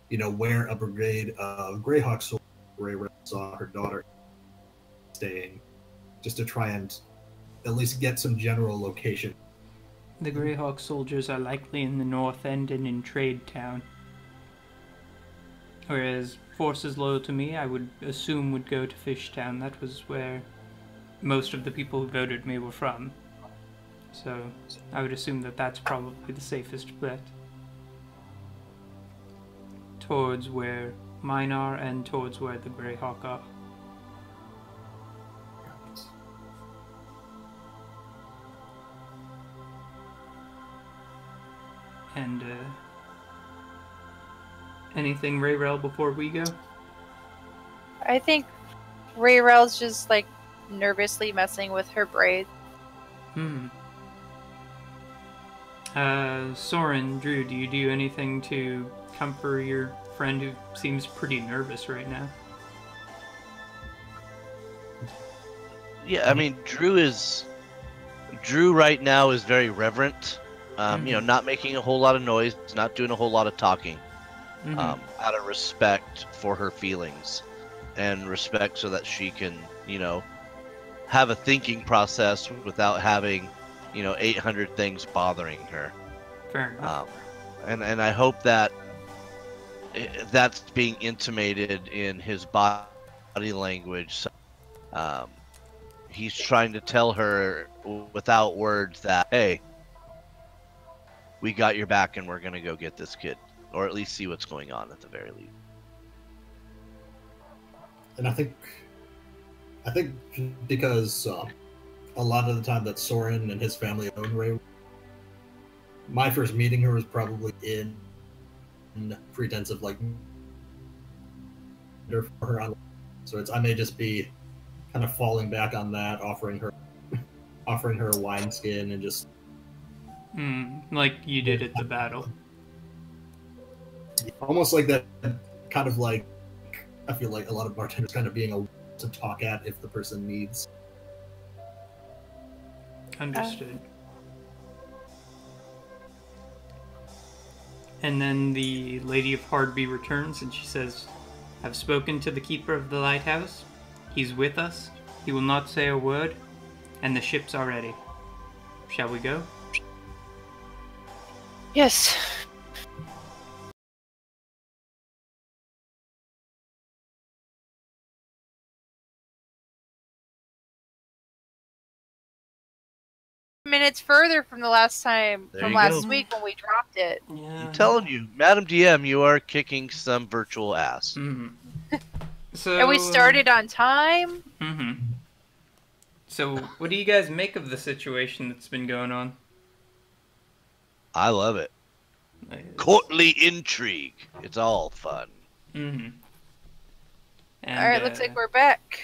[SPEAKER 4] you know, where a brigade of Greyhawk soldiers, Rayrel saw her daughter staying, just to try and at least get some general location.
[SPEAKER 5] The Greyhawk soldiers are likely in the North End and in Trade Town. Whereas forces loyal to me, I would assume would go to Fishtown. That was where most of the people who voted me were from. So I would assume that that's probably the safest bet. Towards where mine are and towards where the Greyhawk are. And, anything, Rayrel, before we go?
[SPEAKER 1] I think Rayrel's just, like, nervously messing with her braids.
[SPEAKER 5] Soren, Drew, do you do anything to comfort your friend who seems pretty nervous right now?
[SPEAKER 2] Yeah, I mean, Drew right now is very reverent. You know, not making a whole lot of noise, not doing a whole lot of talking. out of respect for her feelings and respect so that she can, have a thinking process without having, 800 things bothering her.
[SPEAKER 5] Fair enough.
[SPEAKER 2] And I hope that that's being intimated in his body language. So, he's trying to tell her without words that, hey, we got your back and we're going to go get this kid, or at least see what's going on at the very least.
[SPEAKER 4] And I think because a lot of the time that Soren and his family own Ray, my first meeting her was probably in pretense of like for her on. So I may just be kind of falling back on that, offering her a wineskin and just
[SPEAKER 5] like you did at the battle.
[SPEAKER 4] Almost like that, kind of like I feel like a lot of bartenders kind of being a to talk at if the person needs.
[SPEAKER 5] Understood. And then the Lady of Hardby returns and she says, I've spoken to the keeper of the lighthouse. He's with us. He will not say a word. And the ships are ready. Shall we go?
[SPEAKER 1] Yes. Minutes further from the last time,
[SPEAKER 2] There
[SPEAKER 1] from
[SPEAKER 2] you
[SPEAKER 1] last
[SPEAKER 2] go.
[SPEAKER 1] week when we dropped it.
[SPEAKER 5] Yeah.
[SPEAKER 2] I'm telling you, Madam DM, you are kicking some virtual ass.
[SPEAKER 5] So,
[SPEAKER 1] And we started on time.
[SPEAKER 5] So, what do you guys make of the situation that's been going on?
[SPEAKER 2] I love it. Courtly intrigue. It's all fun.
[SPEAKER 5] And,
[SPEAKER 1] Alright, looks like we're back.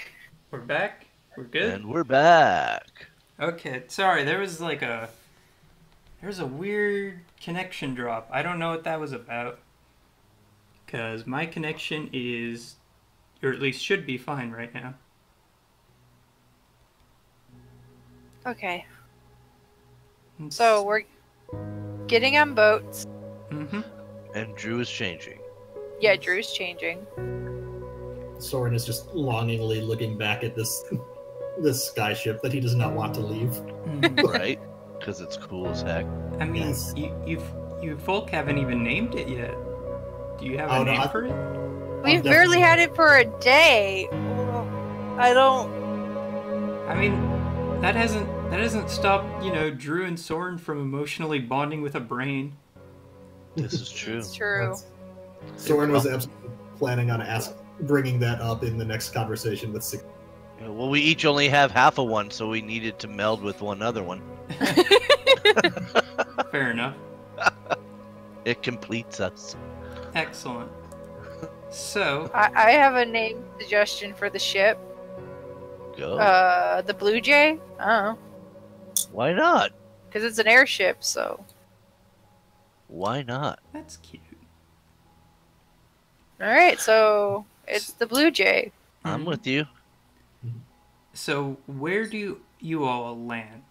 [SPEAKER 5] we're back. We're good.
[SPEAKER 2] And we're back.
[SPEAKER 5] Okay, sorry, there was a weird connection drop. I don't know what that was about. Because my connection is, or at least should be fine right now.
[SPEAKER 1] Okay. So we're getting on boats.
[SPEAKER 2] And Drew is changing.
[SPEAKER 1] Yeah, Drew's changing.
[SPEAKER 4] Soren is just longingly looking back at this skyship that he does not want to leave.
[SPEAKER 2] Right? Because it's cool as heck.
[SPEAKER 5] I mean,
[SPEAKER 4] Yes.
[SPEAKER 5] you folk haven't even named it yet. Do you have a name for it?
[SPEAKER 1] We've barely had it for a day. I don't.
[SPEAKER 5] I mean, that hasn't stopped, Drew and Soren from emotionally bonding with a brain.
[SPEAKER 2] This is true.
[SPEAKER 1] It's true.
[SPEAKER 4] Soren was absolutely planning on bringing that up in the next conversation with Sig.
[SPEAKER 2] Yeah, well, we each only have half of one, so we needed to meld with one other one.
[SPEAKER 5] Fair enough.
[SPEAKER 2] It completes us.
[SPEAKER 5] Excellent. So,
[SPEAKER 1] I have a name suggestion for the ship.
[SPEAKER 2] Go.
[SPEAKER 1] The Blue Jay? I don't know.
[SPEAKER 2] Why not?
[SPEAKER 1] Because it's an airship, so.
[SPEAKER 2] Why not?
[SPEAKER 5] that's cute.
[SPEAKER 1] Alright, so it's the Blue Jay.
[SPEAKER 2] I'm with you.
[SPEAKER 5] So, where do you all land?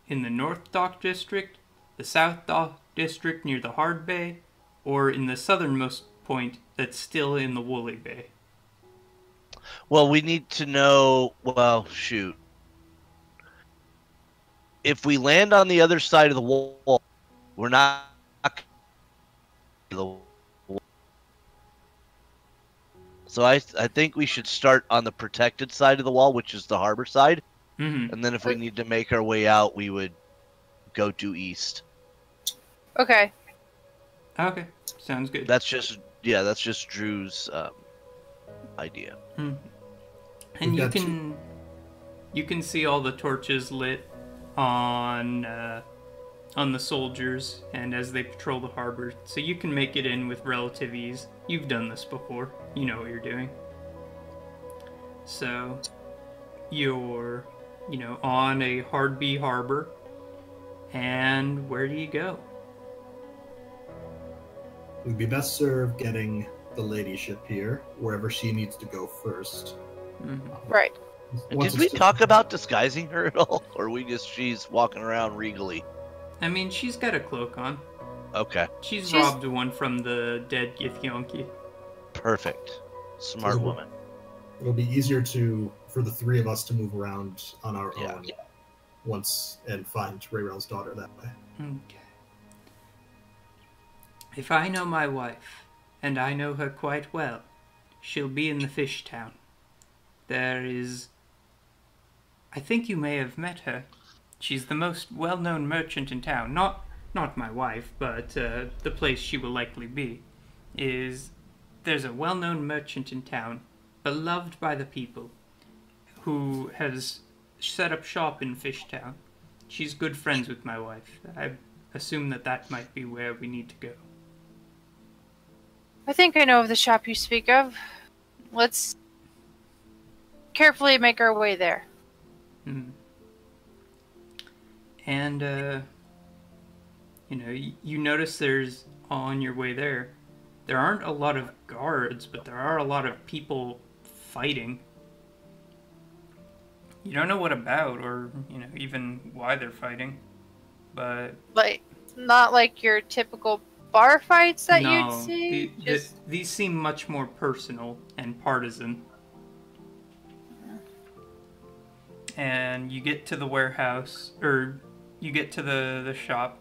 [SPEAKER 5] In the North Dock District, the South Dock District near the Hard Bay, or in the southernmost point that's still in the Woolly Bay?
[SPEAKER 2] Well, we need to know. Well, shoot. If we land on the other side of the wall, we're not. So I think we should start on the protected side of the wall, which is the harbor side. And then if we need to make our way out, we would go due east.
[SPEAKER 1] Okay.
[SPEAKER 5] Okay, sounds good.
[SPEAKER 2] That's just Drew's idea.
[SPEAKER 5] And you can see all the torches lit on the soldiers and as they patrol the harbor, so you can make it in with relative ease. You've done this before. You know what you're doing. So you're, on a Hardby harbor, and where do you go?
[SPEAKER 4] We'd be best served getting the ladyship here, wherever she needs to go first.
[SPEAKER 1] Right.
[SPEAKER 4] Once
[SPEAKER 2] Did we
[SPEAKER 4] it's-
[SPEAKER 2] talk about disguising her at all, or she's walking around regally?
[SPEAKER 5] I mean, she's got a cloak on.
[SPEAKER 2] Okay.
[SPEAKER 5] She's
[SPEAKER 1] She's-
[SPEAKER 5] robbed one from the dead Githyanki.
[SPEAKER 2] Perfect. Smart
[SPEAKER 4] So-
[SPEAKER 2] woman.
[SPEAKER 4] It'll be easier for the three of us to move around on our
[SPEAKER 2] Yeah.
[SPEAKER 4] own once and find Rayrell's daughter that way.
[SPEAKER 5] Okay. If I know my wife, and I know her quite well, she'll be in the fish town. There is... I think you may have met her. She's the most well-known merchant in town. Not my wife, but the place she will likely be. There's a well-known merchant in town, beloved by the people, who has set up shop in Fishtown. She's good friends with my wife. I assume that might be where we need to go.
[SPEAKER 1] I think I know of the shop you speak of. Let's carefully make our way there.
[SPEAKER 5] Hmm. And, you notice there's, on your way there aren't a lot of guards, but there are a lot of people fighting. You don't know what about, or, even why they're fighting, but...
[SPEAKER 1] Like, not like your typical bar fights that
[SPEAKER 5] no,
[SPEAKER 1] you'd see?
[SPEAKER 5] these seem much more personal and partisan. And you get to the warehouse, or you get to the shop,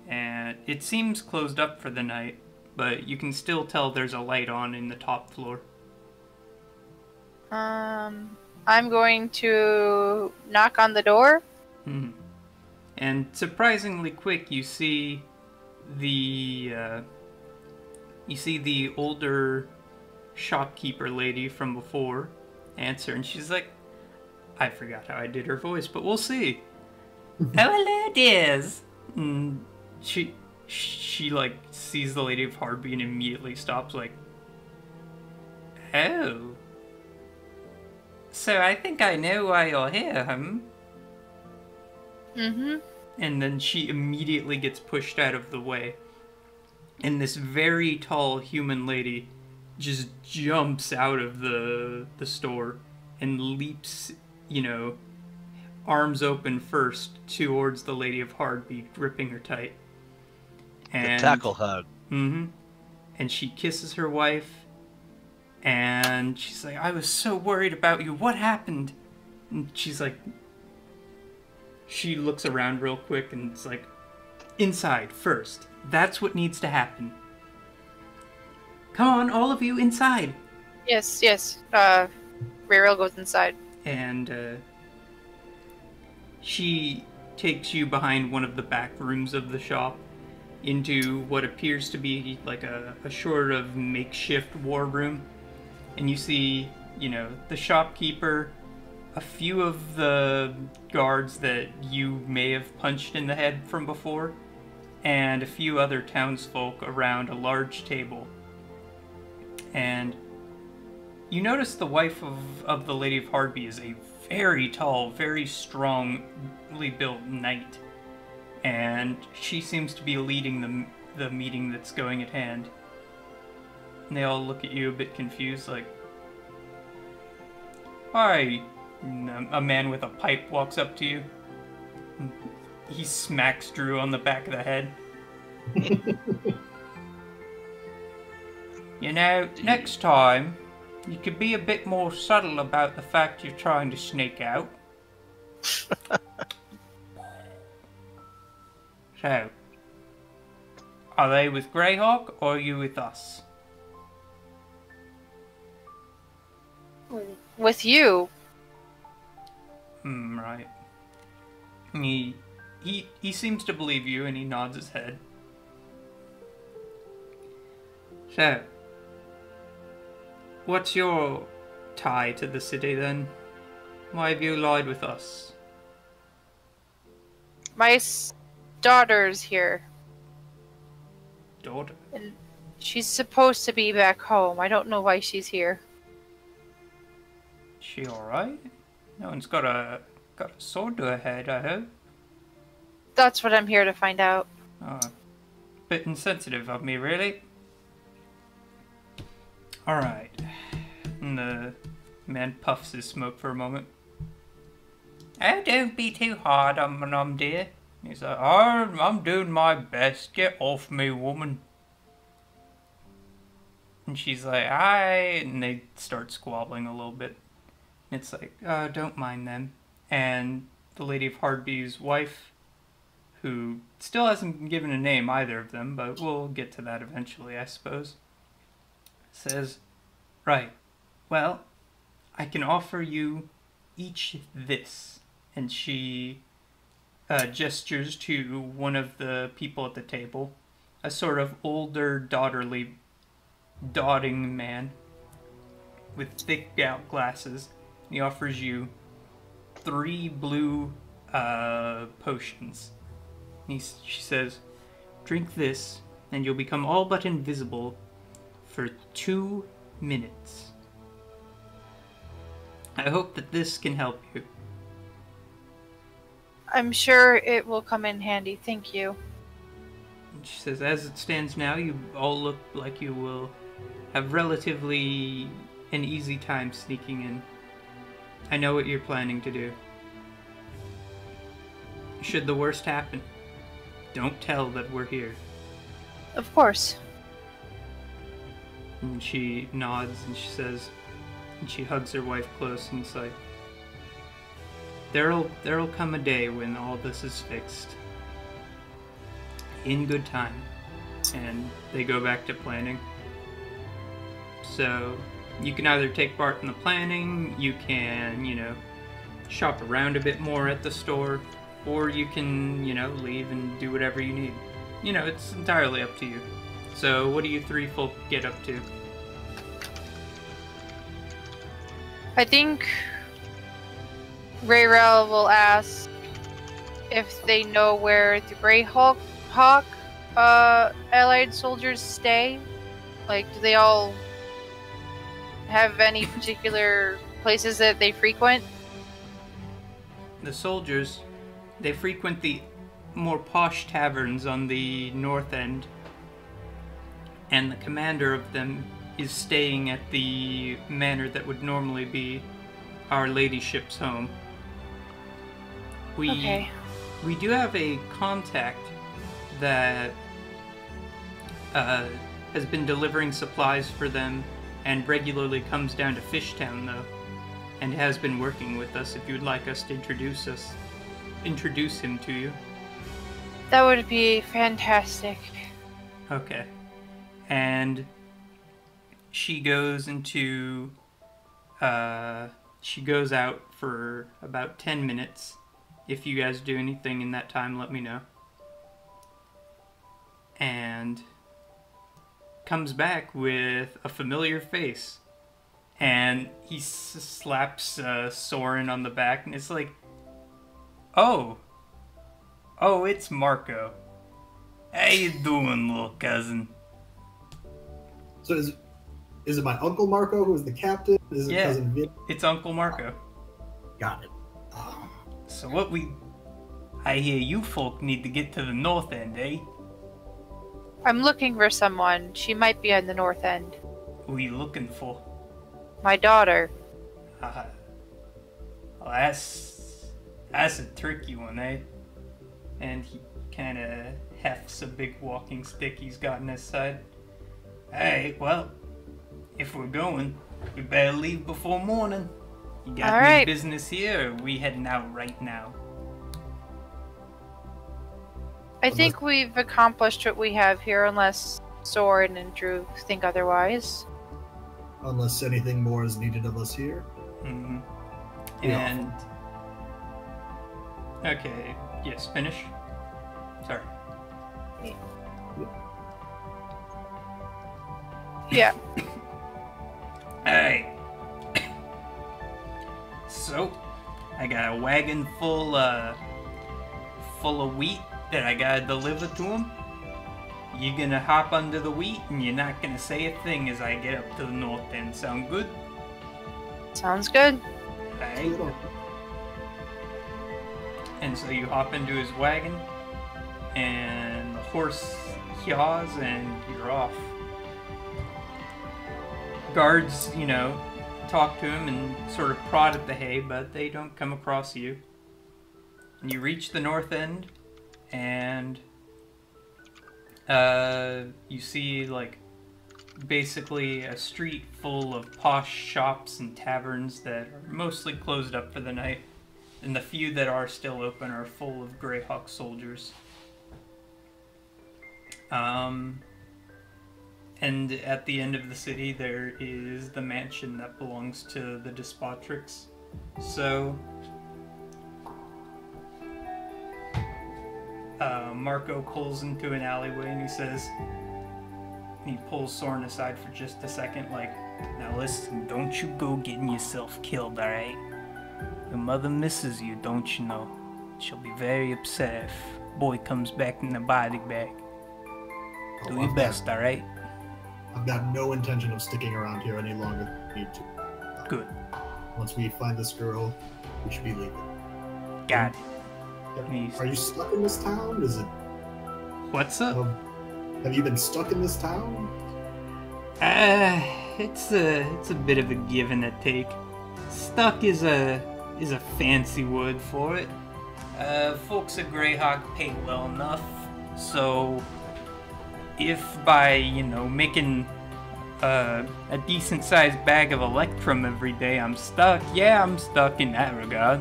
[SPEAKER 5] and it seems closed up for the night, but you can still tell there's a light on in the top floor.
[SPEAKER 1] I'm going to knock on the door.
[SPEAKER 5] Hmm. And surprisingly quick, you see the older shopkeeper lady from before answer, and she's like, I forgot how I did her voice, but we'll see. Oh, hello, dears. And she like sees the Lady of Hardby and immediately stops, like, oh. So I think I know why you're here,
[SPEAKER 1] Mm-hmm.
[SPEAKER 5] And then she immediately gets pushed out of the way. And this very tall human lady just jumps out of the store and leaps, arms open first towards the Lady of Hardby, gripping her tight. And,
[SPEAKER 2] The tackle hug.
[SPEAKER 5] Mm-hmm. And she kisses her wife, and she's like, I was so worried about you. What happened? And she's like, she looks around real quick, and it's like, inside first. That's what needs to happen. Come on, all of you, inside.
[SPEAKER 1] Yes. Rayrell goes inside.
[SPEAKER 5] And she takes you behind one of the back rooms of the shop into what appears to be like a sort of makeshift war room. And you see, the shopkeeper, a few of the guards that you may have punched in the head from before, and a few other townsfolk around a large table. And you notice the wife of the Lady of Hardby is a very tall, very strongly built knight. And she seems to be leading the meeting that's going at hand. And they all look at you a bit confused, like, hi. And a man with a pipe walks up to you. He smacks Drew on the back of the head. Next time, you could be a bit more subtle about the fact you're trying to sneak out. So, are they with Greyhawk, or are you with us?
[SPEAKER 1] With you.
[SPEAKER 5] Right. He seems to believe you, and he nods his head. So, what's your tie to the city, then? Why have you lied with us?
[SPEAKER 1] My daughter's here.
[SPEAKER 5] Daughter?
[SPEAKER 1] And she's supposed to be back home. I don't know why she's here.
[SPEAKER 5] She alright? No one's got a sword to her head, I hope.
[SPEAKER 1] That's what I'm here to find out.
[SPEAKER 5] Oh, bit insensitive of me, really. Alright. And the man puffs his smoke for a moment. Oh, don't be too hard on my dear. He's like, I'm doing my best. Get off me, woman. And she's like, and they start squabbling a little bit. It's like, don't mind them. And the Lady of Hardby's wife, who still hasn't been given a name, either of them, but we'll get to that eventually, I suppose, says, right, well, I can offer you each this. And she gestures to one of the people at the table, a sort of older, doddery man with thick gout glasses. He offers you 3 blue potions. She says, drink this, and you'll become all but invisible for 2 minutes. I hope that this can help you.
[SPEAKER 1] I'm sure it will come in handy. Thank you.
[SPEAKER 5] And she says, as it stands now, you all look like you will have relatively an easy time sneaking in. I know what you're planning to do. Should the worst happen, don't tell that we're here.
[SPEAKER 1] Of course.
[SPEAKER 5] And she nods and she says, and she hugs her wife close and it's like, there'll come a day when all this is fixed. In good time. And they go back to planning. So, you can either take part in the planning, you can, shop around a bit more at the store, or you can, leave and do whatever you need. It's entirely up to you. So, what do you 3 folk get up to?
[SPEAKER 1] I think Rayrel will ask if they know where the Greyhawk allied soldiers stay. Like, do they all have any particular places that they frequent?
[SPEAKER 5] The soldiers, they frequent the more posh taverns on the north end, and the commander of them is staying at the manor that would normally be Our Ladyship's home. We do have a contact that has been delivering supplies for them and regularly comes down to Fishtown, though, and has been working with us. If you'd like us to introduce him to you.
[SPEAKER 1] That would be fantastic.
[SPEAKER 5] Okay. And she goes into she goes out for about 10 minutes. If you guys do anything in that time, let me know. And comes back with a familiar face. And he slaps Soren on the back, and it's like, oh, it's Marco. How you doing, little cousin?
[SPEAKER 4] So is it my Uncle Marco who is the captain? Is it Cousin Vin?
[SPEAKER 5] It's Uncle Marco.
[SPEAKER 4] Got it.
[SPEAKER 5] So I hear you folk need to get to the north end, eh?
[SPEAKER 1] I'm looking for someone. She might be on the north end.
[SPEAKER 5] Who are you looking for?
[SPEAKER 1] My daughter.
[SPEAKER 5] Well, that's a tricky one, eh? And he kind of hefts a big walking stick he's got on his side. Hey, well, if we're going, we better leave before morning. You got any business here, or are we heading out right now?
[SPEAKER 1] I think we've accomplished what we have here, unless Soren and Drew think otherwise.
[SPEAKER 4] Unless anything more is needed of us here.
[SPEAKER 5] Mm-hmm. And... okay, yes, finish. Sorry.
[SPEAKER 1] Yeah.
[SPEAKER 5] Hey. So, I got a wagon full of wheat that I gotta deliver to him. You gonna hop under the wheat and you're not gonna say a thing as I get up to the north end. Sound good?
[SPEAKER 1] Sounds good.
[SPEAKER 5] Hey. And so you hop into his wagon, and the horse yaws, and you're off. Guards, talk to him and sort of prod at the hay, but they don't come across you. And you reach the north end, and you see like basically a street full of posh shops and taverns that are mostly closed up for the night, and the few that are still open are full of Greyhawk soldiers. And at the end of the city there is the mansion that belongs to the Despotrix. So Marco pulls into an alleyway and he says, he pulls Soren aside for just a second, like,
[SPEAKER 6] Now listen, don't you go getting yourself killed, alright? Your mother misses you, don't you know? She'll be very upset if boy comes back in a body bag. Do your best, alright?
[SPEAKER 4] I've got no intention of sticking around here any longer than we need to.
[SPEAKER 6] Good.
[SPEAKER 4] Once we find this girl, we should be leaving.
[SPEAKER 6] Got it.
[SPEAKER 4] Are you stuck in this town? Is it?
[SPEAKER 5] what's up?
[SPEAKER 4] Have you been stuck in this town?
[SPEAKER 5] It's a bit of a give and a take. Stuck is a fancy word for it. Folks at Greyhawk pay well enough, so if by, making a decent sized bag of Electrum every day I'm stuck, yeah, I'm stuck in that regard.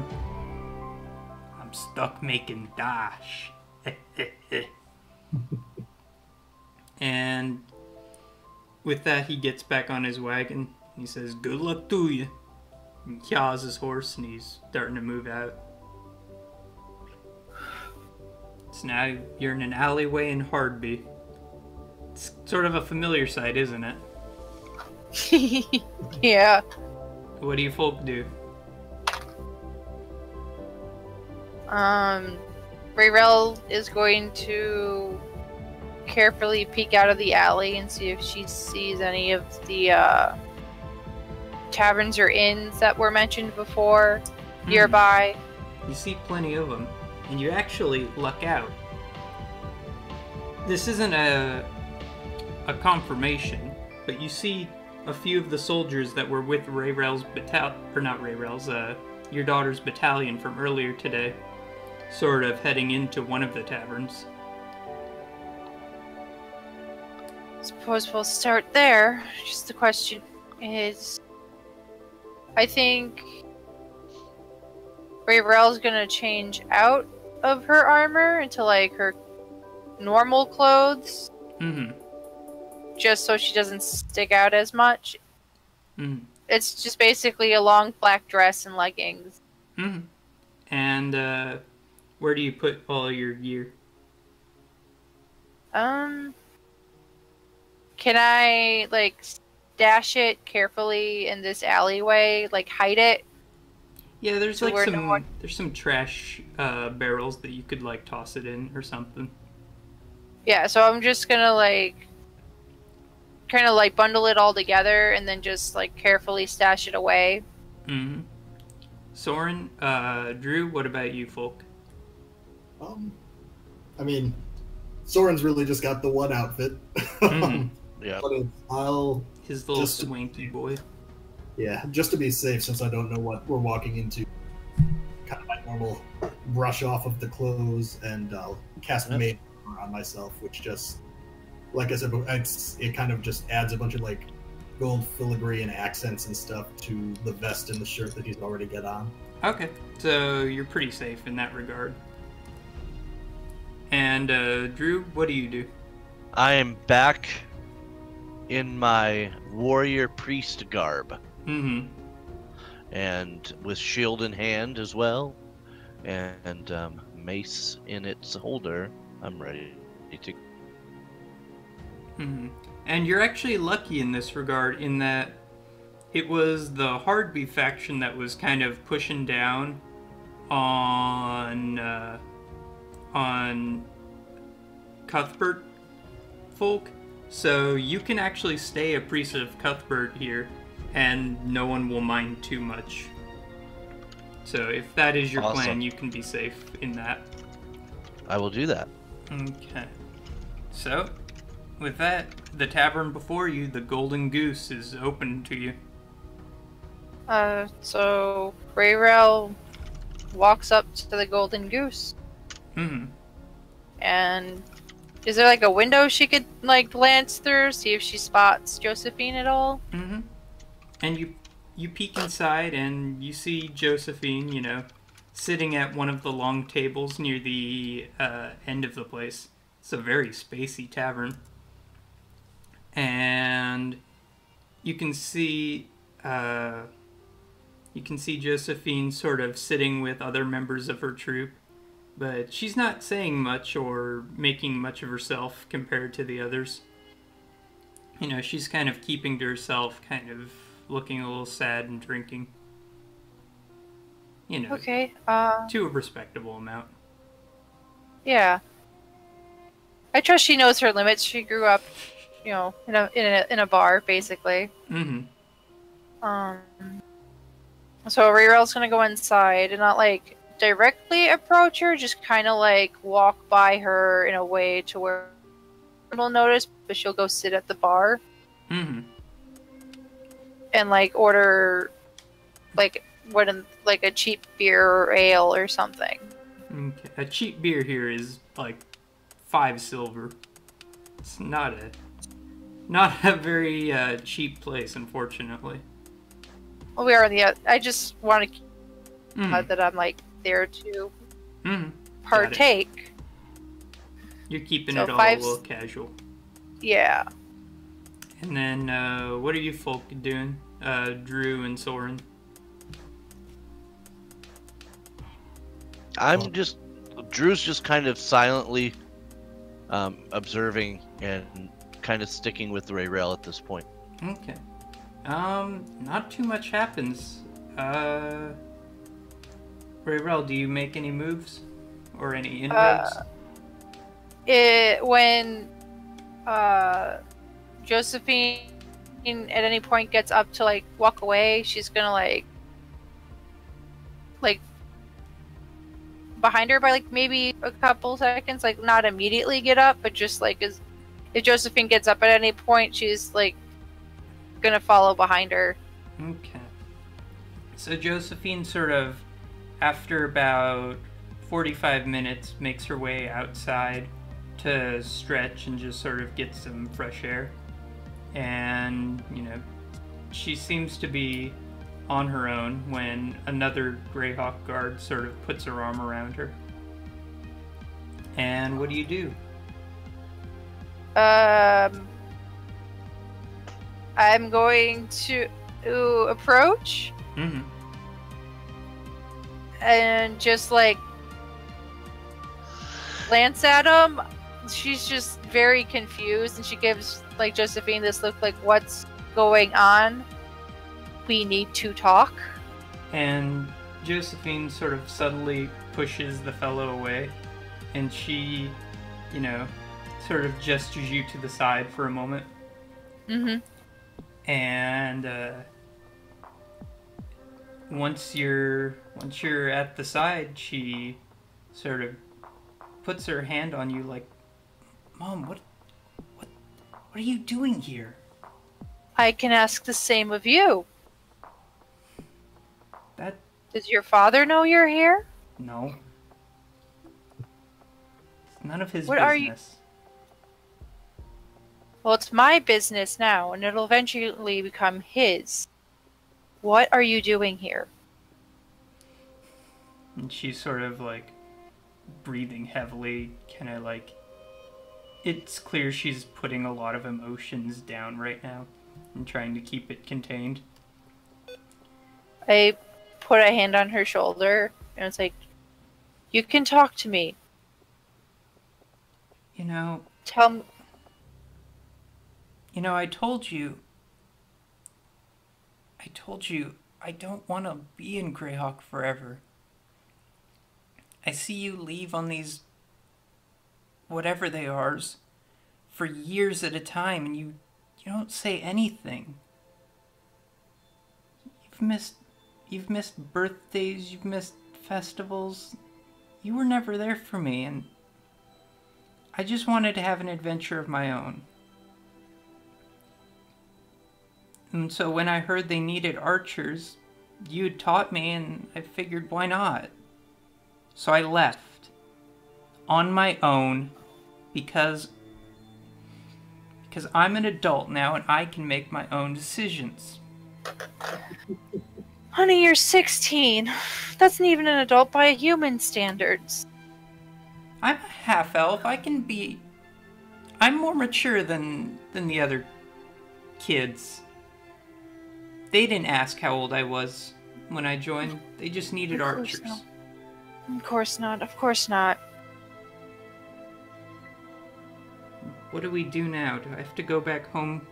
[SPEAKER 5] I'm stuck making dash. And with that, he gets back on his wagon. He says, "Good luck to you." And yaws his horse, and he's starting to move out. So now you're in an alleyway in Hardby. It's sort of a familiar sight, isn't it?
[SPEAKER 1] Yeah.
[SPEAKER 5] What do you folk do?
[SPEAKER 1] Rayrel is going to carefully peek out of the alley and see if she sees any of the taverns or inns that were mentioned before nearby.
[SPEAKER 5] You see plenty of them, and you actually luck out. This isn't a confirmation, but you see a few of the soldiers that were with Rayrel's your daughter's battalion from earlier today, sort of heading into one of the taverns.
[SPEAKER 1] Suppose we'll start there. Just the question is, I think Rayrel's gonna change out of her armor into like her normal clothes.
[SPEAKER 5] Mm-hmm.
[SPEAKER 1] Just so she doesn't stick out as much.
[SPEAKER 5] Mm-hmm.
[SPEAKER 1] It's just basically a long black dress and leggings.
[SPEAKER 5] Mm-hmm. And where do you put all your gear?
[SPEAKER 1] Can I like stash it carefully in this alleyway, like hide it?
[SPEAKER 5] Yeah, there's
[SPEAKER 1] So
[SPEAKER 5] like
[SPEAKER 1] we're
[SPEAKER 5] some
[SPEAKER 1] not-
[SPEAKER 5] there's some trash barrels that you could like toss it in or something.
[SPEAKER 1] Yeah, so I'm just gonna like kind of like bundle it all together and then just like carefully stash it away.
[SPEAKER 5] Mm-hmm. Soren, Drew, what about you folk?
[SPEAKER 4] I mean, Soren's really just got the one outfit.
[SPEAKER 5] Mhm.
[SPEAKER 2] Yeah.
[SPEAKER 4] But I'll
[SPEAKER 5] His little
[SPEAKER 4] Just-
[SPEAKER 5] swanky boy.
[SPEAKER 4] Yeah, just to be safe, since I don't know what we're walking into, kind of my normal brush off of the clothes, and I'll cast
[SPEAKER 2] Yep.
[SPEAKER 4] Mage Armor on myself, which just, like I said, it kind of just adds a bunch of like gold filigree and accents and stuff to the vest and the shirt that he's already got on.
[SPEAKER 5] Okay, so you're pretty safe in that regard. And Drew, what do you do?
[SPEAKER 2] I am back in my warrior priest garb
[SPEAKER 5] Mm-hmm.
[SPEAKER 2] and with shield in hand as well, and mace in its holder. I'm ready to.
[SPEAKER 5] Mm-hmm. And you're actually lucky in this regard, in that it was the Hardby faction that was kind of pushing down on Cuthbert folk. So you can actually stay a priest of Cuthbert here, and no one will mind too much. So if that is your
[SPEAKER 2] Awesome.
[SPEAKER 5] plan, you can be safe in that.
[SPEAKER 2] I will do that.
[SPEAKER 5] Okay. So, with that, the tavern before you, the Golden Goose, is open to you.
[SPEAKER 1] So Rayrel walks up to the Golden Goose.
[SPEAKER 5] Hmm.
[SPEAKER 1] And is there like a window she could like glance through, see if she spots Josephine at all?
[SPEAKER 5] Mm-hmm. And you peek inside and you see Josephine, you know, sitting at one of the long tables near the end of the place. It's a very spacey tavern. And you can see Josephine sort of sitting with other members of her troupe, but she's not saying much or making much of herself compared to the others. You know, she's kind of keeping to herself, kind of looking a little sad and drinking. You know,
[SPEAKER 1] Okay.
[SPEAKER 5] to a respectable amount.
[SPEAKER 1] Yeah. I trust she knows her limits. She grew up, you know, in a bar basically.
[SPEAKER 5] Mm-hmm.
[SPEAKER 1] So Rerel's gonna go inside and not like directly approach her, just kind of like walk by her in a way to where will notice, but she'll go sit at the bar.
[SPEAKER 5] Mm-hmm.
[SPEAKER 1] And like order like a cheap beer or ale or something.
[SPEAKER 5] Okay. A cheap beer here is like 5 silver. It's not a very cheap place, unfortunately.
[SPEAKER 1] Well, we are on the. I just want to that I'm like there to partake.
[SPEAKER 5] You're keeping
[SPEAKER 1] So
[SPEAKER 5] it all a
[SPEAKER 1] 5
[SPEAKER 5] little casual.
[SPEAKER 1] Yeah.
[SPEAKER 5] And then, what are you folk doing? Drew and Soren.
[SPEAKER 2] Drew's just kind of silently observing and kind of sticking with Rayrel at this point.
[SPEAKER 5] Okay. Not too much happens. Rayrel, do you make any moves? Or any inroads?
[SPEAKER 1] When Josephine at any point gets up to like walk away, she's gonna like behind her by like maybe a couple seconds, like not immediately get up, but just like if Josephine gets up at any point, she's like gonna follow behind her.
[SPEAKER 5] Okay. So Josephine sort of, after about 45 minutes, makes her way outside to stretch and just sort of get some fresh air. And, you know, she seems to be on her own when another Greyhawk guard sort of puts her arm around her. And what do you do?
[SPEAKER 1] I'm going to approach and just like glance at him. She's just very confused, and she gives like Josephine this look like, "What's going on? We need to talk."
[SPEAKER 5] And Josephine sort of subtly pushes the fellow away, and she, you know, sort of gestures you to the side for a moment. And once you're at the side, she sort of puts her hand on you like, "Mom, what are you doing here?"
[SPEAKER 1] I can ask the same of you.
[SPEAKER 5] That...
[SPEAKER 1] Does your father know you're here?
[SPEAKER 5] No. It's none of his
[SPEAKER 1] What
[SPEAKER 5] business.
[SPEAKER 1] are you... Well, it's my business now, and it'll eventually become his. What are you doing here?
[SPEAKER 5] And she's sort of like breathing heavily, kind of like... It's clear she's putting a lot of emotions down right now and trying to keep it contained.
[SPEAKER 1] I put a hand on her shoulder, and it's like, "You can talk to me.
[SPEAKER 5] You know...
[SPEAKER 1] Tell me..."
[SPEAKER 5] You know, I told you I don't want to be in Greyhawk forever. I see you leave on these, whatever they are, for years at a time, and you don't say anything. You've missed birthdays, you've missed festivals. You were never there for me, and I just wanted to have an adventure of my own. And so when I heard they needed archers, you had taught me, and I figured, why not? So I left. on my own because I'm an adult now and I can make my own decisions.
[SPEAKER 1] Honey, you're 16. That's not even an adult by human standards.
[SPEAKER 5] I'm a half-elf. I'm more mature than the other kids. They didn't ask how old I was when I joined. They just needed archers.
[SPEAKER 1] No. Of course not. Of course not.
[SPEAKER 5] What do we do now? Do I have to go back home?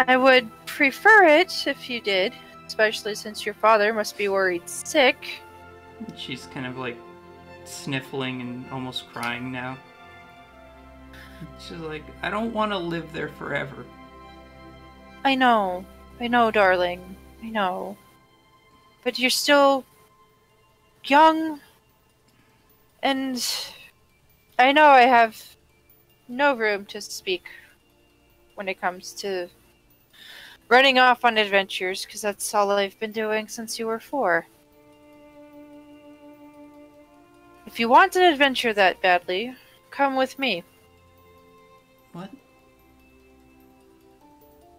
[SPEAKER 1] I would prefer it if you did, especially since your father must be worried sick.
[SPEAKER 5] She's kind of like sniffling and almost crying now. She's like, I don't want to live there forever.
[SPEAKER 1] I know, darling. I know. But you're still young, and I know I have no room to speak when it comes to running off on adventures, because that's all I've been doing since you were 4. If you want an adventure that badly, come with me.
[SPEAKER 5] What?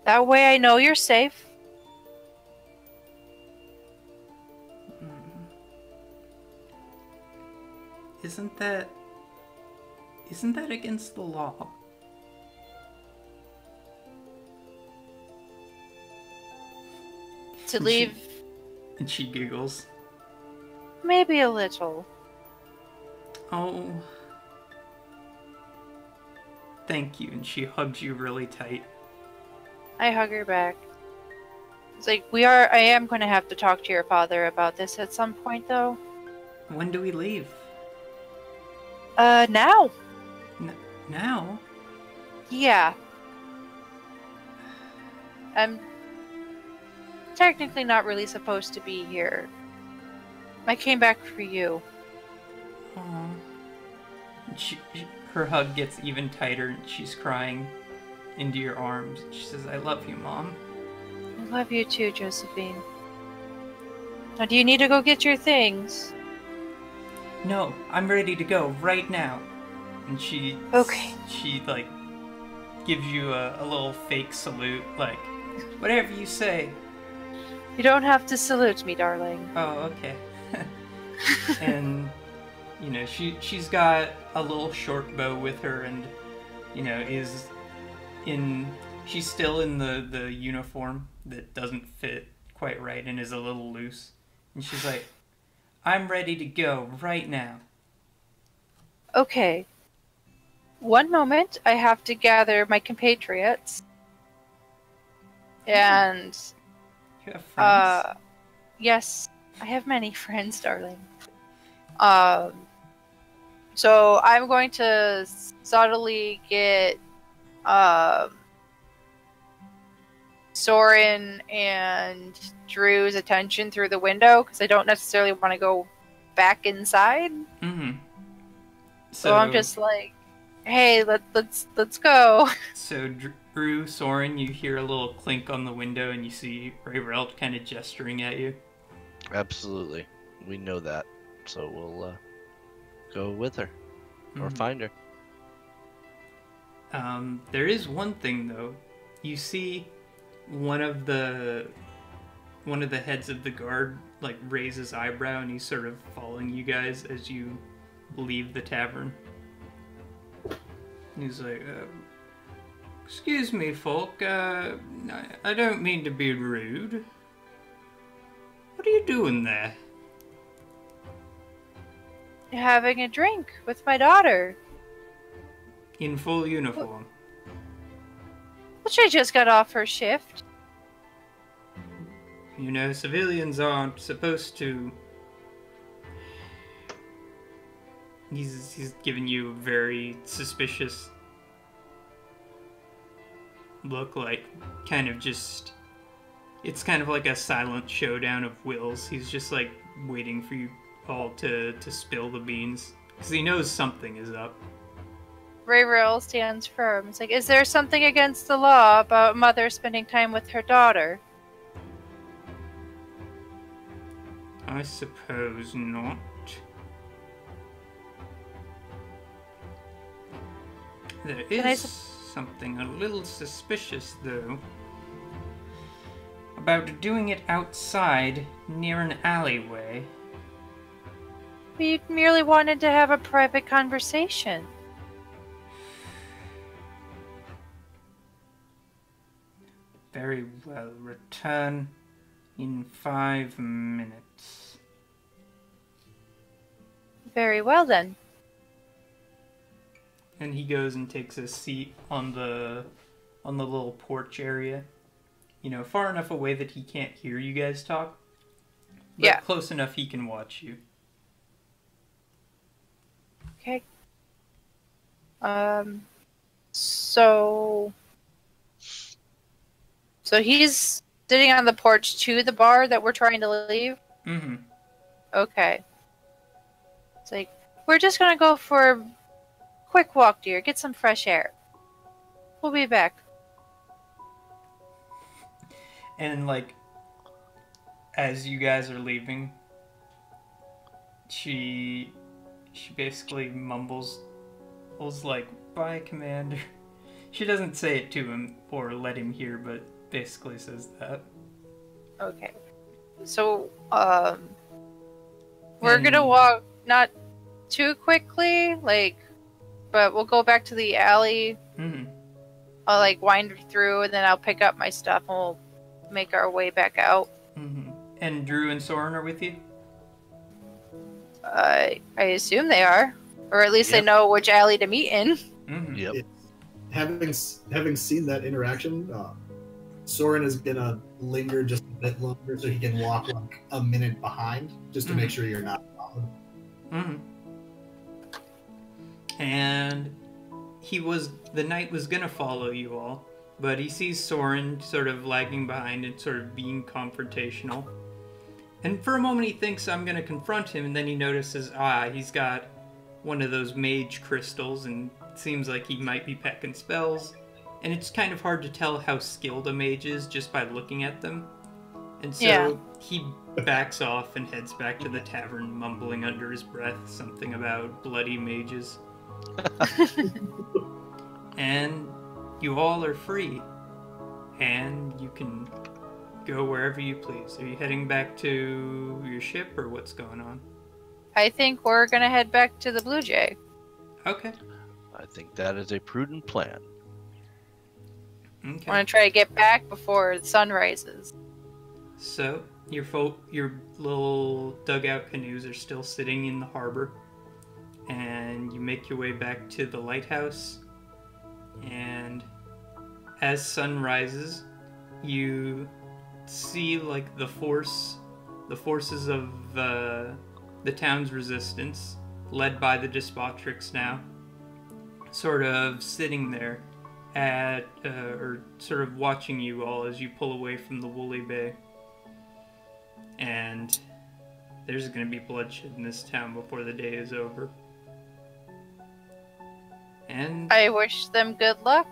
[SPEAKER 1] That way I know you're safe.
[SPEAKER 5] Isn't that against the law?
[SPEAKER 1] To leave,
[SPEAKER 5] And she giggles.
[SPEAKER 1] maybe a little.
[SPEAKER 5] Oh. Thank you, and she hugs you really tight.
[SPEAKER 1] I hug her back. It's like, I am going to have to talk to your father about this at some point, though.
[SPEAKER 5] When do we leave?
[SPEAKER 1] Now?
[SPEAKER 5] Now?
[SPEAKER 1] Yeah. I'm technically not really supposed to be here. I came back for you.
[SPEAKER 5] Aww. Her hug gets even tighter, and she's crying into your arms. She says, I love you, Mom.
[SPEAKER 1] I love you too, Josephine. Now, do you need to go get your things?
[SPEAKER 5] No, I'm ready to go right now. And she...
[SPEAKER 1] Okay.
[SPEAKER 5] She, like, gives you a little fake salute, like, whatever you say.
[SPEAKER 1] You don't have to salute me, darling.
[SPEAKER 5] Oh, okay. And, you know, she's got a little short bow with her and, you know, she's still in the uniform that doesn't fit quite right and is a little loose. And she's like, I'm ready to go right now.
[SPEAKER 1] Okay. One moment, I have to gather my compatriots. And,
[SPEAKER 5] You have friends?
[SPEAKER 1] yes, I have many friends, darling. So I'm going to subtly get, Soren and Drew's attention through the window, because I don't necessarily want to go back inside.
[SPEAKER 5] Mm-hmm.
[SPEAKER 1] So I'm just like, hey, let's go.
[SPEAKER 5] So Drew, Soren, you hear a little clink on the window and you see Ray Relt kind of gesturing at you.
[SPEAKER 2] Absolutely. We know that. So we'll go with her. Or find her.
[SPEAKER 5] There is one thing though. You see one of the heads of the guard like raise his eyebrow and he's sort of following you guys as you leave the tavern. He's like, excuse me, folk, I don't mean to be rude. What are you doing there?
[SPEAKER 1] Having a drink with my daughter.
[SPEAKER 5] In full uniform.
[SPEAKER 1] Well, she just got off her shift.
[SPEAKER 5] You know, civilians aren't supposed to... He's giving you a very suspicious look, like, kind of just... It's kind of like a silent showdown of wills. He's just, like, waiting for you all to spill the beans. Because he knows something is up.
[SPEAKER 1] Ray Rill stands firm. It's like, is there something against the law about a mother spending time with her daughter?
[SPEAKER 5] I suppose not. There
[SPEAKER 1] Can I
[SPEAKER 5] is something a little suspicious, though, about doing it outside near an alleyway.
[SPEAKER 1] We merely wanted to have a private conversation.
[SPEAKER 5] Very well. Return in 5 minutes.
[SPEAKER 1] Very well then.
[SPEAKER 5] And he goes and takes a seat on the little porch area. You know, far enough away that he can't hear you guys talk. But
[SPEAKER 1] Yeah.
[SPEAKER 5] close enough he can watch you.
[SPEAKER 1] Okay. So he's sitting on the porch to the bar that we're trying to leave?
[SPEAKER 5] Mm-hmm.
[SPEAKER 1] Okay. It's like, we're just gonna go for a quick walk, dear. Get some fresh air. We'll be back.
[SPEAKER 5] And, like, as you guys are leaving, she basically mumbles, like, bye, Commander. She doesn't say it to him or let him hear, but basically says that.
[SPEAKER 1] Okay. So, we're gonna walk not too quickly, like, but we'll go back to the alley.
[SPEAKER 5] Mm-hmm.
[SPEAKER 1] I'll, like, wind through, and then I'll pick up my stuff, and we'll make our way back out.
[SPEAKER 5] Mm-hmm. And Drew and Soren are with you?
[SPEAKER 1] I assume they are. Or at least they
[SPEAKER 2] Yep.
[SPEAKER 1] know which alley to meet in.
[SPEAKER 5] Mm-hmm.
[SPEAKER 2] Yep.
[SPEAKER 4] Having seen that interaction, Soren is gonna linger just a bit longer so he can walk like a minute behind, just to make sure you're not followed.
[SPEAKER 5] Mm-hmm. And the knight was gonna follow you all, but he sees Soren sort of lagging behind and sort of being confrontational. And for a moment he thinks, I'm gonna confront him, and then he notices, he's got one of those mage crystals, and it seems like he might be pecking spells. And it's kind of hard to tell how skilled a mage is just by looking at them. And so he backs off and heads back to the tavern, mumbling under his breath something about bloody mages. And you all are free. And you can go wherever you please. Are you heading back to your ship, or what's going on?
[SPEAKER 1] I think we're gonna head back to the Blue Jay.
[SPEAKER 5] Okay.
[SPEAKER 2] I think that is a prudent plan.
[SPEAKER 5] Okay.
[SPEAKER 1] Want to try to get back before the sun rises.
[SPEAKER 5] So, your little dugout canoes are still sitting in the harbor, and you make your way back to the lighthouse, and as sun rises, you see, like, the forces of the town's resistance, led by the Despotrix now, sort of sitting there or sort of watching you all as you pull away from the Woolly Bay. And there's going to be bloodshed in this town before the day is over. And,
[SPEAKER 1] I wish them good luck.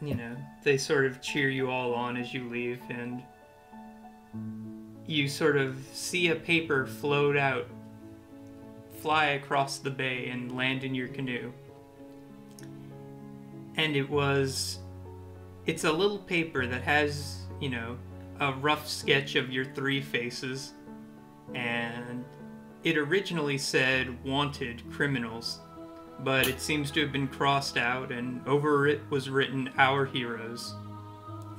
[SPEAKER 5] you know, they sort of cheer you all on as you leave, and you sort of see a paper float out, fly across the bay, and land in your canoe. And it's a little paper that has, you know, a rough sketch of your 3 faces, and it originally said wanted criminals, but it seems to have been crossed out, and over it was written our heroes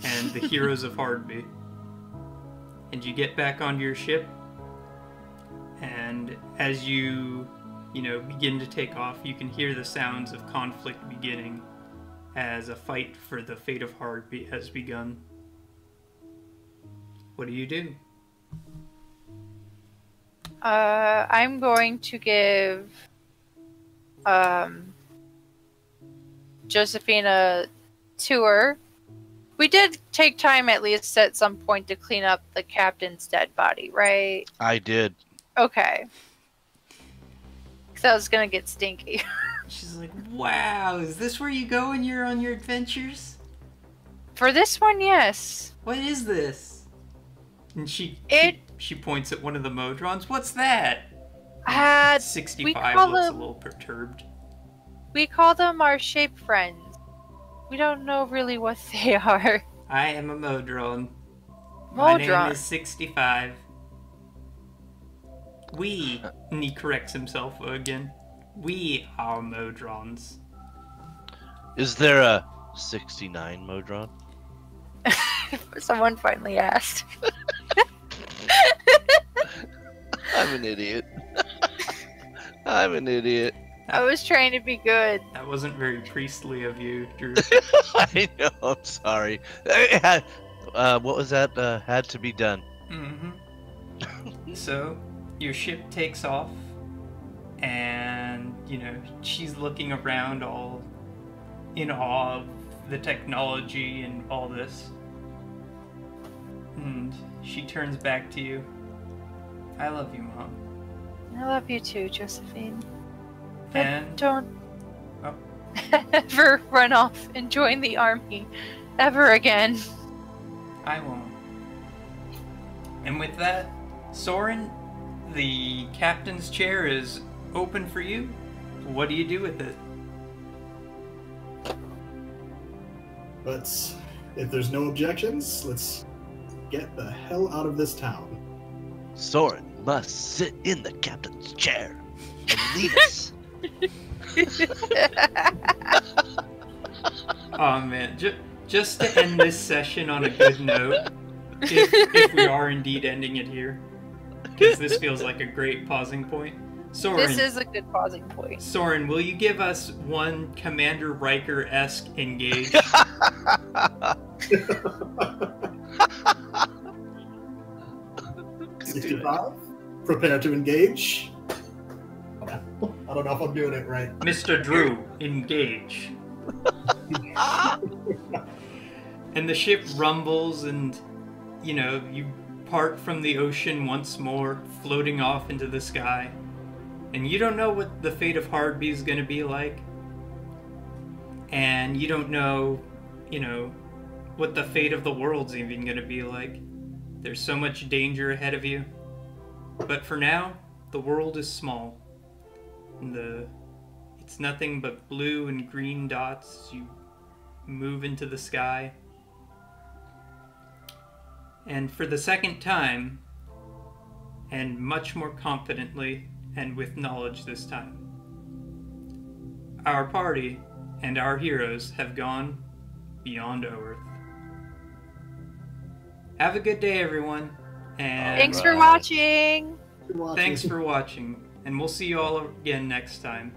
[SPEAKER 5] and the heroes of Hardby. And you get back onto your ship, and as you begin to take off, you can hear the sounds of conflict beginning as a fight for the fate of Hardby has begun. What do you do?
[SPEAKER 1] I'm going to give Josephine a tour. We did take time at least at some point to clean up the captain's dead body, right?
[SPEAKER 2] I did.
[SPEAKER 1] Okay. Because I was going to get stinky.
[SPEAKER 5] She's like, wow, is this where you go when you're on your adventures?
[SPEAKER 1] For this one, yes.
[SPEAKER 5] What is this? And she points at one of the Modrons. What's that?
[SPEAKER 1] We
[SPEAKER 5] 65
[SPEAKER 1] call
[SPEAKER 5] looks a
[SPEAKER 1] him-
[SPEAKER 5] little perturbed.
[SPEAKER 1] We call them our shape friends. We don't know really what they are.
[SPEAKER 5] I am a Modron. My name
[SPEAKER 1] Modron.
[SPEAKER 5] is 65. We, and he corrects himself again. We are Modrons.
[SPEAKER 2] Is there a 69 Modron?
[SPEAKER 1] Someone finally asked.
[SPEAKER 2] I'm an idiot. I'm an idiot.
[SPEAKER 1] I was trying to be good.
[SPEAKER 5] That wasn't very priestly of you, Drew.
[SPEAKER 2] I know. I'm sorry. What was that? Had to be done.
[SPEAKER 5] Mm-hmm. So, your ship takes off, and, you know, she's looking around all in awe of the technology and all this. And she turns back to you. I love you, Mom.
[SPEAKER 1] I love you too, Josephine. But
[SPEAKER 5] And
[SPEAKER 1] don't
[SPEAKER 5] Oh.
[SPEAKER 1] ever run off and join the army ever again.
[SPEAKER 5] I won't. And with that, Soren, the captain's chair is open for you. What do you do with it?
[SPEAKER 4] But if there's no objections, let's get the hell out of this town.
[SPEAKER 2] Soren must sit in the captain's chair and lead us.
[SPEAKER 5] Oh man, just to end this session on a good note, if we are indeed ending it here, because this feels like a great pausing point. Soren,
[SPEAKER 1] This is a good pausing point.
[SPEAKER 5] Soren, will you give us one Commander Riker-esque engage?
[SPEAKER 4] 65. Prepare to engage. I don't know if I'm doing it right.
[SPEAKER 5] Mr. Drew, engage. And the ship rumbles and, you know, you part from the ocean once more, floating off into the sky. And you don't know what the fate of Hardby is going to be like. And you don't know, you know, what the fate of the world's even going to be like. There's so much danger ahead of you. But for now, the world is small. And it's nothing but blue and green dots as you move into the sky. And for the second time, and much more confidently, and with knowledge this time, our party and our heroes have gone beyond Oerth. Have a good day, everyone. And
[SPEAKER 1] Thanks for watching.
[SPEAKER 5] thanks for watching. And we'll see you all again next time.